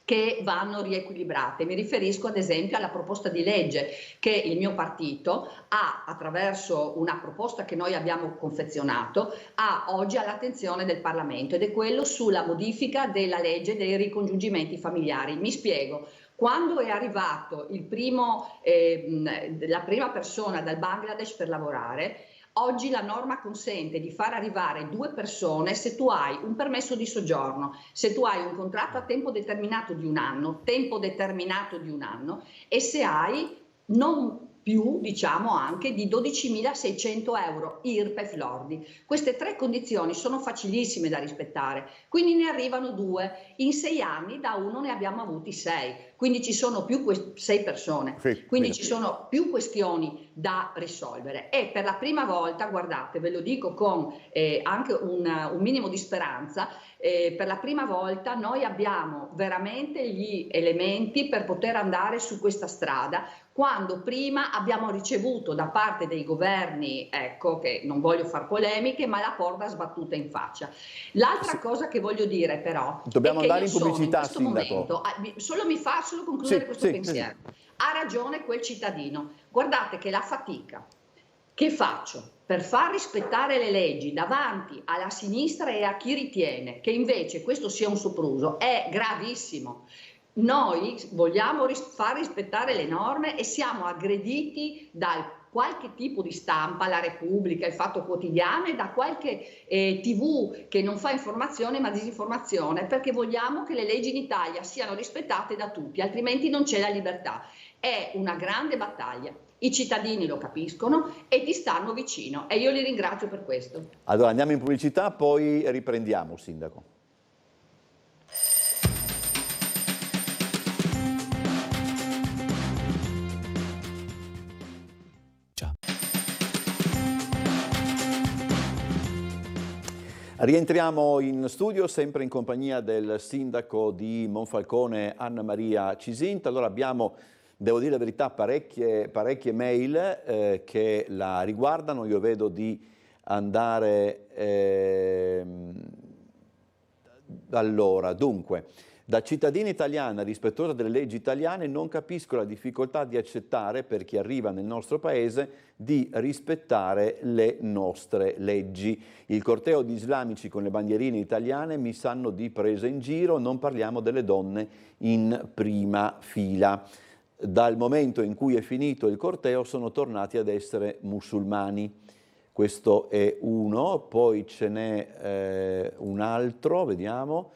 che vanno riequilibrate. Mi riferisco ad esempio alla proposta di legge che il mio partito ha, attraverso una proposta che noi abbiamo confezionato, ha oggi all'attenzione del Parlamento, ed è quello sulla modifica della legge dei ricongiungimenti familiari. Mi spiego. Quando è arrivato la prima persona dal Bangladesh per lavorare, oggi la norma consente di far arrivare 2 persone se tu hai un permesso di soggiorno, se tu hai un contratto a tempo determinato di un anno e se hai non più, diciamo, anche di 12.600 euro IRPEF lordi. Queste 3 condizioni sono facilissime da rispettare, quindi ne arrivano 2. In 6 anni da uno ne abbiamo avuti 6. Quindi ci sono più 6 persone, quindi ci sono più questioni da risolvere e per la prima volta, guardate, ve lo dico con anche un minimo di speranza, per la prima volta noi abbiamo veramente gli elementi per poter andare su questa strada, quando prima abbiamo ricevuto da parte dei governi, ecco, che non voglio far polemiche, ma la porta sbattuta in faccia. L'altra cosa che voglio dire però dobbiamo è che andare in pubblicità, Sindaco. Solo concludere questo pensiero. Ha ragione quel cittadino. Guardate che la fatica che faccio per far rispettare le leggi davanti alla sinistra e a chi ritiene che invece questo sia un sopruso è gravissimo. Noi vogliamo far rispettare le norme e siamo aggrediti da qualche tipo di stampa, la Repubblica, il Fatto Quotidiano, e da qualche TV che non fa informazione ma disinformazione, perché vogliamo che le leggi in Italia siano rispettate da tutti, altrimenti non c'è la libertà. È una grande battaglia. I cittadini lo capiscono e ti stanno vicino e io li ringrazio per questo. Allora andiamo in pubblicità, poi riprendiamo, Sindaco. Rientriamo in studio, sempre in compagnia del sindaco di Monfalcone, Anna Maria Cisinta. Allora abbiamo, devo dire la verità, parecchie mail che la riguardano. Io vedo di andare... Allora, dunque, da cittadina italiana rispettosa delle leggi italiane non capisco la difficoltà di accettare, per chi arriva nel nostro paese, di rispettare le nostre leggi. Il corteo di islamici con le bandierine italiane mi sanno di presa in giro, non parliamo delle donne in prima fila. Dal momento in cui è finito il corteo sono tornati ad essere musulmani. Questo è uno, poi ce n'è un altro, vediamo.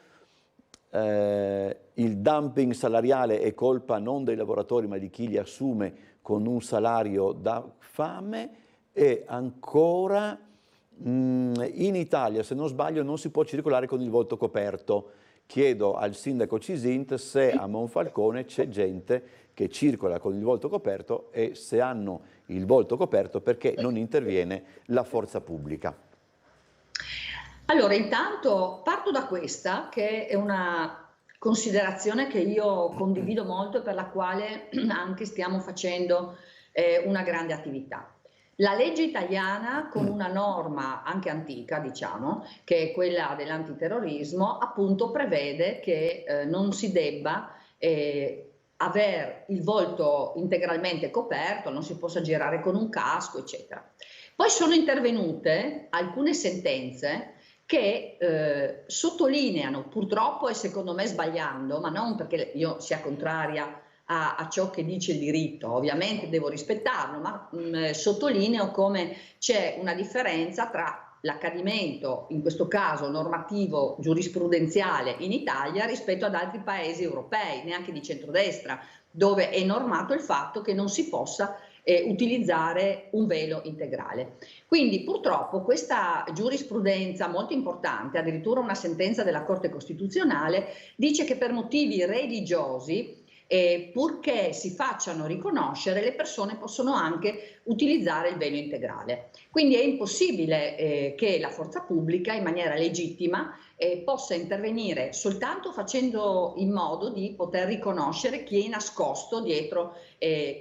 Il dumping salariale è colpa non dei lavoratori ma di chi li assume con un salario da fame. E ancora In Italia, se non sbaglio, non si può circolare con il volto coperto. Chiedo al sindaco Cisint se a Monfalcone c'è gente che circola con il volto coperto e se hanno il volto coperto perché non interviene la forza pubblica. Allora, intanto parto da questa, che è una considerazione che io condivido molto e per la quale anche stiamo facendo una grande attività. La legge italiana, con una norma anche antica, diciamo, che è quella dell'antiterrorismo, appunto prevede che non si debba aver il volto integralmente coperto, non si possa girare con un casco, eccetera. Poi sono intervenute alcune sentenze che sottolineano, purtroppo e secondo me sbagliando, ma non perché io sia contraria a ciò che dice il diritto, ovviamente devo rispettarlo, ma sottolineo come c'è una differenza tra l'accadimento, in questo caso normativo giurisprudenziale in Italia, rispetto ad altri paesi europei, neanche di centrodestra, dove è normato il fatto che non si possa utilizzare un velo integrale. Quindi purtroppo questa giurisprudenza molto importante, addirittura una sentenza della Corte Costituzionale, dice che per motivi religiosi, purché si facciano riconoscere, le persone possono anche utilizzare il velo integrale. Quindi è impossibile che la forza pubblica in maniera legittima possa intervenire soltanto facendo in modo di poter riconoscere chi è nascosto dietro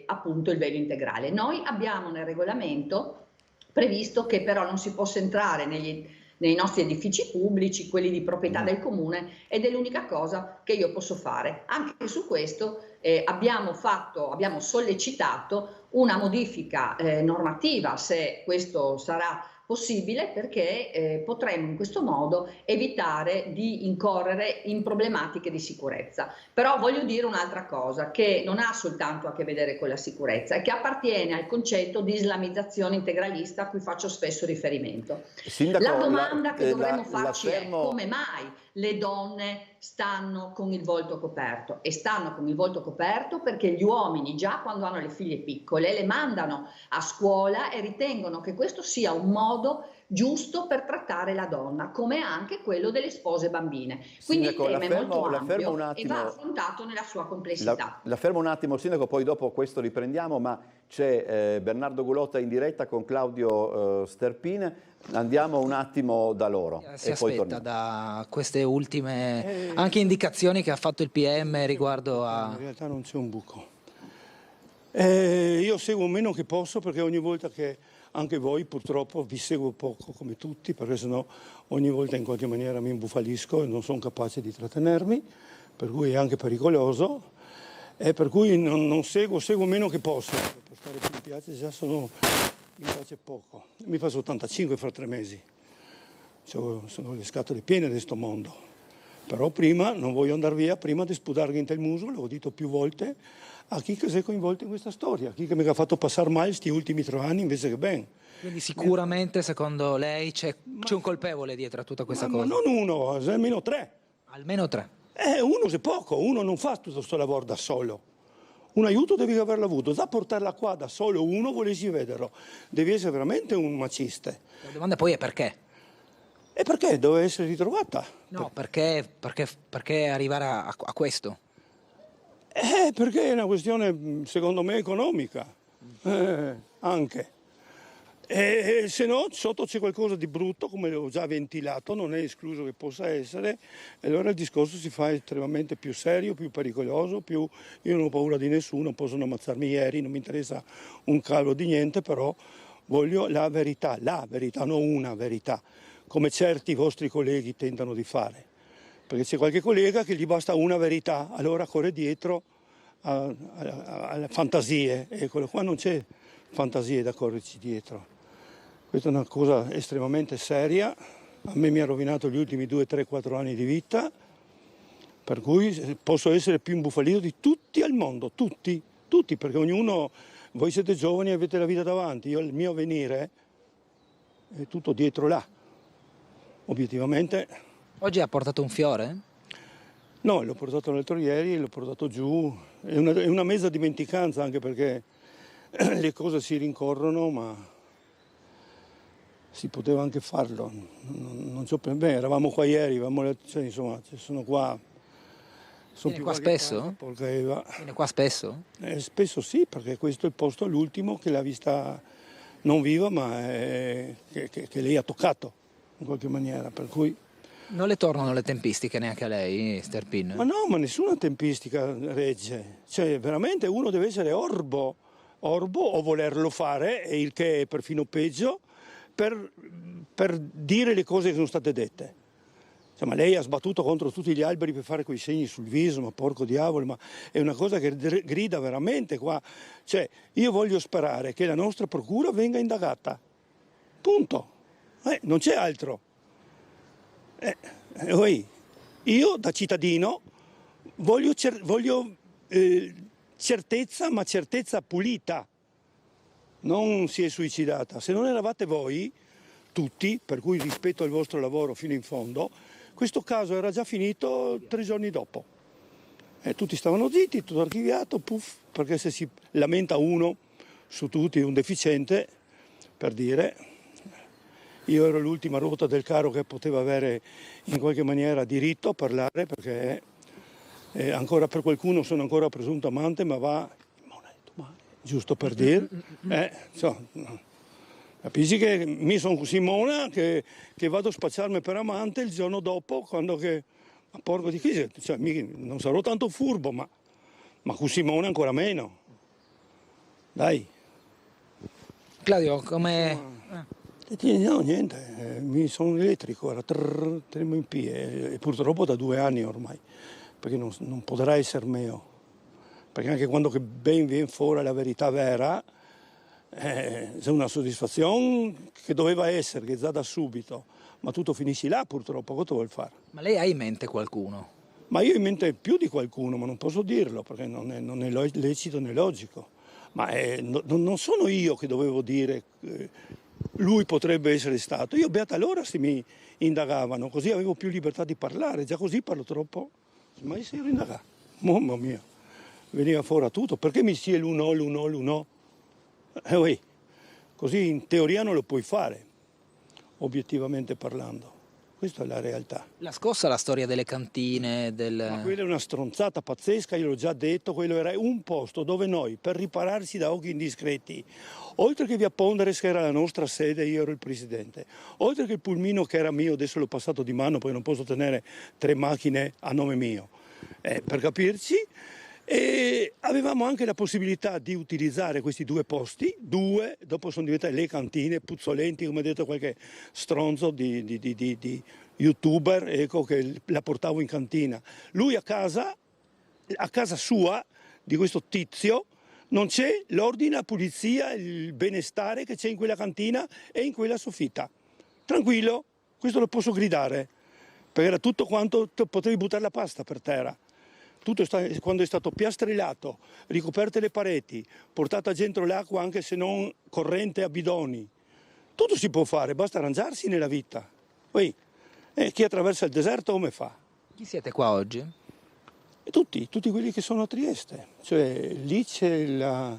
appunto il velo integrale. Noi abbiamo nel regolamento previsto che però non si possa entrare nei nostri edifici pubblici, quelli di proprietà del comune, ed è l'unica cosa che io posso fare. Anche su questo abbiamo sollecitato una modifica normativa, se questo sarà possibile, perché potremmo in questo modo evitare di incorrere in problematiche di sicurezza. Però voglio dire un'altra cosa che non ha soltanto a che vedere con la sicurezza e che appartiene al concetto di islamizzazione integralista a cui faccio spesso riferimento. Sindaco, la domanda che dovremmo farci è come mai le donne stanno con il volto coperto, e stanno con il volto coperto perché gli uomini già quando hanno le figlie piccole le mandano a scuola e ritengono che questo sia un modo giusto per trattare la donna, come anche quello delle spose bambine. Quindi Sindaco, il tema è molto ampio un attimo, e va affrontato nella sua complessità. La fermo un attimo, Sindaco, poi dopo questo riprendiamo, ma c'è Bernardo Gulotta in diretta con Claudio Sterpin. Andiamo un attimo da loro. Si e poi aspetta torniamo. da queste ultime anche indicazioni che ha fatto il PM riguardo a... In realtà non c'è un buco. Io seguo meno che posso perché ogni volta che anche voi purtroppo vi seguo poco come tutti, perché sennò ogni volta in qualche maniera mi imbufalisco e non sono capace di trattenermi, per cui è anche pericoloso, e per cui non seguo meno che posso. Per stare più in piazza già mi piace poco. Mi faccio 85 fra 3 mesi. Sono le scatole piene di questo mondo. Però prima, non voglio andare via, prima di sputargli in il muso, l'ho detto più volte, a chi che si è coinvolto in questa storia, a chi che mi ha fatto passare male questi ultimi 3 anni invece che ben. Quindi sicuramente secondo lei c'è un colpevole dietro a tutta questa cosa? Ma non uno, almeno 3. Almeno 3? Uno è poco, uno non fa tutto questo lavoro da solo. Un aiuto devi averlo avuto, da portarla qua da solo uno volessi vederlo, devi essere veramente un maciste. La domanda poi è perché? E perché deve essere ritrovata? No, perché arrivare a questo? Perché è una questione, secondo me, economica, anche. E se no, sotto c'è qualcosa di brutto, come ho già ventilato, non è escluso che possa essere, e allora il discorso si fa estremamente più serio, più pericoloso, io non ho paura di nessuno, possono ammazzarmi ieri, non mi interessa un cavolo di niente, però voglio la verità, non una verità, come certi vostri colleghi tentano di fare. Perché c'è qualche collega che gli basta una verità, allora corre dietro alle fantasie, e quello qua non c'è fantasie da correrci dietro. Questa è una cosa estremamente seria, a me mi ha rovinato gli ultimi 2, 3, 4 anni di vita, per cui posso essere più imbufalito di tutti al mondo, tutti, perché ognuno, voi siete giovani e avete la vita davanti, io il mio avvenire è tutto dietro là, obiettivamente. Oggi ha portato un fiore? No, l'ho portato l'altro ieri, l'ho portato giù, è una mezza dimenticanza anche perché le cose si rincorrono, ma si poteva anche farlo, non so per me, eravamo qua ieri, cioè, insomma, sono qua. Viene qua spesso? Viene qua spesso? Spesso sì, perché questo è il posto l'ultimo che l'ha vista non viva, ma che lei ha toccato in qualche maniera, per cui... Non le tornano le tempistiche neanche a lei, Sterpin? Ma no, ma nessuna tempistica regge, cioè veramente uno deve essere orbo o volerlo fare, e il che è perfino peggio, per dire le cose che sono state dette. Insomma, lei ha sbattuto contro tutti gli alberi per fare quei segni sul viso, ma porco diavolo, ma è una cosa che grida veramente qua. Cioè, io voglio sperare che la nostra procura venga indagata. Punto. Non c'è altro. Io da cittadino voglio certezza, ma certezza pulita. Non si è suicidata. Se non eravate voi, tutti, per cui rispetto il vostro lavoro fino in fondo, questo caso era già finito 3 giorni dopo. Tutti stavano zitti, tutto archiviato, puff, perché se si lamenta uno su tutti, un deficiente, per dire, io ero l'ultima ruota del carro che poteva avere in qualche maniera diritto a parlare, perché ancora per qualcuno sono ancora presunto amante, ma va giusto per dire. Capisci che mi sono così mona che vado a spacciarmi per amante il giorno dopo, quando che... Ma porco di chi, cioè, non sarò tanto furbo, ma così mona ancora meno. Dai. Claudio, come... No, niente, mi sono elettrico, era tremo in P, e purtroppo da 2 anni ormai, perché non potrà essere mio. Perché anche quando che ben viene fuori la verità vera, c'è una soddisfazione che doveva essere, che già da subito, ma tutto finisce là purtroppo, cosa vuol fare? Ma lei ha in mente qualcuno? Ma io ho in mente più di qualcuno, ma non posso dirlo, perché non è lecito né logico. Ma non sono io che dovevo dire lui potrebbe essere stato. Io beata l'ora se mi indagavano, così avevo più libertà di parlare, già così parlo troppo, ma se ero indagato, mamma mia, veniva fuori tutto, perché mi sia l'uno? Così in teoria non lo puoi fare, obiettivamente parlando. Questa è la realtà. La scossa la storia delle cantine, Ma quella è una stronzata pazzesca, io l'ho già detto, quello era un posto dove noi, per ripararsi da occhi indiscreti, oltre che via Ponderes che era la nostra sede, io ero il presidente, oltre che il pulmino che era mio, adesso l'ho passato di mano, poi non posso tenere 3 macchine a nome mio, per capirci, e avevamo anche la possibilità di utilizzare questi 2 posti, dopo sono diventate le cantine puzzolenti, come ha detto qualche stronzo di youtuber, ecco, che la portavo in cantina. Lui a casa sua, di questo tizio, non c'è l'ordine, la pulizia, il benestare che c'è in quella cantina e in quella soffitta. Tranquillo, questo lo posso gridare, perché era tutto quanto potevi buttare la pasta per terra. Tutto quando è stato piastrellato, ricoperte le pareti, portata dentro l'acqua anche se non corrente a bidoni. Tutto si può fare, basta arrangiarsi nella vita. Poi, chi attraversa il deserto come fa? Chi siete qua oggi? Tutti quelli che sono a Trieste. Cioè, lì c'è la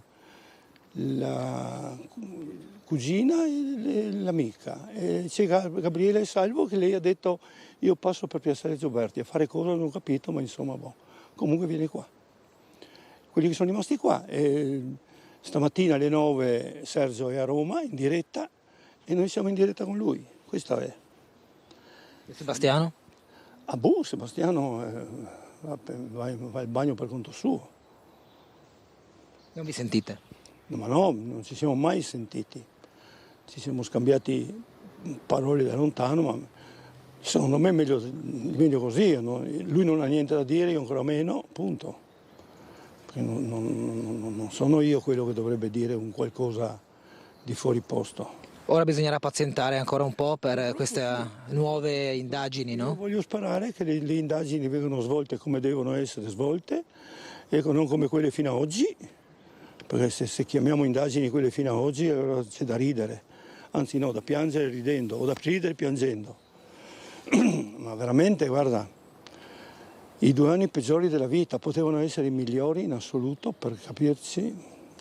cugina e l'amica. E c'è Gabriele Salvo che lei ha detto io passo per Piazzale Gioberti a fare cosa non ho capito, ma insomma boh. Comunque viene qua. Quelli che sono rimasti qua, stamattina alle 9 Sergio è a Roma in diretta e noi siamo in diretta con lui, questa è. E Sebastiano? Sebastiano va al bagno per conto suo. Non vi sentite? No, ma no, non ci siamo mai sentiti. Ci siamo scambiati parole da lontano, ma secondo me è meglio così, no? Lui non ha niente da dire, io ancora meno, punto. Perché non sono io quello che dovrebbe dire un qualcosa di fuori posto. Ora bisognerà pazientare ancora un po' per queste nuove indagini, no? Io voglio sperare che le indagini vengano svolte come devono essere svolte, ecco, non come quelle fino ad oggi, perché se chiamiamo indagini quelle fino ad oggi allora c'è da ridere, anzi no, da piangere ridendo o da ridere piangendo. Ma veramente, guarda, i 2 anni peggiori della vita potevano essere i migliori in assoluto, per capirci,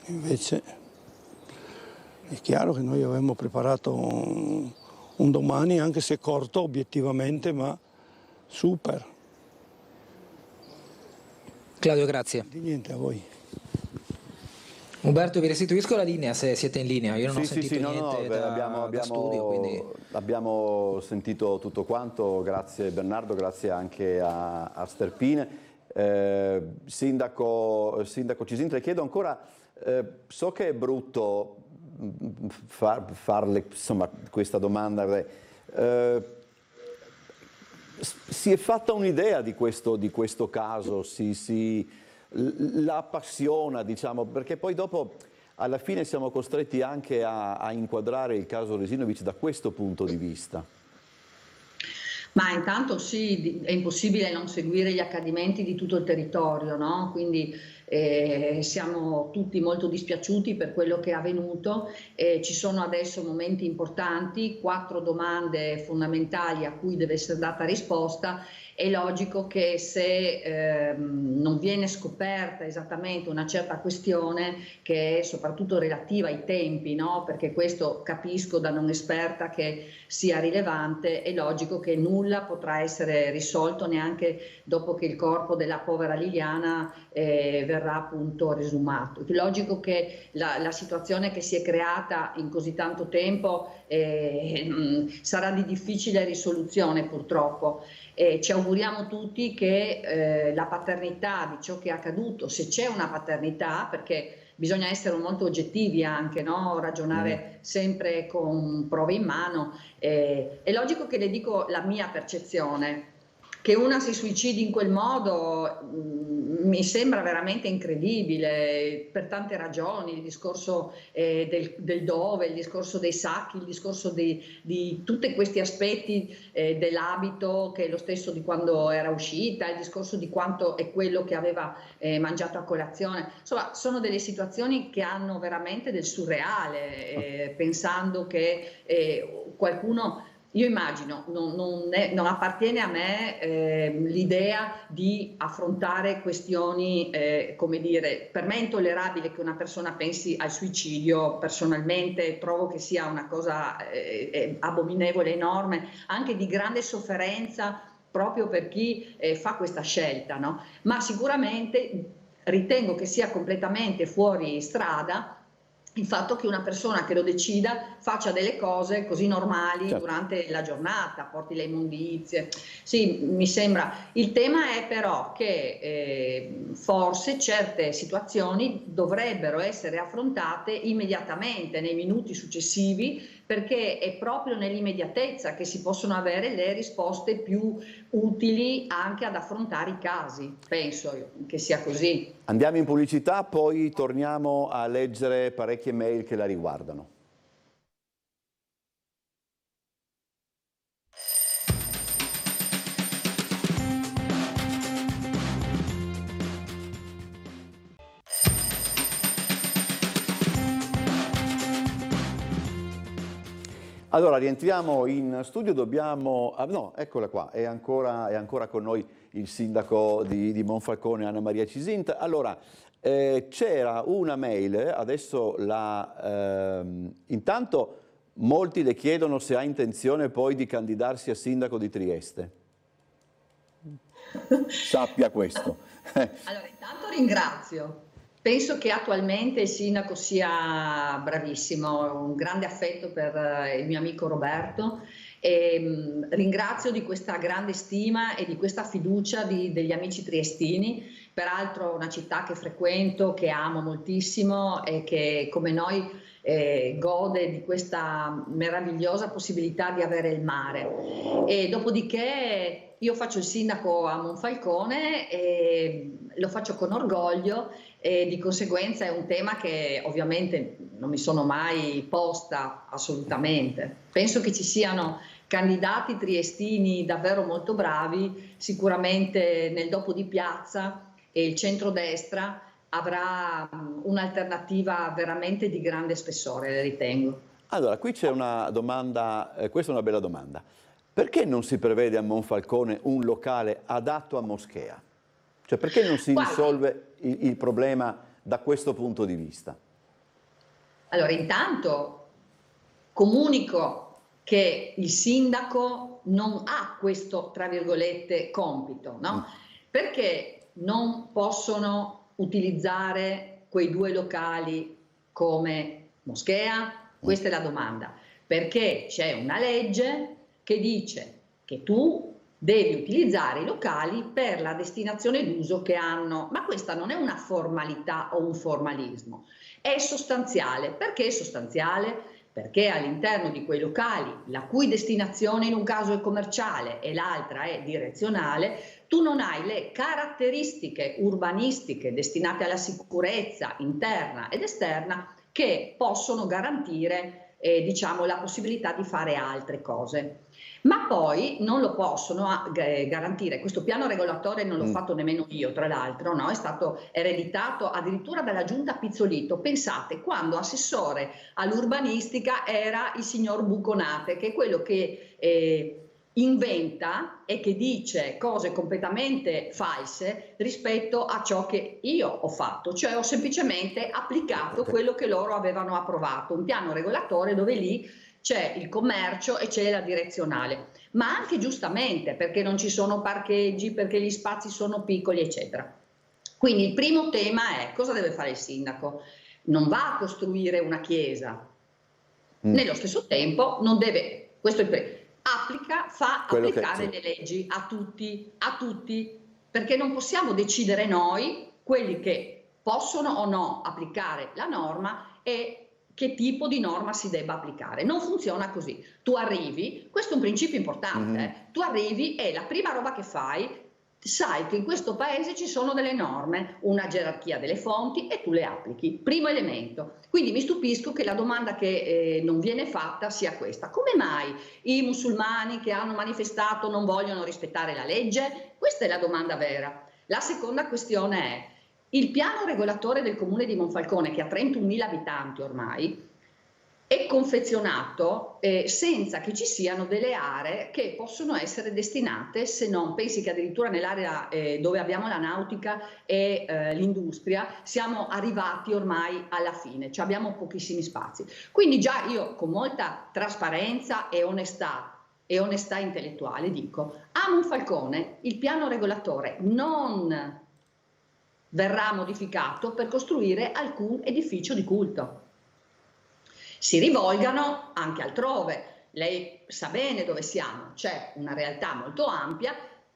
invece è chiaro che noi avevamo preparato un domani, anche se corto obiettivamente, ma super. Claudio, grazie. Di niente, a voi. Umberto, vi restituisco la linea se siete in linea. Io non ho sentito niente da studio, quindi... Abbiamo sentito tutto quanto, grazie Bernardo, grazie anche a Sterpine. Sindaco Cisintra, le chiedo ancora, so che è brutto farle insomma, questa domanda, si è fatta un'idea di questo caso, la appassiona, diciamo, perché poi dopo alla fine siamo costretti anche a inquadrare il caso Resinovic da questo punto di vista. Ma intanto sì, è impossibile non seguire gli accadimenti di tutto il territorio, no? Quindi siamo tutti molto dispiaciuti per quello che è avvenuto. Ci sono adesso momenti importanti, 4 domande fondamentali a cui deve essere data risposta. È logico che se non viene scoperta esattamente una certa questione, che è soprattutto relativa ai tempi, no? Perché questo capisco da non esperta che sia rilevante, è logico che nulla potrà essere risolto neanche dopo che il corpo della povera Liliana verrà appunto resumato. È logico che la situazione che si è creata in così tanto tempo sarà di difficile risoluzione purtroppo. Ci auguriamo tutti che la paternità di ciò che è accaduto, se c'è una paternità, perché bisogna essere molto oggettivi anche, no? Ragionare sempre con prove in mano. È logico che le dico la mia percezione. Che una si suicidi in quel modo mi sembra veramente incredibile per tante ragioni, il discorso del dove, il discorso dei sacchi, il discorso di tutti questi aspetti dell'abito che è lo stesso di quando era uscita, il discorso di quanto è quello che aveva mangiato a colazione. Insomma, sono delle situazioni che hanno veramente del surreale, pensando che qualcuno... Io immagino, non appartiene a me l'idea di affrontare questioni, come dire, per me è intollerabile che una persona pensi al suicidio, personalmente trovo che sia una cosa abominevole, enorme, anche di grande sofferenza proprio per chi fa questa scelta, no? Ma sicuramente ritengo che sia completamente fuori strada il fatto che una persona che lo decida faccia delle cose così normali durante la giornata, porti le immondizie. Sì, mi sembra. Il tema è però che forse certe situazioni dovrebbero essere affrontate immediatamente, nei minuti successivi, perché è proprio nell'immediatezza che si possono avere le risposte più utili anche ad affrontare i casi. Penso che sia così. Andiamo in pubblicità, poi torniamo a leggere parecchie mail che la riguardano. Allora, rientriamo in studio, dobbiamo... no, eccola qua, è ancora con noi il sindaco di Monfalcone, Anna Maria Cisintra. Allora, c'era una mail, adesso intanto molti le chiedono se ha intenzione poi di candidarsi a sindaco di Trieste. Sappia questo. Allora, intanto ringrazio. Penso che attualmente il sindaco sia bravissimo, ho un grande affetto per il mio amico Roberto e ringrazio di questa grande stima e di questa fiducia degli amici triestini, peraltro una città che frequento, che amo moltissimo e che come noi gode di questa meravigliosa possibilità di avere il mare. E dopodiché io faccio il sindaco a Monfalcone e lo faccio con orgoglio e di conseguenza è un tema che ovviamente non mi sono mai posta assolutamente. Penso che ci siano candidati triestini davvero molto bravi, sicuramente nel dopo di piazza e il centrodestra avrà un'alternativa veramente di grande spessore, ritengo. Allora, qui c'è una domanda, questa è una bella domanda. Perché non si prevede a Monfalcone un locale adatto a moschea? Cioè, perché non si risolve il problema da questo punto di vista? Allora, intanto comunico che il sindaco non ha questo, tra virgolette, compito, no? Perché non possono utilizzare quei 2 locali come moschea? Questa è la domanda. Perché c'è una legge che dice che tu devi utilizzare i locali per la destinazione d'uso che hanno, ma questa non è una formalità o un formalismo, è sostanziale. Perché è sostanziale? Perché all'interno di quei locali, la cui destinazione in un caso è commerciale e l'altra è direzionale, tu non hai le caratteristiche urbanistiche destinate alla sicurezza interna ed esterna che possono garantire diciamo, la possibilità di fare altre cose. Ma poi non lo possono garantire, questo piano regolatore non l'ho fatto nemmeno io, tra l'altro, no? È stato ereditato addirittura dalla giunta Pizzolitto. Pensate, quando assessore all'urbanistica era il signor Buconate, che è quello che inventa e che dice cose completamente false rispetto a ciò che io ho fatto, cioè ho semplicemente applicato quello che loro avevano approvato, un piano regolatore dove lì c'è il commercio e c'è la direzionale, ma anche giustamente perché non ci sono parcheggi, perché gli spazi sono piccoli, eccetera. Quindi il primo tema è: cosa deve fare il sindaco? Non va a costruire una chiesa, nello stesso tempo non deve, questo è il primo, fa applicare le leggi a tutti, perché non possiamo decidere noi, quelli che possono o no applicare la norma e che tipo di norma si debba applicare. Non funziona così. Tu arrivi, questo è un principio importante, tu arrivi e la prima roba che fai, sai che in questo paese ci sono delle norme, una gerarchia delle fonti e tu le applichi. Primo elemento. Quindi mi stupisco che la domanda che non viene fatta sia questa: come mai i musulmani che hanno manifestato non vogliono rispettare la legge? Questa è la domanda vera. La seconda questione è: il piano regolatore del comune di Monfalcone, che ha 31.000 abitanti ormai, è confezionato senza che ci siano delle aree che possono essere destinate, se non, pensi che addirittura nell'area dove abbiamo la nautica e l'industria siamo arrivati ormai alla fine, cioè abbiamo pochissimi spazi. Quindi già io con molta trasparenza e onestà intellettuale dico: a Monfalcone il piano regolatore non verrà modificato per costruire alcun edificio di culto. Si rivolgano anche altrove. Lei sa bene dove siamo, c'è una realtà molto ampia,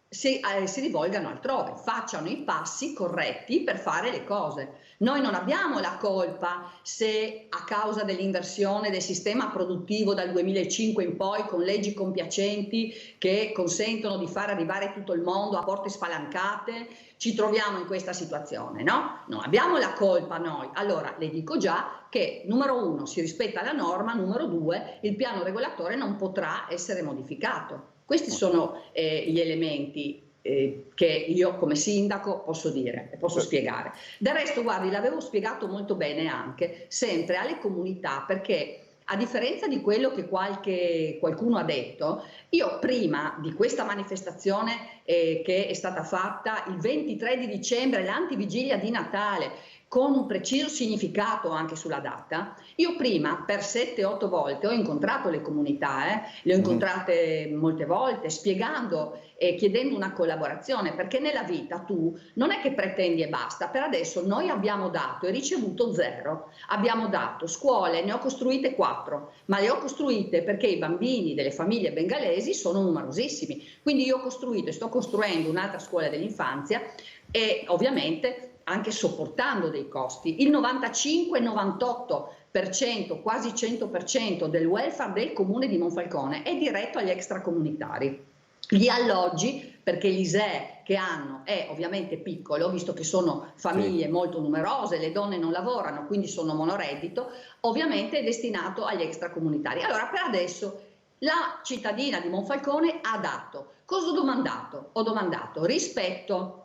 si rivolgano altrove, facciano i passi corretti per fare le cose. Noi non abbiamo la colpa se a causa dell'inversione del sistema produttivo dal 2005 in poi, con leggi compiacenti che consentono di far arrivare tutto il mondo a porte spalancate, ci troviamo in questa situazione, no? Non abbiamo la colpa noi. Allora le dico già che, numero 1, si rispetta la norma, numero 2, il piano regolatore non potrà essere modificato. Questi sono gli elementi che io come sindaco posso dire e posso spiegare. Del resto, guardi, l'avevo spiegato molto bene anche sempre alle comunità, perché a differenza di quello che qualcuno ha detto, io prima di questa manifestazione che è stata fatta il 23 di dicembre, l'antivigilia di Natale, con un preciso significato anche sulla data, io prima per 7-8 volte ho incontrato le comunità, le ho incontrate molte volte spiegando e chiedendo una collaborazione, perché nella vita tu non è che pretendi e basta. Per adesso noi abbiamo dato e ricevuto 0, abbiamo dato scuole, ne ho costruite 4, ma le ho costruite perché i bambini delle famiglie bengalesi sono numerosissimi, quindi io ho costruito e sto costruendo un'altra scuola dell'infanzia e ovviamente anche sopportando dei costi. Il 95-98%, quasi 100% del welfare del comune di Monfalcone è diretto agli extracomunitari. Gli alloggi, perché l'ISEE che hanno è ovviamente piccolo, visto che sono famiglie molto numerose, le donne non lavorano, quindi sono monoreddito, ovviamente è destinato agli extracomunitari. Allora, per adesso la cittadina di Monfalcone ha dato. Cosa ho domandato? Ho domandato rispetto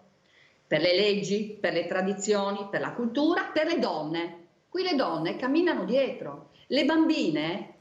per le leggi, per le tradizioni, per la cultura, per le donne. Qui le donne camminano dietro. Le bambine,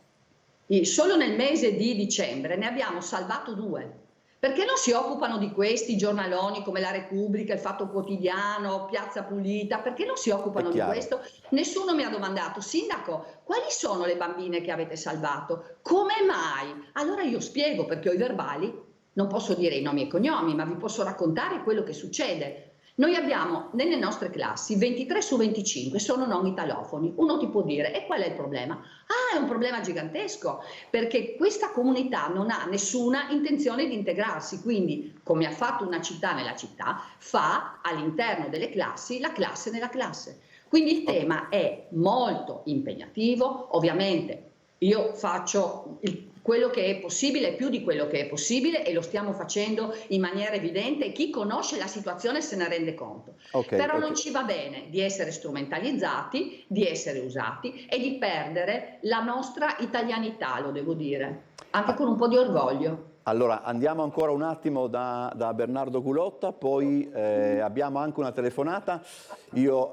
solo nel mese di dicembre ne abbiamo salvato 2. Perché non si occupano di questi giornaloni come La Repubblica, Il Fatto Quotidiano, Piazza Pulita? Perché non si occupano di questo? Nessuno mi ha domandato, sindaco, quali sono le bambine che avete salvato? Come mai? Allora io spiego, perché ho i verbali, non posso dire i nomi e i cognomi, ma vi posso raccontare quello che succede. Noi abbiamo nelle nostre classi 23 su 25 sono non italofoni. Uno ti può dire, e qual è il problema? Ah, è un problema gigantesco, perché questa comunità non ha nessuna intenzione di integrarsi, quindi come ha fatto una città nella città, fa all'interno delle classi la classe nella classe. Quindi il tema è molto impegnativo, ovviamente io faccio quello che è possibile, più di quello che è possibile, e lo stiamo facendo in maniera evidente. Chi conosce la situazione se ne rende conto. Però non ci va bene di essere strumentalizzati, di essere usati e di perdere la nostra italianità, lo devo dire, anche con un po' di orgoglio. Allora, andiamo ancora un attimo da Bernardo Gulotta, poi abbiamo anche una telefonata.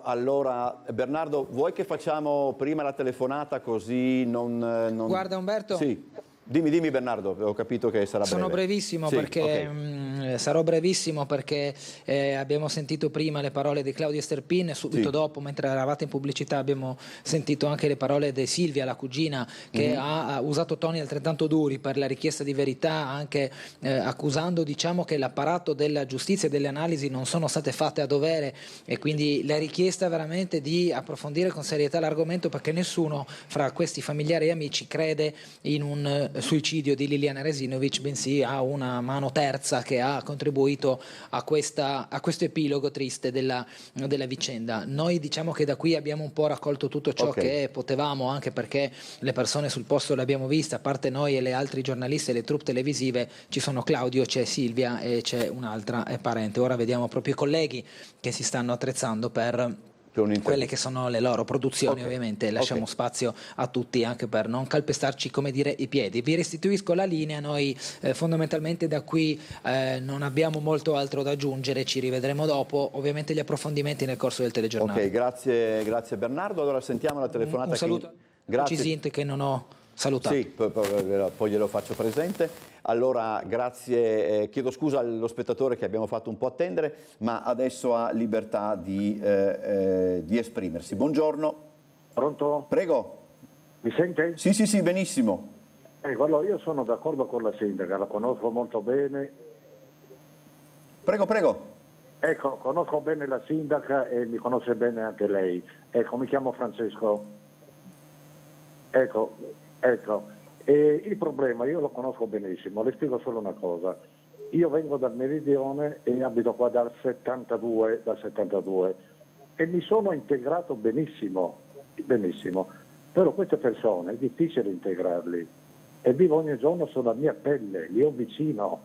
Allora, Bernardo, vuoi che facciamo prima la telefonata così non... Guarda Umberto... Sì. Dimmi Bernardo, ho capito che sarà breve. Sono brevissimo, sì, perché sarò brevissimo perché abbiamo sentito prima le parole di Claudia Sterpin e subito dopo, mentre eravate in pubblicità, abbiamo sentito anche le parole di Silvia, la cugina, che ha usato toni altrettanto duri per la richiesta di verità, anche accusando, diciamo, che l'apparato della giustizia e delle analisi non sono state fatte a dovere, e quindi la richiesta veramente di approfondire con serietà l'argomento, perché nessuno fra questi familiari e amici crede in un suicidio di Liliana Resinovic, bensì a una mano terza che ha contribuito a questo epilogo triste della vicenda. Noi diciamo che da qui abbiamo un po' raccolto tutto ciò che potevamo, anche perché le persone sul posto le abbiamo viste, a parte noi e le altri giornalisti e le troupe televisive, ci sono Claudio, c'è Silvia e c'è un'altra parente. Ora vediamo proprio i colleghi che si stanno attrezzando per quelle che sono le loro produzioni, ovviamente lasciamo spazio a tutti anche per non calpestarci, come dire, i piedi. Vi restituisco la linea, noi fondamentalmente da qui non abbiamo molto altro da aggiungere, ci rivedremo dopo, ovviamente gli approfondimenti nel corso del telegiornale. Ok, grazie Bernardo, allora sentiamo la telefonata. Un saluto a Cisinte che non ho salutato. Sì, poi glielo faccio presente. Allora, grazie, chiedo scusa allo spettatore che abbiamo fatto un po' attendere, ma adesso ha libertà di esprimersi. Buongiorno. Pronto? Prego. Mi sente? Sì, benissimo. Allora, io sono d'accordo con la sindaca, la conosco molto bene. Prego. Ecco, conosco bene la sindaca e mi conosce bene anche lei. Ecco, mi chiamo Francesco. Ecco. E il problema io lo conosco benissimo, le spiego solo una cosa. Io vengo dal Meridione e abito qua dal 72 e mi sono integrato benissimo, però queste persone è difficile integrarli e vivo ogni giorno sulla mia pelle, li ho vicino,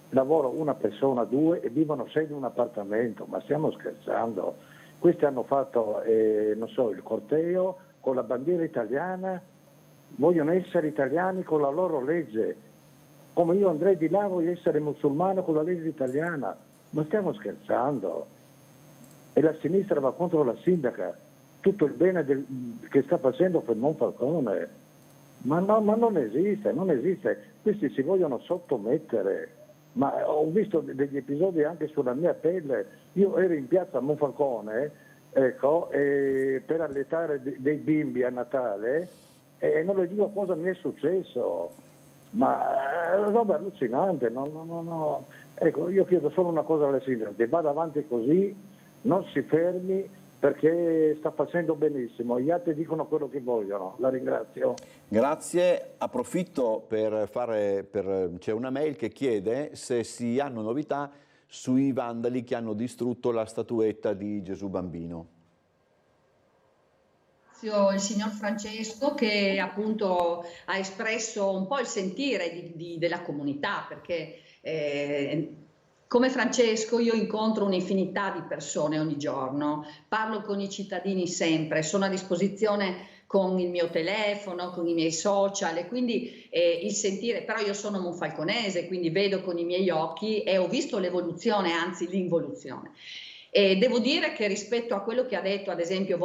lavoro una persona, due e vivono 6 in un appartamento, ma stiamo scherzando? Questi hanno fatto, il corteo con la bandiera italiana, vogliono essere italiani con la loro legge, come io andrei di là voglio essere musulmano con la legge italiana, ma stiamo scherzando? E la sinistra va contro la sindaca, tutto il bene che sta facendo per Monfalcone, ma non esiste, questi si vogliono sottomettere, ma ho visto degli episodi anche sulla mia pelle, io ero in piazza Monfalcone, per allattare dei bimbi a Natale, e non le dico cosa mi è successo, ma è una roba allucinante, no. Ecco, io chiedo solo una cosa alle sindache, vada avanti così, non si fermi, perché sta facendo benissimo, gli altri dicono quello che vogliono, la ringrazio. Grazie, approfitto c'è una mail che chiede se si hanno novità sui vandali che hanno distrutto la statuetta di Gesù Bambino. Il signor Francesco, che appunto ha espresso un po' il sentire della comunità, perché come Francesco io incontro un'infinità di persone ogni giorno, parlo con i cittadini sempre, sono a disposizione con il mio telefono, con i miei social, e quindi il sentire, però io sono monfalconese, quindi vedo con i miei occhi e ho visto l'evoluzione, anzi l'involuzione. E devo dire che rispetto a quello che ha detto, ad esempio,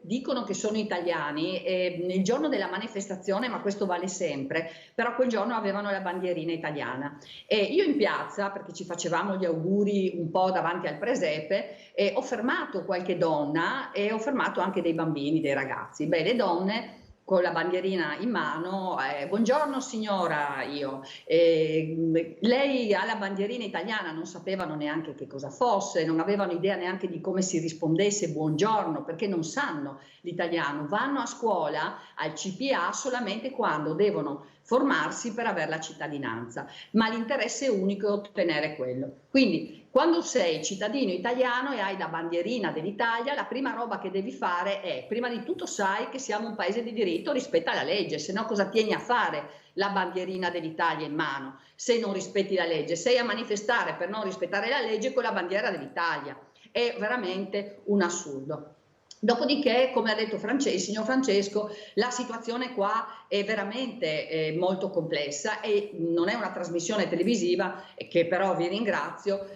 dicono che sono italiani, il giorno della manifestazione, ma questo vale sempre, però quel giorno avevano la bandierina italiana. E io in piazza, perché ci facevamo gli auguri un po' davanti al presepe, ho fermato qualche donna e ho fermato anche dei bambini, dei ragazzi. Beh, le donne con la bandierina in mano, buongiorno signora, lei ha la bandierina italiana, non sapevano neanche che cosa fosse, non avevano idea neanche di come si rispondesse buongiorno, perché non sanno l'italiano, vanno a scuola al CPA solamente quando devono formarsi per avere la cittadinanza, ma l'interesse unico è ottenere quello. Quindi quando sei cittadino italiano e hai la bandierina dell'Italia, la prima roba che devi fare è, prima di tutto sai che siamo un paese di diritto, rispetta la legge, se no cosa tieni a fare la bandierina dell'Italia in mano se non rispetti la legge? Sei a manifestare per non rispettare la legge con la bandiera dell'Italia, è veramente un assurdo. Dopodiché, come ha detto il signor Francesco, la situazione qua è veramente molto complessa e non è una trasmissione televisiva, che però vi ringrazio,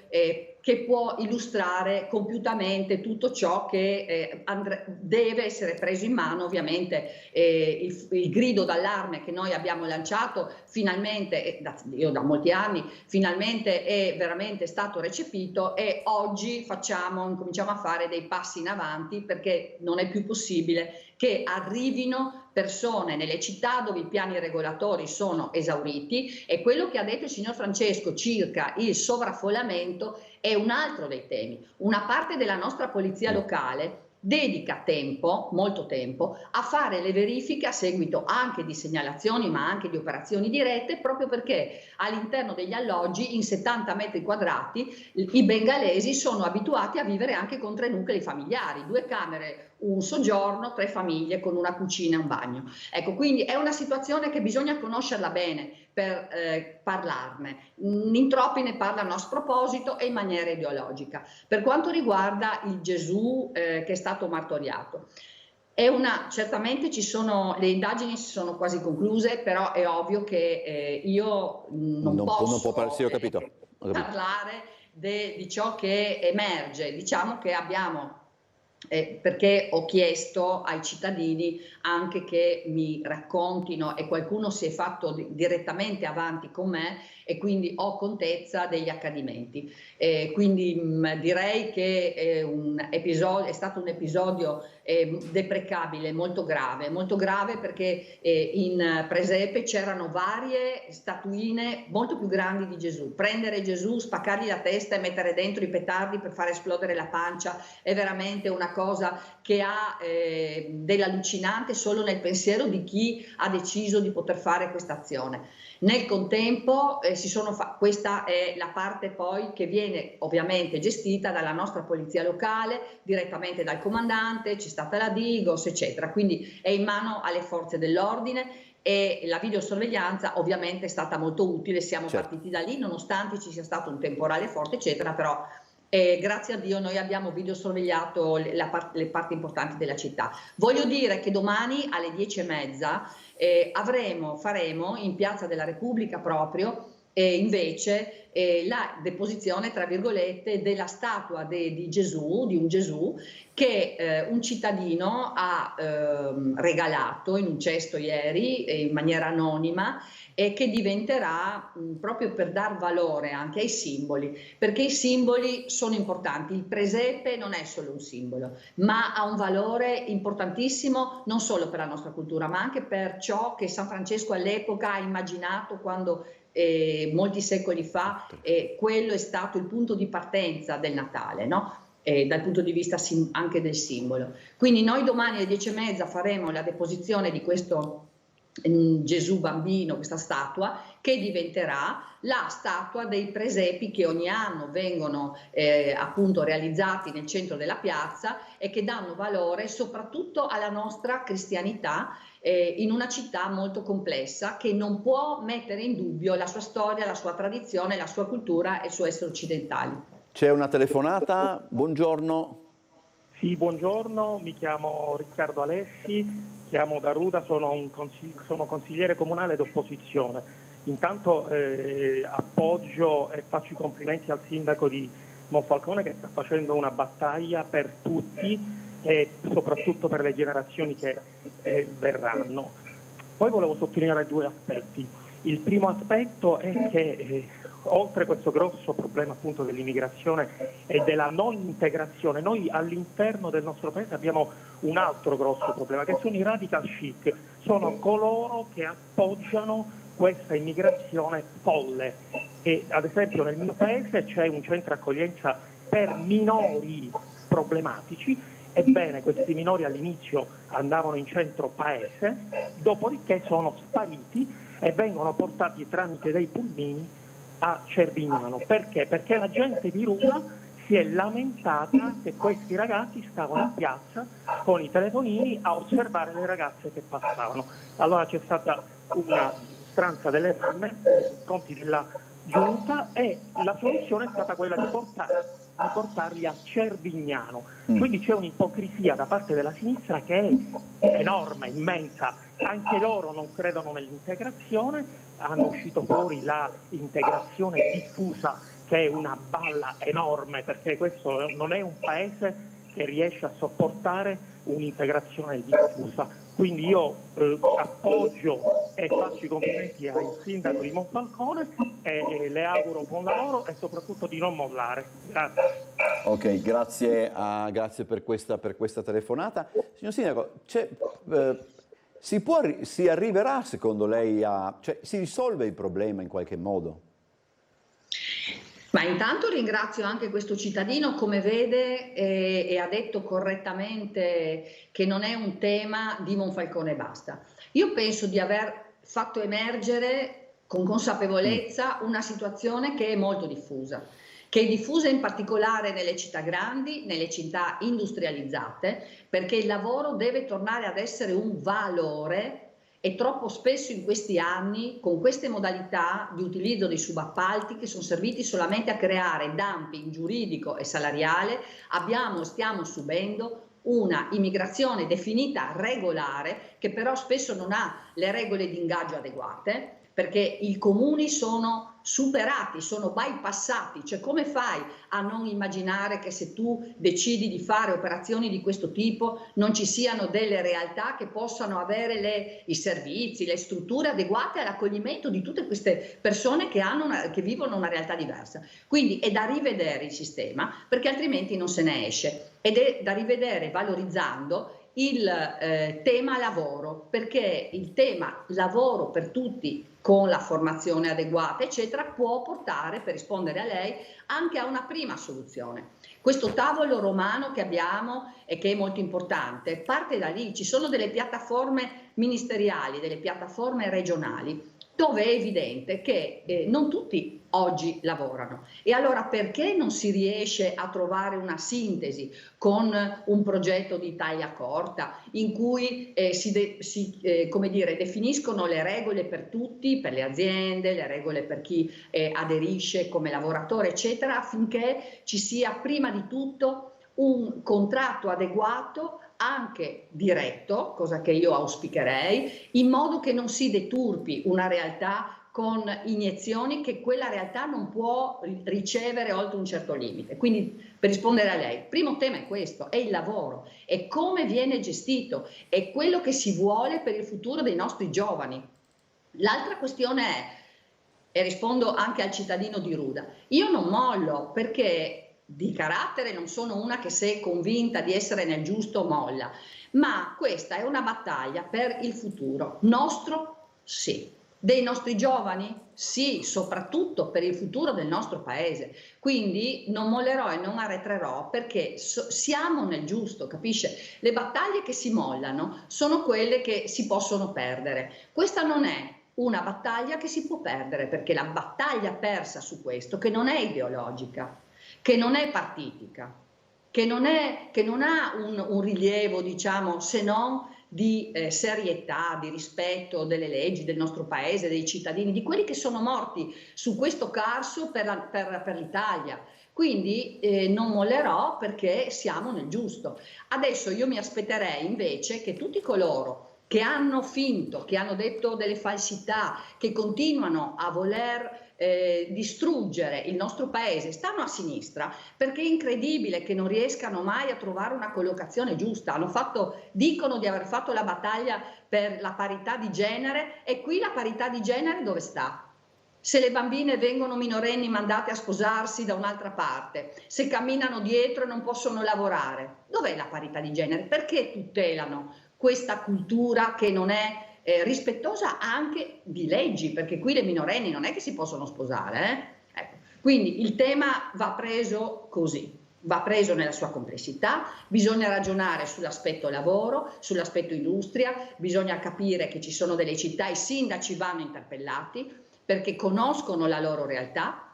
che può illustrare compiutamente tutto ciò che deve essere preso in mano. Ovviamente il grido d'allarme che noi abbiamo lanciato finalmente, io da molti anni, finalmente è veramente stato recepito e oggi incominciamo a fare dei passi in avanti, perché non è più possibile che arrivino persone nelle città dove i piani regolatori sono esauriti, e quello che ha detto il signor Francesco circa il sovraffollamento è un altro dei temi. Una parte della nostra polizia locale dedica tempo, molto tempo, a fare le verifiche a seguito anche di segnalazioni ma anche di operazioni dirette, proprio perché all'interno degli alloggi in 70 metri quadrati i bengalesi sono abituati a vivere anche con 3 nuclei familiari, 2 camere, un soggiorno, 3 famiglie con una cucina e un bagno. Ecco, quindi è una situazione che bisogna conoscerla bene per parlarne. In troppi ne parlano a sproposito e in maniera ideologica. Per quanto riguarda il Gesù che è stato martoriato, certamente le indagini si sono quasi concluse, però è ovvio che io non posso parlare di ciò che emerge. Diciamo che abbiamo perché ho chiesto ai cittadini anche che mi raccontino, e qualcuno si è fatto direttamente avanti con me e quindi ho contezza degli accadimenti. Quindi direi che è stato un episodio deprecabile, molto grave perché in presepe c'erano varie statuine molto più grandi di Gesù. Prendere Gesù, spaccargli la testa e mettere dentro i petardi per far esplodere la pancia è veramente una cosa che ha dell'allucinante solo nel pensiero di chi ha deciso di poter fare questa azione. Nel contempo questa è la parte poi che viene ovviamente gestita dalla nostra polizia locale, direttamente dal comandante, c'è stata la Digos, eccetera, quindi è in mano alle forze dell'ordine e la videosorveglianza ovviamente è stata molto utile, siamo partiti da lì nonostante ci sia stato un temporale forte, eccetera, però grazie a Dio noi abbiamo videosorvegliato le parti importanti della città. Voglio dire che domani alle 10:30 faremo in Piazza della Repubblica proprio invece la deposizione, tra virgolette, della statua di Gesù, di un Gesù che un cittadino ha regalato in un cesto ieri in maniera anonima, e che diventerà proprio per dar valore anche ai simboli, perché i simboli sono importanti. Il presepe non è solo un simbolo, ma ha un valore importantissimo non solo per la nostra cultura, ma anche per ciò che San Francesco all'epoca ha immaginato quando molti secoli fa quello è stato il punto di partenza del Natale, no? Dal punto di vista anche del simbolo. Quindi noi domani alle 10:30 faremo la deposizione di questo Gesù bambino, questa statua che diventerà la statua dei presepi che ogni anno vengono appunto realizzati nel centro della piazza e che danno valore soprattutto alla nostra cristianità in una città molto complessa che non può mettere in dubbio la sua storia, la sua tradizione, la sua cultura e il suo essere occidentali. C'è una telefonata, buongiorno. Sì, buongiorno, mi chiamo Riccardo Alessi, chiamo da Ruda, sono consigliere comunale d'opposizione. Intanto appoggio e faccio i complimenti al sindaco di Monfalcone che sta facendo una battaglia per tutti e soprattutto per le generazioni che verranno. Poi volevo sottolineare due aspetti. Il primo aspetto è che oltre questo grosso problema appunto dell'immigrazione e della non integrazione, noi all'interno del nostro paese abbiamo un altro grosso problema, che sono i radical chic, sono coloro che appoggiano questa immigrazione folle. E ad esempio nel mio paese c'è un centro accoglienza per minori problematici. Ebbene, questi minori all'inizio andavano in centro paese, dopodiché sono spariti e vengono portati tramite dei pulmini a Cervignano. Perché? Perché la gente di Ruda si è lamentata che questi ragazzi stavano in piazza con i telefonini a osservare le ragazze che passavano. Allora c'è stata una stranza delle mamme nei confronti della giunta e la soluzione è stata quella di portarli a Cervignano. Quindi c'è un'ipocrisia da parte della sinistra che è enorme, immensa. Anche loro non credono nell'integrazione, hanno uscito fuori la integrazione diffusa, che è una balla enorme, perché questo non è un paese che riesce a sopportare un'integrazione diffusa. Quindi io appoggio e faccio i complimenti al sindaco di Monfalcone e le auguro buon lavoro e soprattutto di non mollare. Grazie. Ok, grazie per questa telefonata. Signor Sindaco, si arriverà secondo lei si risolve il problema in qualche modo? Ma intanto ringrazio anche questo cittadino, come vede e ha detto correttamente che non è un tema di Monfalcone e basta. Io penso di aver fatto emergere con consapevolezza una situazione che è molto diffusa, che è diffusa in particolare nelle città grandi, nelle città industrializzate, perché il lavoro deve tornare ad essere un valore. E troppo spesso in questi anni, con queste modalità di utilizzo dei subappalti che sono serviti solamente a creare dumping giuridico e salariale, stiamo subendo una immigrazione definita regolare, che però spesso non ha le regole di ingaggio adeguate, perché i comuni sono superati, sono bypassati. Cioè, come fai a non immaginare che se tu decidi di fare operazioni di questo tipo non ci siano delle realtà che possano avere i servizi, le strutture adeguate all'accoglimento di tutte queste persone che vivono una realtà diversa? Quindi è da rivedere il sistema, perché altrimenti non se ne esce, ed è da rivedere valorizzando il tema lavoro, perché il tema lavoro per tutti con la formazione adeguata eccetera può portare, per rispondere a lei, anche a una prima soluzione. Questo tavolo romano che abbiamo e che è molto importante parte da lì. Ci sono delle piattaforme ministeriali, delle piattaforme regionali, dove è evidente che non tutti oggi lavorano. E allora perché non si riesce a trovare una sintesi con un progetto di taglia corta in cui come dire, definiscono le regole per tutti, per le aziende, le regole per chi aderisce come lavoratore eccetera, affinché ci sia prima di tutto un contratto adeguato, anche diretto, cosa che io auspicherei, in modo che non si deturpi una realtà con iniezioni che quella realtà non può ricevere oltre un certo limite. Quindi, per rispondere a lei, il primo tema è questo, è il lavoro, è come viene gestito, è quello che si vuole per il futuro dei nostri giovani. L'altra questione è, e rispondo anche al cittadino di Ruda, io non mollo perché di carattere non sono una che, se è convinta di essere nel giusto, molla, ma questa è una battaglia per il futuro nostro, sì, dei nostri giovani, sì, soprattutto per il futuro del nostro paese. Quindi non mollerò e non arretrerò, perché siamo nel giusto, capisce? Le battaglie che si mollano sono quelle che si possono perdere. Questa non è una battaglia che si può perdere, perché la battaglia persa su questo, che non è ideologica, che non è partitica, che non ha un rilievo, diciamo, se non di serietà, di rispetto delle leggi del nostro paese, dei cittadini, di quelli che sono morti su questo carso per l'Italia. Quindi non mollerò, perché siamo nel giusto. Adesso io mi aspetterei invece che tutti coloro che hanno finto, che hanno detto delle falsità, che continuano a voler distruggere il nostro paese, stanno a sinistra, perché è incredibile che non riescano mai a trovare una collocazione giusta. Dicono di aver fatto la battaglia per la parità di genere, e qui la parità di genere dove sta? Se le bambine vengono minorenni mandate a sposarsi da un'altra parte, se camminano dietro e non possono lavorare, dov'è la parità di genere? Perché tutelano questa cultura che non è rispettosa anche di leggi? Perché qui le minorenni non è che si possono sposare. Ecco. Quindi il tema va preso così, va preso nella sua complessità, bisogna ragionare sull'aspetto lavoro, sull'aspetto industria, bisogna capire che ci sono delle città, i sindaci vanno interpellati, perché conoscono la loro realtà,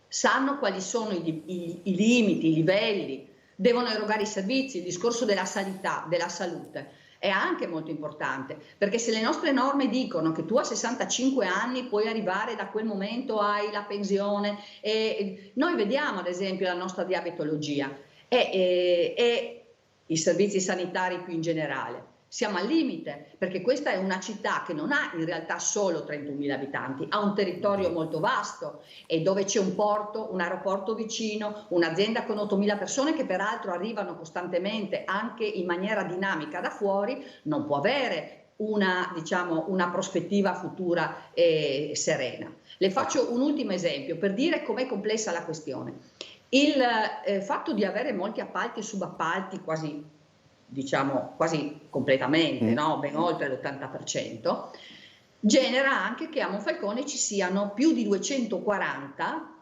sanno quali sono i limiti, i livelli, devono erogare i servizi. Il discorso della sanità, della salute è anche molto importante, perché se le nostre norme dicono che tu a 65 anni puoi arrivare, da quel momento hai la pensione, e noi vediamo ad esempio la nostra diabetologia e i servizi sanitari più in generale. Siamo al limite, perché questa è una città che non ha in realtà solo 31.000 abitanti, ha un territorio molto vasto, e dove c'è un porto, un aeroporto vicino, un'azienda con 8.000 persone che peraltro arrivano costantemente anche in maniera dinamica da fuori, non può avere una prospettiva futura serena. Le faccio un ultimo esempio per dire com'è complessa la questione. Il fatto di avere molti appalti e subappalti quasi completamente, no? Ben oltre l'80%, genera anche che a Monfalcone ci siano più di 240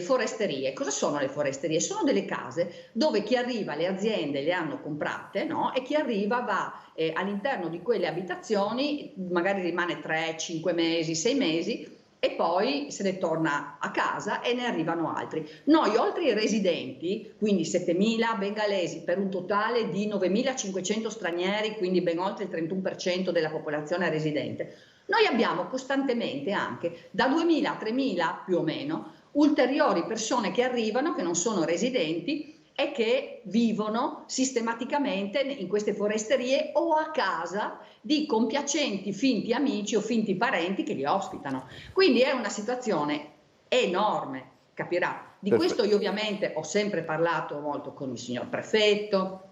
foresterie. Cosa sono le foresterie? Sono delle case dove chi arriva, le aziende le hanno comprate, no? E chi arriva va all'interno di quelle abitazioni, magari rimane 3, 5 mesi, 6 mesi, e poi se ne torna a casa e ne arrivano altri. Noi, oltre ai residenti, quindi 7.000 bengalesi per un totale di 9.500 stranieri, quindi ben oltre il 31% della popolazione residente, noi abbiamo costantemente anche da 2.000 a 3.000 più o meno ulteriori persone che arrivano, che non sono residenti e che vivono sistematicamente in queste foresterie o a casa di compiacenti finti amici o finti parenti che li ospitano. Quindi è una situazione enorme, capirà. Di questo io ovviamente ho sempre parlato molto con il signor prefetto,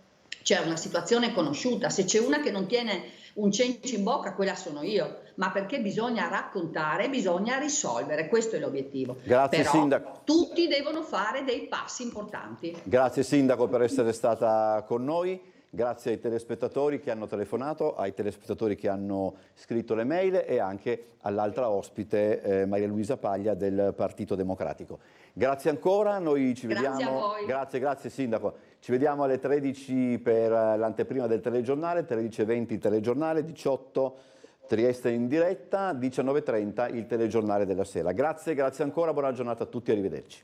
c'è una situazione conosciuta, se c'è una che non tiene un cencio in bocca, quella sono io, ma perché bisogna raccontare, bisogna risolvere, questo è l'obiettivo. Grazie, però Sindaco. Tutti devono fare dei passi importanti. Grazie Sindaco per essere stata con noi, grazie ai telespettatori che hanno telefonato, ai telespettatori che hanno scritto le mail e anche all'altra ospite Maria Luisa Paglia del Partito Democratico. Grazie ancora, noi ci vediamo. Grazie a voi. Grazie Sindaco. Ci vediamo alle 13 per l'anteprima del telegiornale, 13:20 il telegiornale, 18 Trieste in diretta, 19:30 il telegiornale della sera. Grazie ancora, buona giornata a tutti, arrivederci.